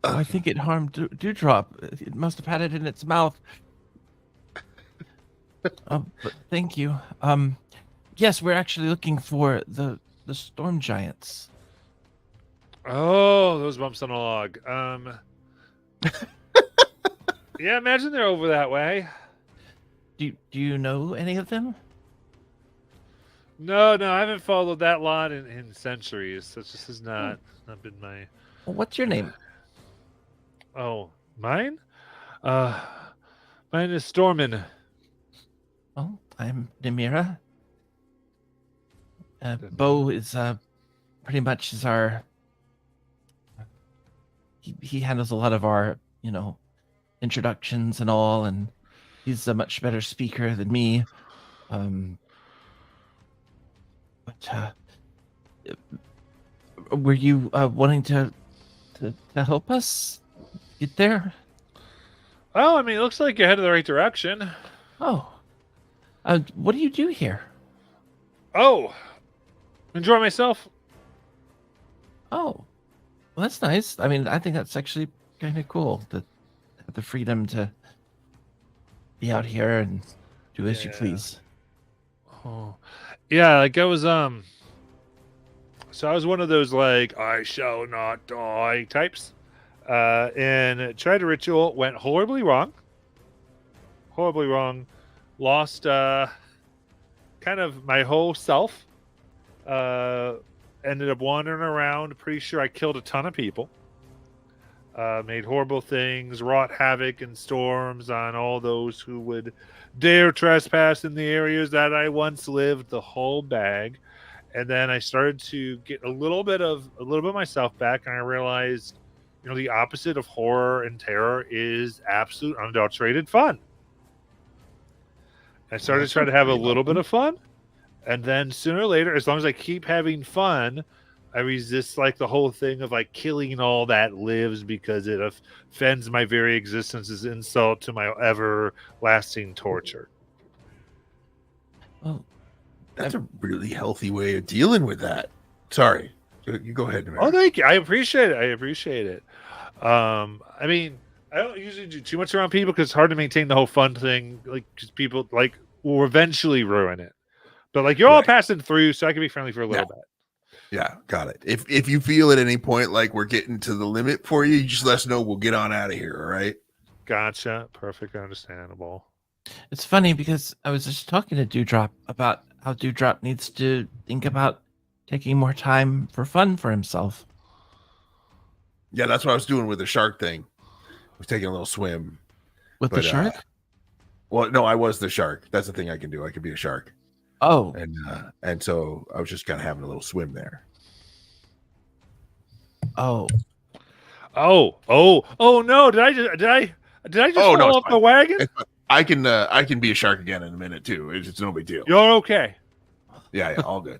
I think it harmed Dewdrop. It must have had it in its mouth. But thank you. Yes, we're actually looking for the storm giants. Oh, those bumps on a log. Yeah, imagine they're over that way. Do you know any of them? No, I haven't followed that lot in centuries. That just has not been my. Well, what's your name? Oh, mine? Mine is Stormin. Well, I'm Namira. Bo is pretty much is our. He handles a lot of our, introductions and all, and he's a much better speaker than me. But were you wanting to help us get there? Oh, I mean, it looks like you're headed in the right direction. Oh, what do you do here? Oh, enjoy myself. Oh, well, that's nice. I mean, I think that's actually kind of cool to have the freedom to be out here and do as you Yeah. please. Oh. Yeah, like I was so I was one of those like I shall not die types. And tried a ritual, went horribly wrong. Horribly wrong. Lost kind of my whole self. Ended up wandering around. Pretty sure I killed a ton of people. Made horrible things, wrought havoc and storms on all those who would dare trespass in the areas that I once lived, the whole bag. And then I started to get a little bit of myself back, and I realized, the opposite of horror and terror is absolute unadulterated fun. I started to try to have a little bit of fun, and then sooner or later, as long as I keep having fun, I resist like the whole thing of like killing all that lives, because it offends my very existence as insult to my everlasting torture. Well, That's a really healthy way of dealing with that. Sorry, you go ahead. Oh, thank you. I appreciate it. I mean, I don't usually do too much around people because it's hard to maintain the whole fun thing. Like, because people like will eventually ruin it. But like you're all passing through, so I can be friendly for a little bit. Yeah, got it. If you feel at any point like we're getting to the limit for you, you just let us know. We'll get on out of here. All right. Gotcha. Perfect. Understandable. it's funny because I was just talking to Dewdrop about how Dewdrop needs to think about taking more time for fun for himself. Yeah, that's what I was doing with the shark thing. I was taking a little swim With the shark? Well, no, I was the shark. That's the thing I can do. I can be a shark. Oh, And so I was just kind of having a little swim there. oh, no! Did I just Oh, no, fall it's off the fine. wagon? It's fine. I can be a shark again in a minute too. It's no big deal. You're okay. Yeah, all good.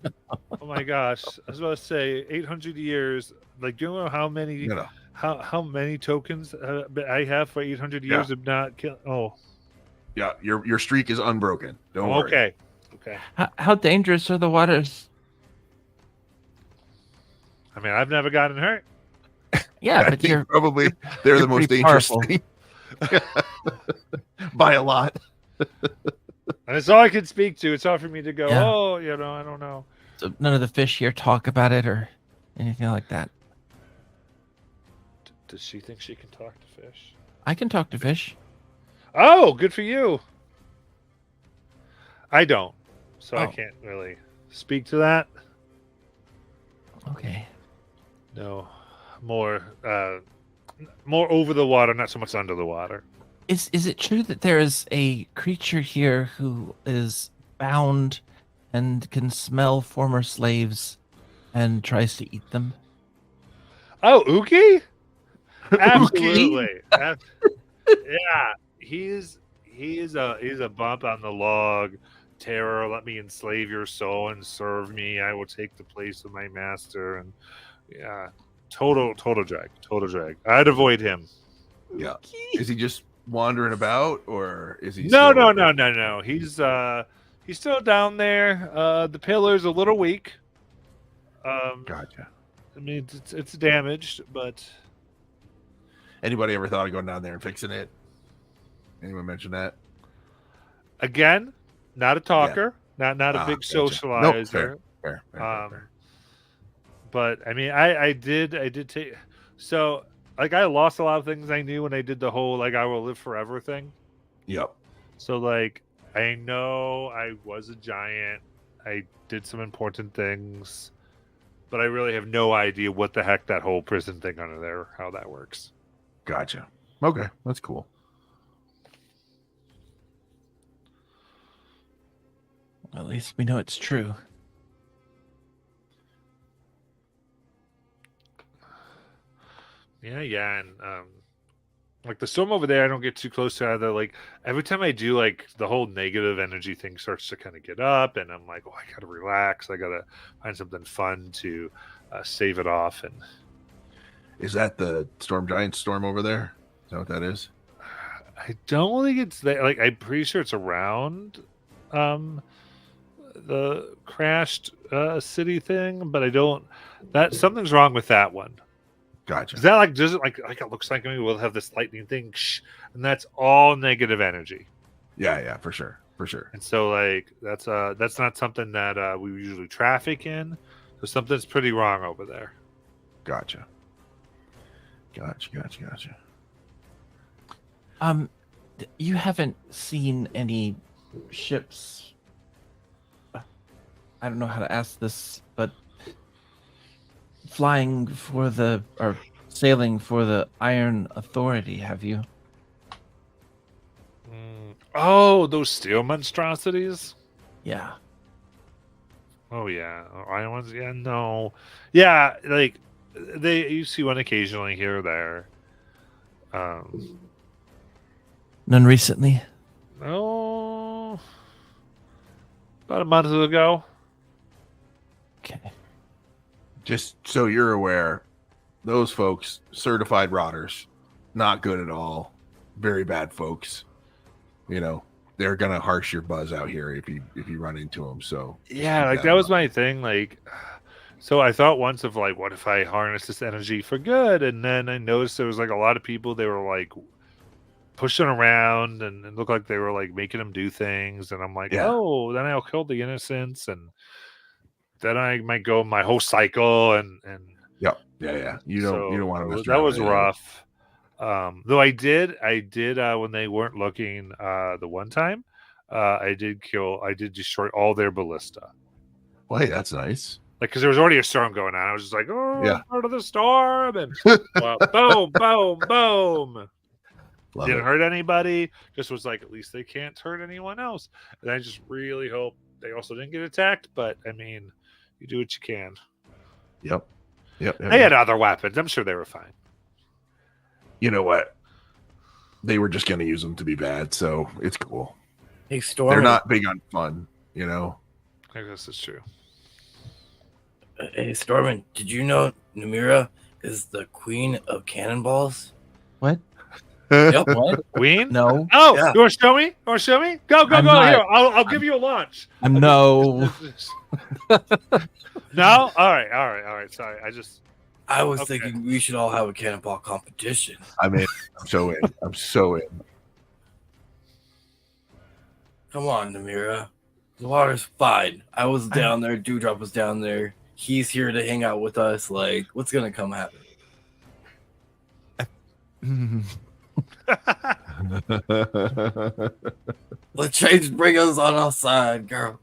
Oh my gosh! I was about to say 800 years. Like, do you know how many You know. how many tokens I have for 800 years of not kill? Oh, Yeah, your streak is unbroken. Don't worry. okay. how dangerous are the waters? I mean, I've never gotten hurt. Yeah, I but think you're probably they're the you're most pretty dangerous powerful. thing. By a lot. And it's all I can speak to. It's hard for me to go, Yeah. I don't know. so none of the fish here talk about it or anything like that. Does she think she can talk to fish? I can talk to fish. Oh, good for you. I don't, so I Oh. can't really speak to that. Okay. No, more over the water, not so much under the water. Is it true that there is a creature here who is bound and can smell former slaves and tries to eat them? Oh, Uki? Absolutely. Yeah, he's a bump on the log. Terror, let me enslave your soul and serve me. I will take the place of my master. And yeah, total drag. I'd avoid him. Yeah. Is he just wandering about, or is he? No. still- He's still down there. The pillar's a little weak. Gotcha. I mean, it's damaged, but Anybody ever thought of going down there and fixing it? Anyone mention that? again, not a talker, not a big Gotcha. Nope, socializer. Fair. But I mean, I did take. So like, I lost a lot of things I knew when I did the whole like I will live forever thing. Yep. So like, I know I was a giant. I did some important things, but I really have no idea what the heck that whole prison thing under there, how that works. Gotcha. Okay, that's cool. At least we know it's true. Yeah, and like the storm over there, I don't get too close to either. Like every time I do, like the whole negative energy thing starts to kind of get up, and I'm like, oh, I gotta relax. I gotta find something fun to save it off. And Is that the storm giant storm over there? Is that what that is? I don't think it's there. Like I'm pretty sure it's around the crashed city thing, but I don't. That something's wrong with that one. Gotcha. Is that like it looks like maybe we'll have this lightning thing, and that's all negative energy. Yeah, for sure. And so like that's not something that we usually traffic in. So something's pretty wrong over there. Gotcha. You haven't seen any ships. I don't know how to ask this, but flying for or sailing for the Iron Authority, have you? Oh, those steel monstrosities. Yeah. Oh yeah, iron ones. Yeah, no, yeah, like you see one occasionally here or there. None recently. Oh, about a month ago. Okay. Just so you're aware, those folks, certified rotters, not good at all. Very bad folks. You know, they're gonna harsh your buzz out here if you run into them. So Yeah, like that was my thing. Like, so I thought once of like, what if I harness this energy for good? And then I noticed there was like a lot of people. They were like pushing around and it looked like they were like making them do things. And I'm like, Yeah. oh, then I'll kill the innocents, and then I might go my whole cycle. And yeah. You don't want to mess that around was with it. rough. Though I did when they weren't looking the one time, I did destroy all their ballista. Well, hey, that's nice. Like, because there was already a storm going on. I was just like, oh, Yeah. part of the storm. And well, boom, boom, boom. Love Didn't it. hurt anybody. Just was like, at least they can't hurt anyone else. And I just really hope they also didn't get attacked. But, I mean, you do what you can. Yep. They had other weapons. I'm sure they were fine. You know what? They were just going to use them to be bad, so it's cool. Hey, Storm. They're not big on fun, you know? I guess it's true. Hey, Stormin, did you know Namira is the queen of cannonballs? What? Yep. What? Queen? No. Oh, Yeah. you want to show me? Go. I'm not- Here, I'll give you a launch. No. No? All right. Sorry. I was Okay. thinking we should all have a cannonball competition. I'm in. I'm so in. Come on, Namira. The water's fine. I was down there. Dewdrop was down there. He's here to hang out with us. Like, what's gonna come happen? Let's change. Bring us on our side, girl.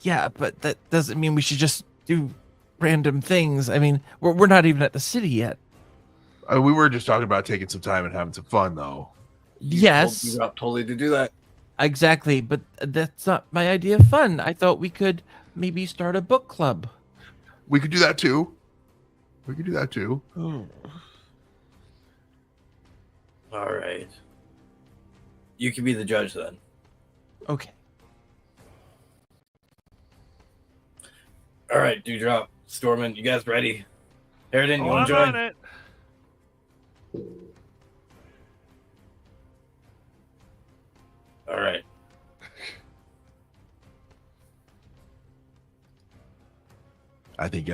Yeah, but that doesn't mean we should just do random things. I mean, we're not even at the city yet. We were just talking about taking some time and having some fun, though. Yes, Dewdrop totally to do that. exactly. But that's not my idea of fun. I thought we could maybe start a book club. We could do that too. All right. You can be the judge then. Okay. All right, Dewdrop, Stormin, you guys ready? Harridan, you Oh, want to I'm on join? it. All right. I think,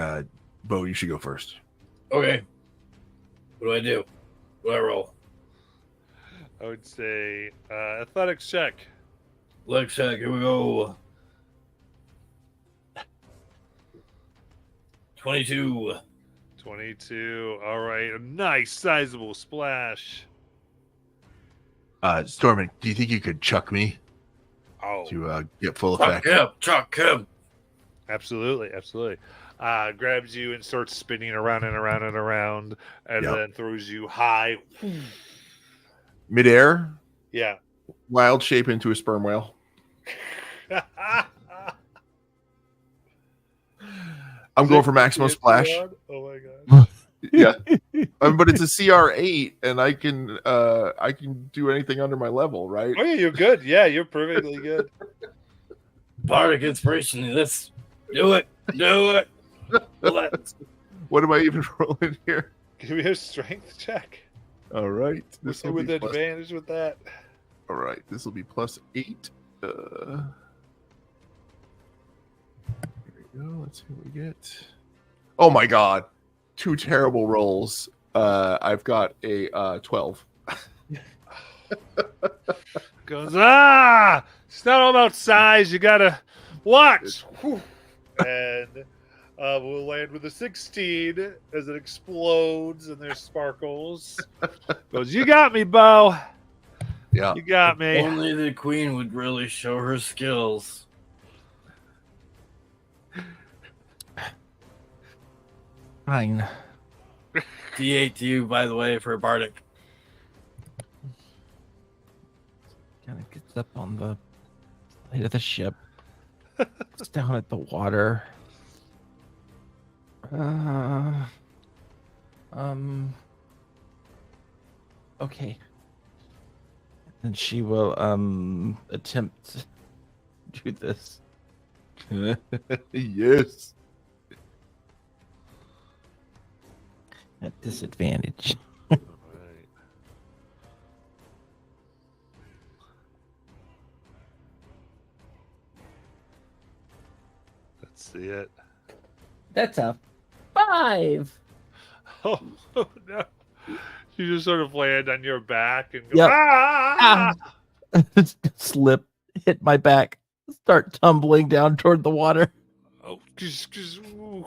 Bo, you should go first. Okay. What do I do? What do I roll? I would say athletics check. Let's check. Here we go. 22. 22. All right. A nice sizable splash. Stormin, do you think you could chuck me Oh, to get full Chuck effect? him. Chuck him. absolutely. Grabs you and starts spinning around and around and around, and Yep. then throws you high. Midair, Yeah. wild shape into a sperm whale. I'm going for maximum splash. Oh my god. Yeah, but it's a CR8, and I can do anything under my level, right? Oh yeah, you're good. Yeah, you're perfectly good. Bardic inspiration. Let's do it. Let's. What am I even rolling here? Give me a strength check. All right, this will With be plus, advantage with that. all right. This will be +8. Here we go. Let's see what we get. Oh my god, 2 terrible rolls. I've got a 12. Goes, it's not all about size. You gotta watch. Whew. And we'll land with a 16 as it explodes and there's sparkles. Goes, you got me, Bo. Yeah. You got me. Only the queen would really show her skills. Fine. D8 to you, by the way, for Bardic. Kind of gets up on the side of the ship. It's down at the water. Okay. And she will attempt to do this. Yes. At disadvantage. All right. Let's see it. That's a 5. Oh, no. You just sort of land on your back and go, Yep. ah! Slip, hit my back, start tumbling down toward the water. Oh, ooh.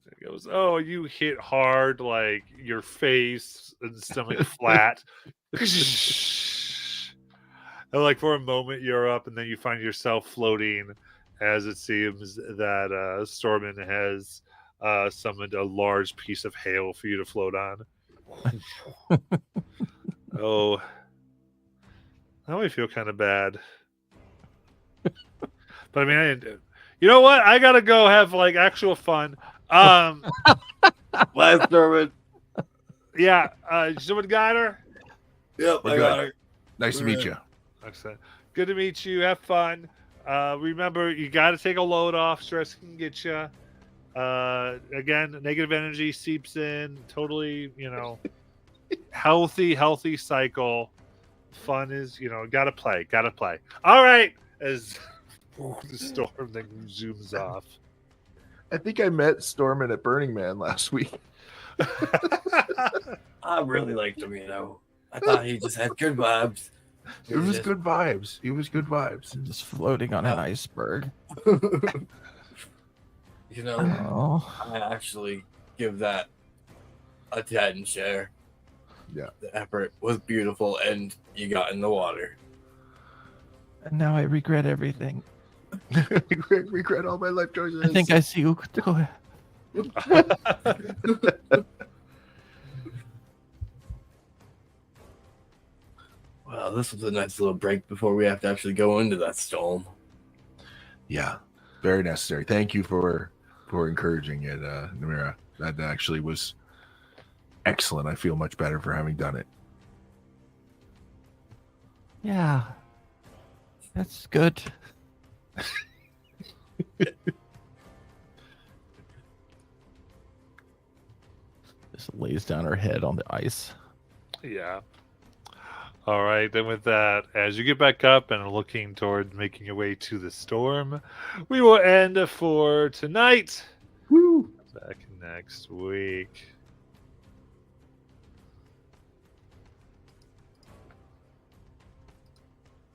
It goes, oh, you hit hard, like your face and stomach flat. And like for a moment you're up, and then you find yourself floating, as it seems that Stormin has summoned a large piece of hail for you to float on. Oh, now I feel kind of bad. But I mean, you know what? I gotta go have like actual fun. Last Norman. Yeah. Someone got her. Yep, We're I good. got her. Nice to meet you. Excellent. Good to meet you. Have fun. Remember, you got to take a load off. Stress can get you. Again, negative energy seeps in. Totally, healthy cycle. Fun is, gotta play. All right. As the storm then zooms off. I think I met Stormin at Burning Man last week. I really liked him, I thought he just had good vibes. It was good vibes. He was good vibes. Just floating on an iceberg. I actually give that a 10 share. Yeah. The effort was beautiful, and you got in the water. And now I regret everything. regret all my life choices. I think I see Ukutoa. Well, this was a nice little break before we have to actually go into that storm. Yeah, very necessary. Thank you for encouraging it, Namira. That actually was excellent. I feel much better for having done it. Yeah. That's good. Just lays down her head on the ice. Yeah. All right. Then with that, as you get back up and are looking toward making your way to the storm, we will end for tonight. Woo! Back next week.